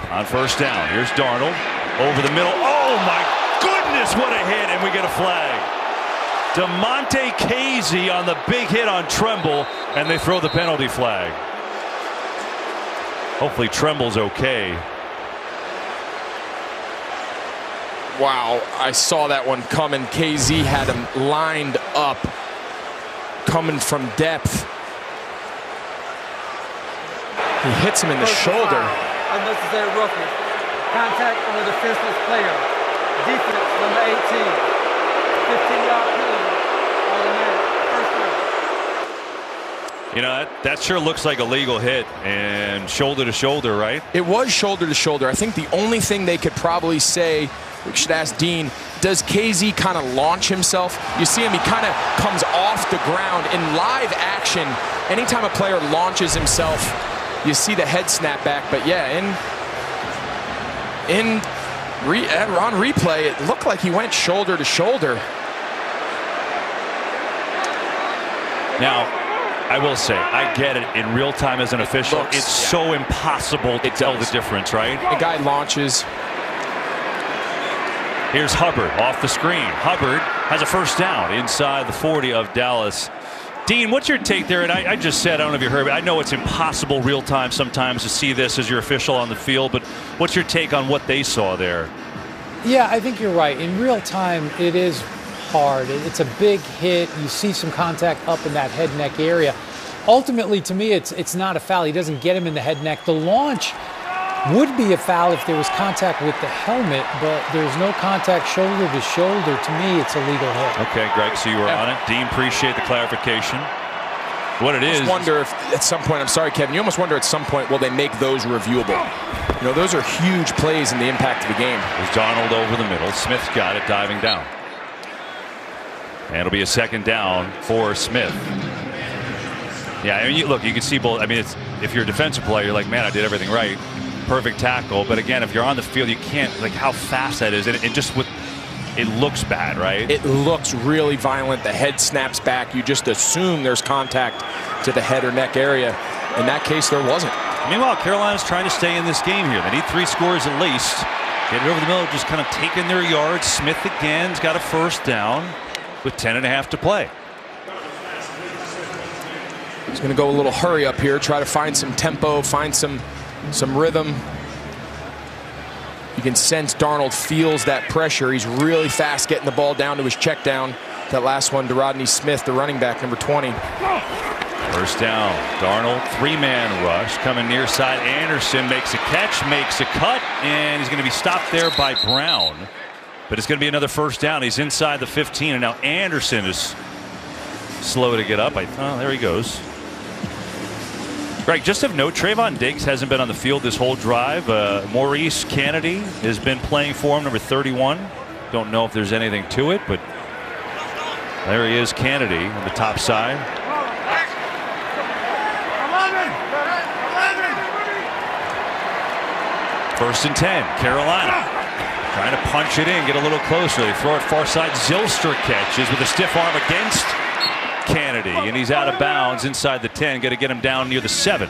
On first down, here's Darnold over the middle. Oh my goodness, what a hit, and we get a flag. DeMonte Casey on the big hit on Tremble, and they throw the penalty flag. Hopefully Tremble's okay. Wow, I saw that one coming. KZ had him lined up, coming from depth. He hits him in the shoulder. Unnecessary roughness. Contact on a defenseless player. Defense, number 18. 15-yard penalty. Automatic. First down. You know, that sure looks like a legal hit, and shoulder to shoulder, right? It was shoulder to shoulder. I think the only thing they could probably say, we should ask Dean, does KZ kind of launch himself? You see him, he kind of comes off the ground in live action. Anytime a player launches himself, you see the head snap back. But yeah, on replay, it looked like he went shoulder to shoulder. Now, I will say, I get it in real time as an official. It's so impossible to tell the difference, right? The guy launches. Here's Hubbard off the screen. Hubbard has a first down inside the 40 of Dallas. Dean, what's your take there? And I just said, I don't know if you heard, but I know it's impossible real time sometimes to see this as your official on the field, but what's your take on what they saw there? Yeah, I think you're right. In real time, it is hard. It's a big hit. You see some contact up in that head neck area. Ultimately, to me, it's not a foul. He doesn't get him in the head neck. The launch would be a foul if there was contact with the helmet, but there's no contact shoulder to shoulder. To me, it's a legal hit. Okay, Greg, so you were on it. Dean, appreciate the clarification. What it is. I wonder if at some point, I'm sorry, Kevin, you almost wonder at some point, will they make those reviewable? You know, those are huge plays in the impact of the game. There's Darnold over the middle. Smith's got it, diving down. And it'll be a second down for Smith. Yeah, I mean, look, you can see both. I mean, if you're a defensive player, you're like, man, I did everything right. Perfect tackle. But again, if you're on the field, you can't, like, how fast that is. And just with, it looks bad, right? It looks really violent. The head snaps back. You just assume there's contact to the head or neck area. In that case, there wasn't. Meanwhile, Carolina's trying to stay in this game here. They need 3 scores at least. Get it over the middle, just kind of taking their yards. Smith again's got a first down with 10.5 to play. He's going to go a little hurry up here, try to find some tempo, find some rhythm. You can sense Darnold feels that pressure. He's really fast getting the ball down to his check down. That last one to Rodney Smith, the running back, number 20. First down. Darnold, 3-man rush. Coming near side. Anderson makes a catch, makes a cut, and he's going to be stopped there by Brown. But it's going to be another first down. He's inside the 15, and now Anderson is slow to get up. Oh, there he goes. Right, just of note, Trayvon Diggs hasn't been on the field this whole drive. Maurice Kennedy has been playing for him, number 31. Don't know if there's anything to it, but there he is, Kennedy on the top side. First and 10, Carolina. Trying to punch it in, get a little closer. They throw it far side. Zylstra catches with a stiff arm against Kennedy, and he's out of bounds inside the 10. Got to get him down near the 7.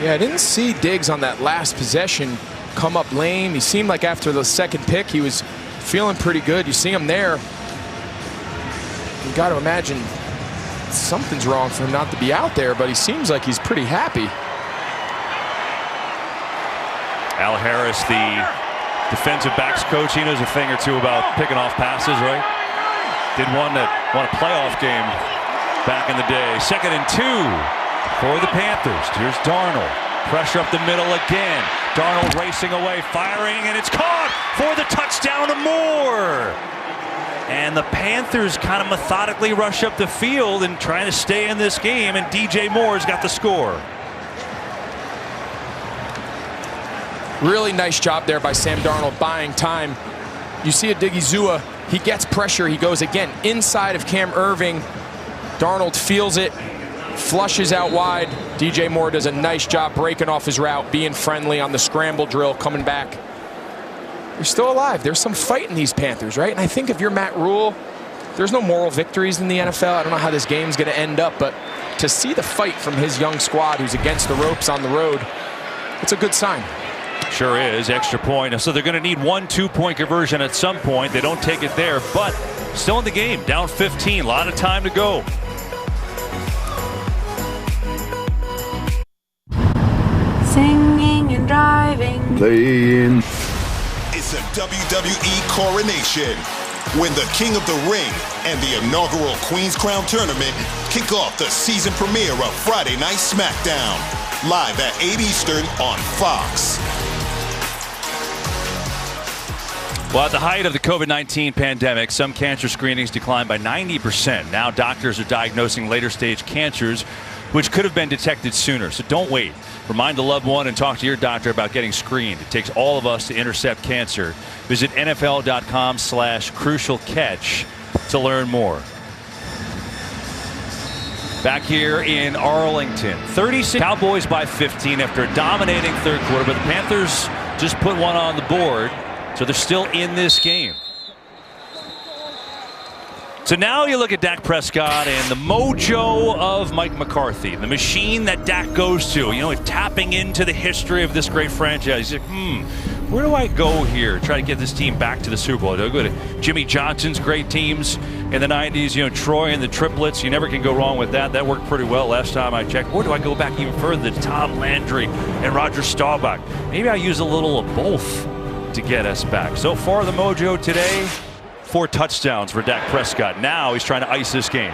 Yeah, I didn't see Diggs on that last possession come up lame. He seemed like after the second pick, he was feeling pretty good. You see him there. You got to imagine something's wrong for him not to be out there, but he seems like he's pretty happy. Al Harris, the defensive backs coach, he knows a thing or two about picking off passes, right? Did one that won a playoff game back in the day. 2nd and 2 for the Panthers. Here's Darnold. Pressure up the middle again. Darnold racing away, firing, and it's caught for the touchdown to Moore. And the Panthers kind of methodically rush up the field and trying to stay in this game, and DJ Moore's got the score. Really nice job there by Sam Darnold buying time. You see Odighizuwa, he gets pressure. He goes again inside of Cam Irving. Darnold feels it, flushes out wide. DJ Moore does a nice job breaking off his route, being friendly on the scramble drill, coming back. They're still alive. There's some fight in these Panthers, right? And I think if you're Matt Rule, there's no moral victories in the NFL. I don't know how this game's going to end up, but to see the fight from his young squad who's against the ropes on the road, it's a good sign. Sure is. Extra point. So they're going to need 1 2-point conversion at some point. They don't take it there, but still in the game. Down 15. A lot of time to go. Singing and driving. Playing. It's a WWE coronation when the King of the Ring and the inaugural Queen's Crown Tournament kick off the season premiere of Friday Night SmackDown, live at 8 Eastern on Fox. Well, at the height of the COVID-19 pandemic, some cancer screenings declined by 90%. Now doctors are diagnosing later stage cancers, which could have been detected sooner. So don't wait. Remind a loved one and talk to your doctor about getting screened. It takes all of us to intercept cancer. Visit NFL.com/crucialcatch to learn more. Back here in Arlington, 36 Cowboys by 15 after a dominating third quarter, but the Panthers just put one on the board, so they're still in this game. So now you look at Dak Prescott and the mojo of Mike McCarthy, the machine that Dak goes to, you know, tapping into the history of this great franchise. He's like, where do I go here? Try to get this team back to the Super Bowl. Do I go to Jimmy Johnson's great teams in the 90s, you know, Troy and the triplets? You never can go wrong with that. That worked pretty well last time I checked. Or do I go back even further to Tom Landry and Roger Staubach? Maybe I use a little of both to get us back. So far, the mojo today, 4 touchdowns for Dak Prescott. Now he's trying to ice this game.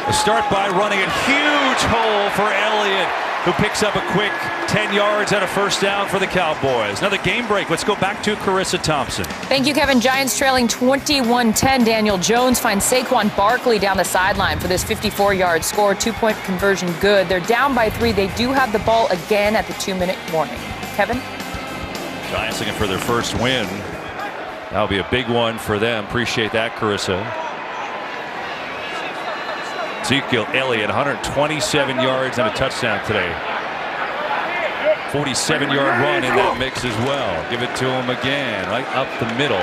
A start by running a huge hole for Elliott, who picks up a quick 10 yards and a first down for the Cowboys. Another game break. Let's go back to Carissa Thompson. Thank you, Kevin. Giants trailing 21-10. Daniel Jones finds Saquon Barkley down the sideline for this 54-yard score. 2-point conversion good. They're down by 3. They do have the ball again at the 2-minute warning. Kevin? Giants looking for their first win. That'll be a big one for them. Appreciate that, Carissa. Ezekiel Elliott, 127 yards and a touchdown today. 47-yard run in that mix as well. Give it to him again, right up the middle.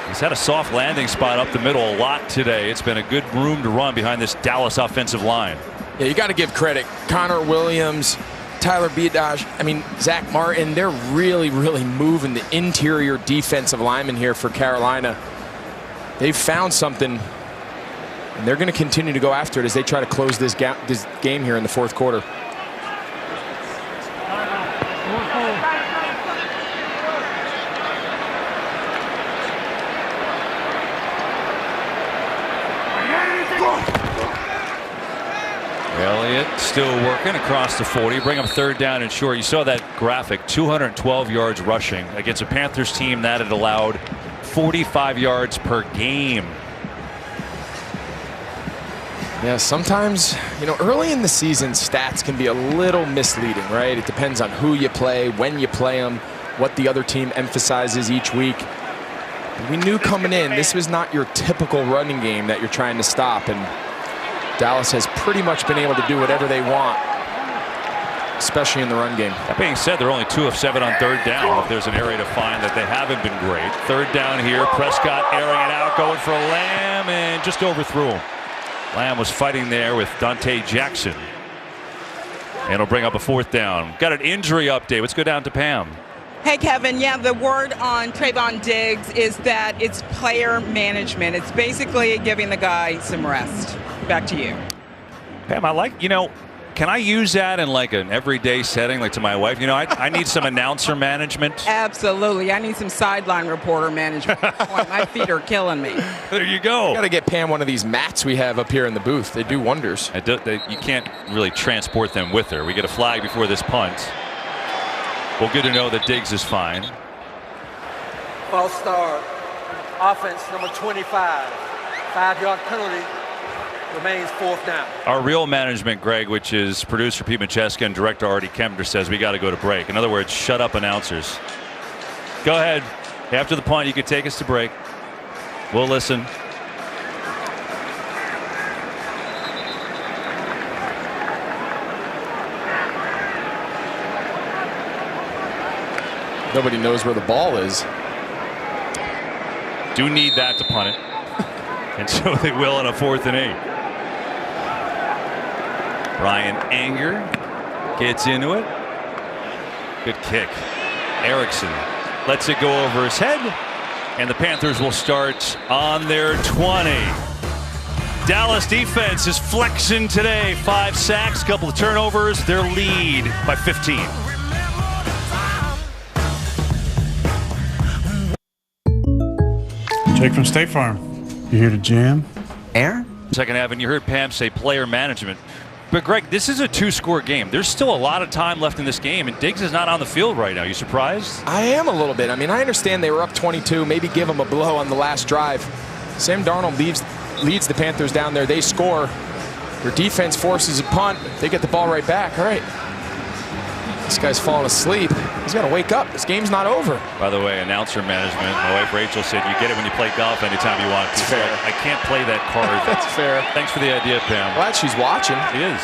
He's had a soft landing spot up the middle a lot today. It's been a good room to run behind this Dallas offensive line. Yeah, you got to give credit. Connor Williams, Tyler Biadasz, I mean, Zach Martin, they're really, really moving the interior defensive linemen here for Carolina. They've found something, and they're going to continue to go after it as they try to close this game here in the fourth quarter. Elliott Elliott still working across the 40. Bring up third down and short. You saw that graphic, 212 yards rushing against a Panthers team that had allowed 45 yards per game. Yeah, sometimes, early in the season, stats can be a little misleading, right? It depends on who you play, when you play them, what the other team emphasizes each week. We knew coming in, this was not your typical running game that you're trying to stop, and Dallas has pretty much been able to do whatever they want, especially in the run game. That being said, they're only 2 of 7 on third down. If there's an area to find that they haven't been great. Third down here, Prescott airing it out, going for Lamb, and just overthrew him. Lamb was fighting there with Dante Jackson. And it'll bring up a fourth down. Got an injury update. Let's go down to Pam. Hey, Kevin. Yeah, the word on Trayvon Diggs is that it's player management. It's basically giving the guy some rest. Back to you. Pam, I like, can I use that in like an everyday setting, like to my wife? I need some announcer management. Absolutely. I need some sideline reporter management. My feet are killing me. There you go. Got to get Pam one of these mats we have up here in the booth. They do wonders. You can't really transport them with her. We get a flag before this punt. Well, good to know that Diggs is fine. False start. Offense number 25. 5-yard penalty. Remains fourth down. Our real management, Greg, which is producer Pete Macheska and director Artie Kemper, says we got to go to break. In other words, shut up, announcers. Go ahead. After the punt, you can take us to break. We'll listen. Nobody knows where the ball is. Do need that to punt it. And so they will on a 4th and 8. Brian Anger gets into it. Good kick. Erickson lets it go over his head. And the Panthers will start on their 20. Dallas defense is flexing today. 5 sacks, couple of turnovers. Their lead by 15. Jake from State Farm. You here to jam? Aaron? Second half, and you heard Pam say player management. But, Greg, this is a 2-score game. There's still a lot of time left in this game, and Diggs is not on the field right now. You surprised? I am a little bit. I mean, I understand they were up 22, maybe give them a blow on the last drive. Sam Darnold leads the Panthers down there. They score. Their defense forces a punt. They get the ball right back. All right. This guy's falling asleep. He's got to wake up. This game's not over. By the way, announcer management. My wife Rachel said you get it when you play golf anytime you want to. That's fair. I can't play that card. That's fair. Thanks for the idea, Pam. Glad she's watching. She is.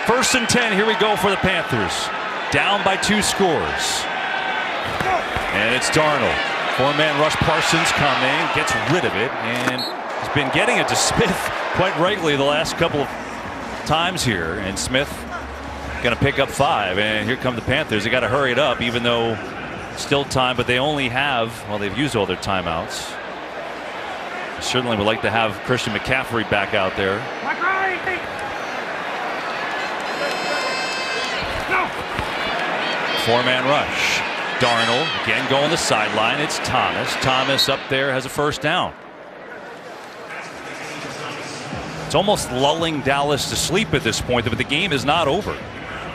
1st and 10. Here we go for the Panthers. Down by 2 scores. And it's Darnold. 4-man rush. Parsons coming. Gets rid of it. And he's been getting it to Smith quite rightly the last couple of times here. And Smith going to pick up 5, and here come the Panthers. They got to hurry it up, even though still time, but they only have, well, they've used all their timeouts. Certainly would like to have Christian McCaffrey back out there. 4-man rush. Darnold again going the sideline. It's Thomas. Thomas up there has a first down. It's almost lulling Dallas to sleep at this point, but the game is not over.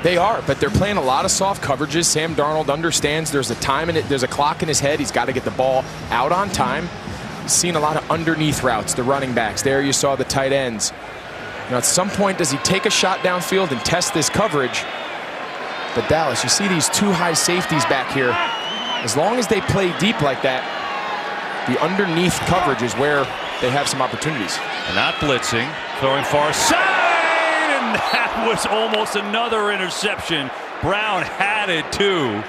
They are, but they're playing a lot of soft coverages. Sam Darnold understands there's a time in it. There's a clock in his head. He's got to get the ball out on time. He's seen a lot of underneath routes, the running backs. There you saw the tight ends. At some point, does he take a shot downfield and test this coverage? But Dallas, you see these 2 high safeties back here. As long as they play deep like that, the underneath coverage is where they have some opportunities. And not blitzing, throwing far side. That was almost another interception. Brown had it too.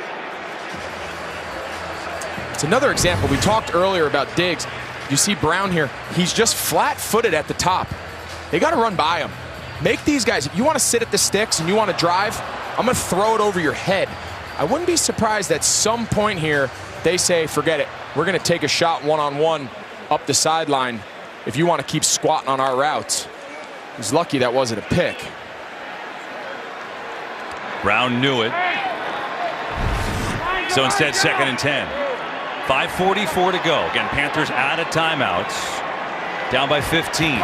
It's another example. We talked earlier about Diggs. You see Brown here. He's just flat-footed at the top. They got to run by him. Make these guys, if you want to sit at the sticks and you want to drive, I'm going to throw it over your head. I wouldn't be surprised at some point here they say, forget it. We're going to take a shot one-on-one up the sideline if you want to keep squatting on our routes. He's lucky that wasn't a pick. Brown knew it. So instead, 2nd and 10. 5:44 to go. Again, Panthers out of timeouts. Down by 15.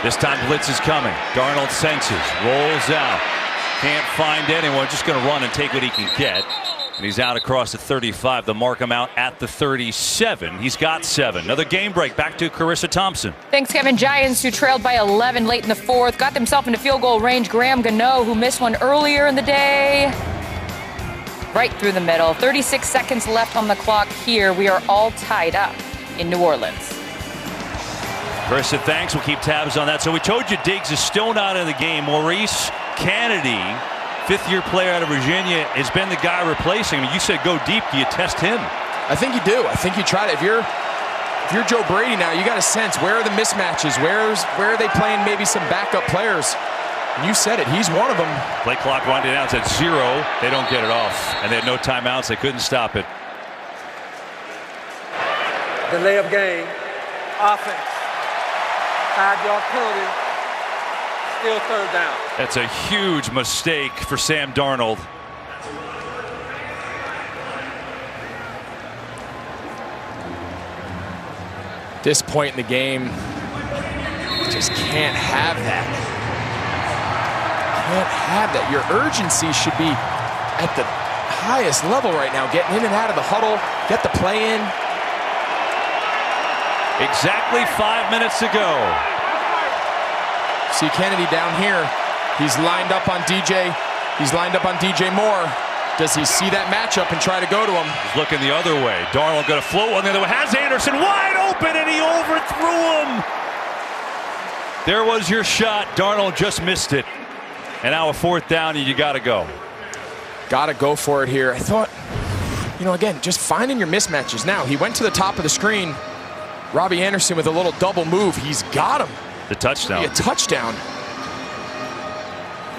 This time blitz is coming. Darnold senses, rolls out. Can't find anyone, just going to run and take what he can get. And he's out across the 35. They'll mark him out at the 37. He's got 7. Another game break. Back to Carissa Thompson. Thanks, Kevin. Giants, who trailed by 11 late in the fourth, got themselves into field goal range. Graham Gano, who missed one earlier in the day, right through the middle. 36 seconds left on the clock here. We are all tied up in New Orleans. Carissa, thanks. We'll keep tabs on that. So we told you Diggs is still not in the game. Maurice Kennedy, fifth-year player out of Virginia, has been the guy replacing him. You said go deep. Do you test him? I think you do. I think you try to. If you're Joe Brady now, you got a sense, where are the mismatches? Where are they playing maybe some backup players? You said it. He's one of them. Play clock winding down. It's at 0. They don't get it off. And they had no timeouts. They couldn't stop it. Delay of game. Offense. 5-yard penalty. Still third down. That's a huge mistake for Sam Darnold. This point in the game, just can't have that. Can't have that. Your urgency should be at the highest level right now. Getting in and out of the huddle, get the play in. Exactly 5 minutes to go. See Kennedy down here. He's lined up on DJ. He's lined up on DJ Moore. Does he see that matchup and try to go to him? He's looking the other way. Darnold got a float on the other way. Has Anderson wide open, and he overthrew him. There was your shot. Darnold just missed it. And now a fourth down, and you got to go. Got to go for it here. I thought, again, just finding your mismatches. Now, he went to the top of the screen. Robbie Anderson with a little double move. He's got him. The touchdown. A touchdown.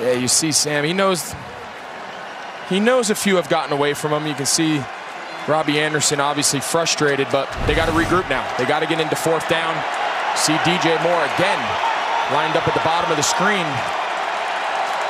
Yeah, you see Sam. He knows a few have gotten away from him. You can see Robbie Anderson obviously frustrated, but they got to regroup now. They got to get into fourth down. See DJ Moore again lined up at the bottom of the screen.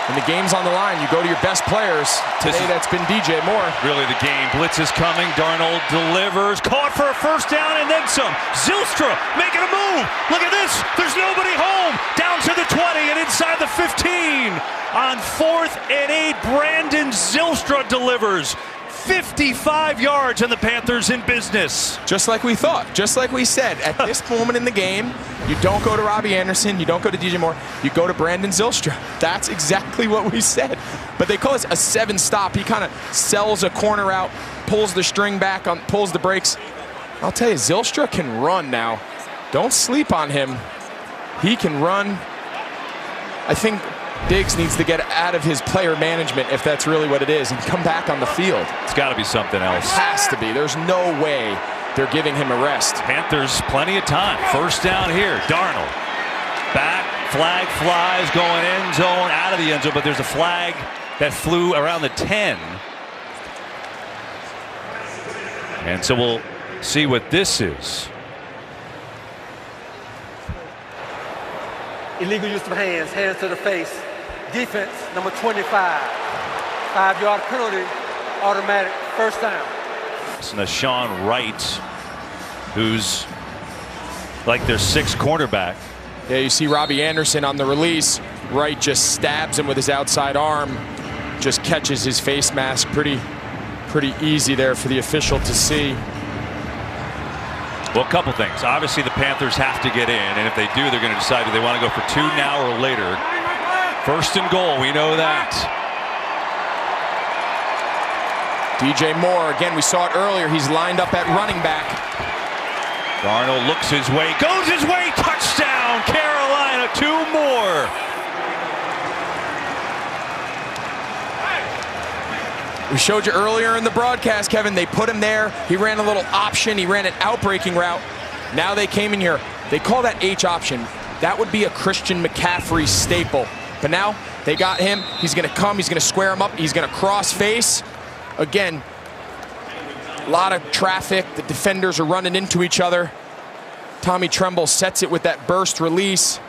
When the game's on the line, you go to your best players. Today, that's been DJ Moore. Really the game. Blitz is coming. Darnold delivers. Caught for a first down and then some. Zylstra making a move. Look at this. There's nobody home. Down to the 20 and inside the 15. On 4th and 8, Brandon Zylstra delivers. 55 yards and the Panthers in business. Just like we thought, just like we said, at this moment in the game, you don't go to Robbie Anderson, you don't go to DJ Moore, you go to Brandon Zylstra. That's exactly what we said. But they call this a 7-stop. He kind of sells a corner out, pulls the string back, pulls the brakes. I'll tell you, Zylstra can run now. Don't sleep on him. He can run. I think Diggs needs to get out of his player management, if that's really what it is, and come back on the field. It's got to be something else. It has to be. There's no way they're giving him a rest. Panthers, plenty of time. First down here. Darnold. Back. Flag flies. Going end zone. Out of the end zone. But there's a flag that flew around the 10. And so we'll see what this is. Illegal use of hands. Hands to the face. Defense, number 25. 5-yard penalty, automatic first down. It's Nashawn Wright, who's like their 6th cornerback. Yeah, you see Robbie Anderson on the release. Wright just stabs him with his outside arm. Just catches his face mask. Pretty easy there for the official to see. Well, a couple things. Obviously, the Panthers have to get in, and if they do, they're going to decide do they want to go for 2 now or later. First and goal, we know that. DJ Moore, again, we saw it earlier. He's lined up at running back. Darnold looks his way, goes his way, touchdown, Carolina, 2 more. We showed you earlier in the broadcast, Kevin, they put him there. He ran a little option. He ran an outbreaking route. Now they came in here. They call that H option. That would be a Christian McCaffrey staple. But now they got him. He's going to come. He's going to square him up. He's going to cross face. Again, a lot of traffic. The defenders are running into each other. Tommy Tremble sets it with that burst release.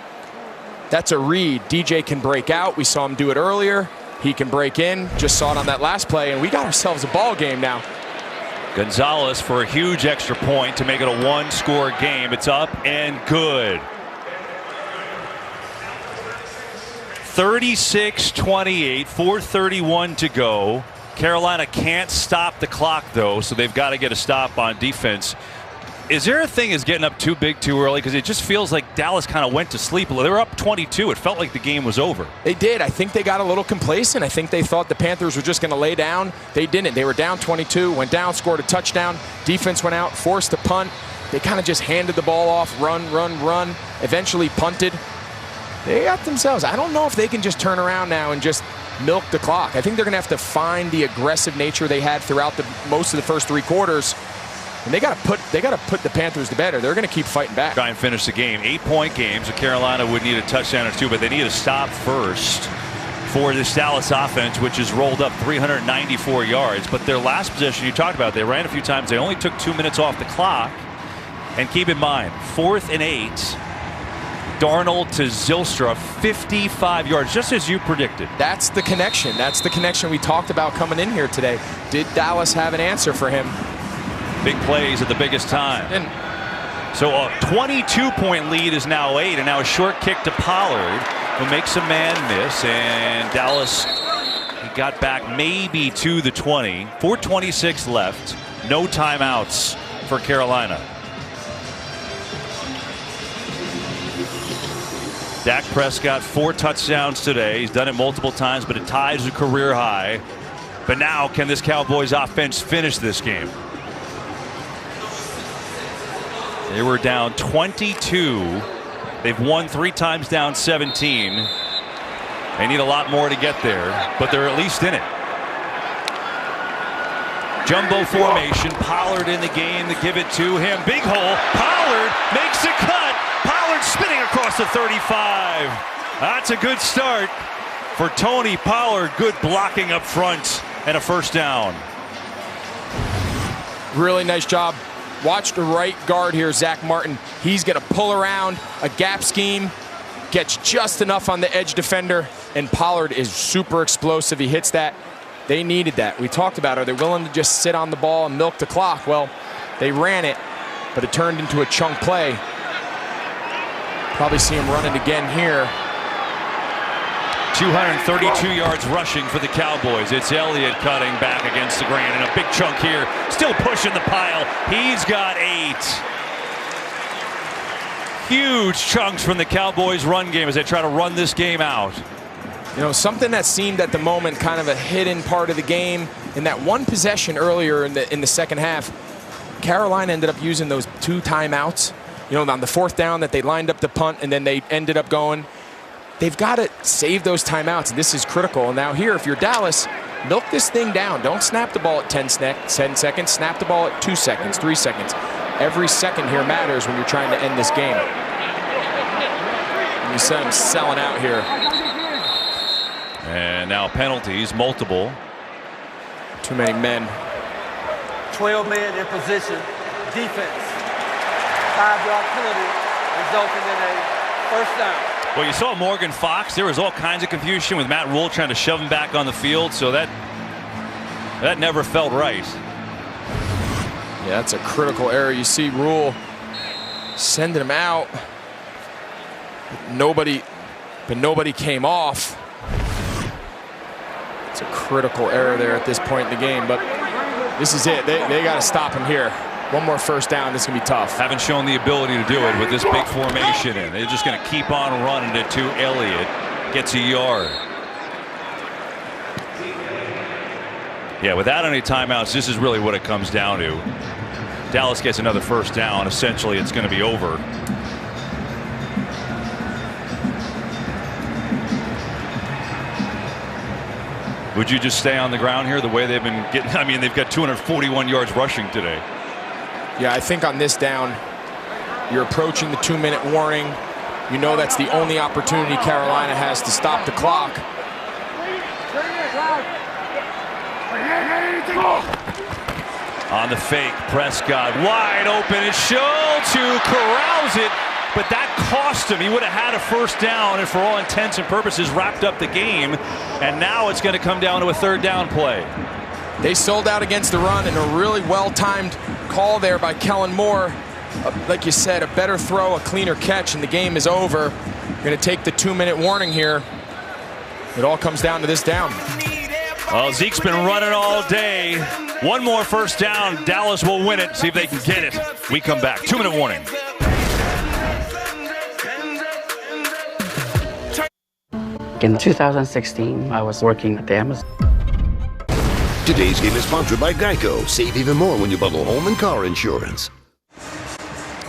That's a read. DJ can break out. We saw him do it earlier. He can break in. Just saw it on that last play, and we got ourselves a ball game now. Gonzalez for a huge extra point to make it a 1-score game. It's up and good. 36-28, 4:31 to go. Carolina can't stop the clock, though, so they've got to get a stop on defense. Is there a thing as getting up too big too early? Because it just feels like Dallas kind of went to sleep. They were up 22. It felt like the game was over. They did. I think they got a little complacent. I think they thought the Panthers were just going to lay down. They didn't. They were down 22, went down, scored a touchdown. Defense went out, forced a punt. They kind of just handed the ball off, run, eventually punted. They got themselves. I don't know if they can just turn around now and just milk the clock. I think they're going to have to find the aggressive nature they had throughout most of the first 3 quarters. And they got to put the Panthers to bed, or they're going to keep fighting back. Try and finish the game. 8-point game, so Carolina would need a touchdown or 2, but they need a stop first for this Dallas offense, which has rolled up 394 yards. But their last possession, you talked about, they ran a few times. They only took 2 minutes off the clock. And keep in mind, 4th and 8. Darnold to Zylstra, 55 yards, just as you predicted. That's the connection. That's the connection we talked about coming in here today. Did Dallas have an answer for him? Big plays at the biggest time. So a 22-point lead is now 8, and now a short kick to Pollard, who makes a man miss, and Dallas got back maybe to the 20. 4:26 left. No timeouts for Carolina. Dak Prescott, 4 touchdowns today. He's done it multiple times, but it ties a career high. But now, can this Cowboys offense finish this game? They were down 22. They've won 3 times, down 17. They need a lot more to get there, but they're at least in it. Jumbo formation. Pollard in the game to give it to him. Big hole. Pollard makes a cut. Pollard spinning across the 35. That's a good start for Tony Pollard. Good blocking up front and a first down. Really nice job. Watch the right guard here, Zach Martin. He's going to pull around a gap scheme, gets just enough on the edge defender, and Pollard is super explosive. He hits that. They needed that. We talked about, are they willing to just sit on the ball and milk the clock? Well, they ran it, but it turned into a chunk play. Probably see him run it again here. 232 yards rushing for the Cowboys. It's Elliott cutting back against the grain, and a big chunk here. Still pushing the pile. He's got 8. Huge chunks from the Cowboys' run game as they try to run this game out. You know, something that seemed at the moment kind of a hidden part of the game. In that one possession earlier in the second half, Carolina ended up using those 2 timeouts. You know, on the 4th down that they lined up the punt and then they ended up going. They've got to save those timeouts, and this is critical. And now here, if you're Dallas, milk this thing down. Don't snap the ball at 10 seconds. Snap the ball at 2 seconds, 3 seconds. Every second here matters when you're trying to end this game. And you see them selling out here. And now penalties, multiple. Too many men. 12 men in position. Defense. 5-yard penalty resulting in a first down. Well, you saw Morgan Fox. There was all kinds of confusion with Matt Rule trying to shove him back on the field, so that never felt right. Yeah, that's a critical error. You see Rule sending him out. But nobody came off. It's a critical error there at this point in the game, but this is it. They got to stop him here. One more first down, this is going to be tough. Haven't shown the ability to do it with this big formation in. They're just going to keep on running it to Elliott. Gets a yard. Yeah, without any timeouts, this is really what it comes down to. Dallas gets another first down. Essentially, it's going to be over. Would you just stay on the ground here the way they've been getting? I mean, they've got 241 yards rushing today. Yeah, I think on this down, you're approaching the 2-minute warning. You know that's the only opportunity Carolina has to stop the clock. On the fake, Prescott wide open. It's Schultz who corrals it, but that cost him. He would have had a first down and for all intents and purposes wrapped up the game. And now it's going to come down to a 3rd down play. They sold out against the run, and a really well-timed call there by Kellen Moore. Like you said, a better throw, a cleaner catch, and the game is over. Going to take the 2-minute warning here. It all comes down to this down. Well, Zeke's been running all day. One more first down. Dallas will win it. See if they can get it. We come back. 2-minute warning. In 2016, I was working at the Amazon. Today's game is sponsored by Geico. Save even more when you bundle home and car insurance.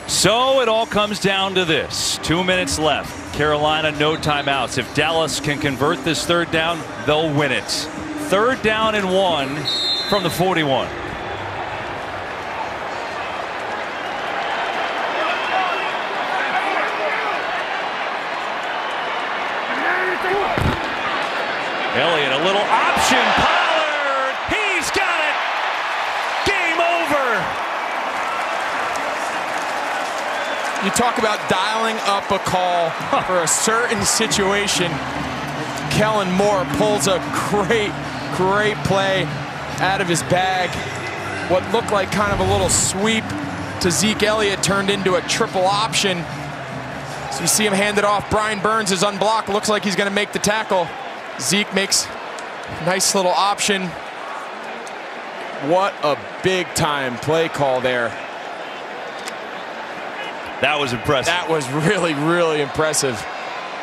So it all comes down to this. 2 minutes left. Carolina, no timeouts. If Dallas can convert this third down, they'll win it. 3rd down and 1 from the 41. Elliott, a little option. Pollard, he's got it. Game over. You talk about dialing up a call for a certain situation. Kellen Moore pulls a great play out of his bag. What looked like kind of a little sweep to Zeke Elliott turned into a triple option. So you see him hand it off. Brian Burns is unblocked. Looks like he's going to make the tackle. Zeke makes a nice little option. What a big-time play call there. That was impressive. That was really, really impressive.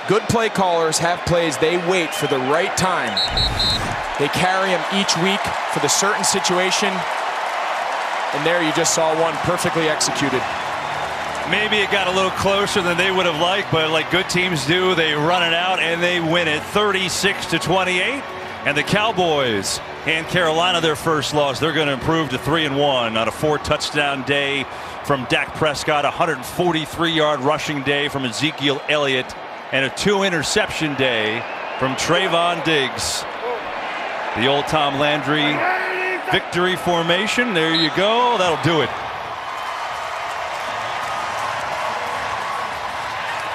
Good play callers have plays they wait for the right time. They carry them each week for the certain situation. And there you just saw one perfectly executed. Maybe it got a little closer than they would have liked, but like good teams do, they run it out and they win it 36-28. And the Cowboys hand Carolina their first loss. They're going to improve to 3-1 on a 4-touchdown day from Dak Prescott, a 143-yard rushing day from Ezekiel Elliott, and a 2-interception day from Trayvon Diggs. The old Tom Landry victory formation. There you go. That'll do it.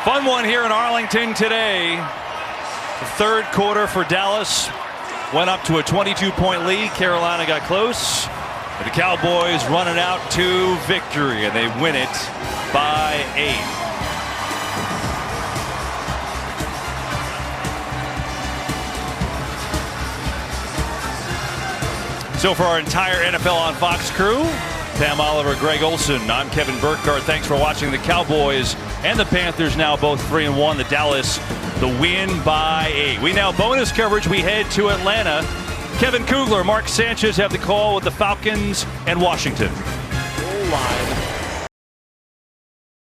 Fun one here in Arlington today. The 3rd quarter for Dallas went up to a 22-point lead. Carolina got close. But the Cowboys running out to victory, and they win it by 8. So for our entire NFL on Fox crew, Pam Oliver, Greg Olson, I'm Kevin Burkhardt. Thanks for watching. The Cowboys and the Panthers now both 3-1. The Dallas, the win by 8. We now bonus coverage. We head to Atlanta. Kevin Kugler, Mark Sanchez have the call with the Falcons and Washington. Goal line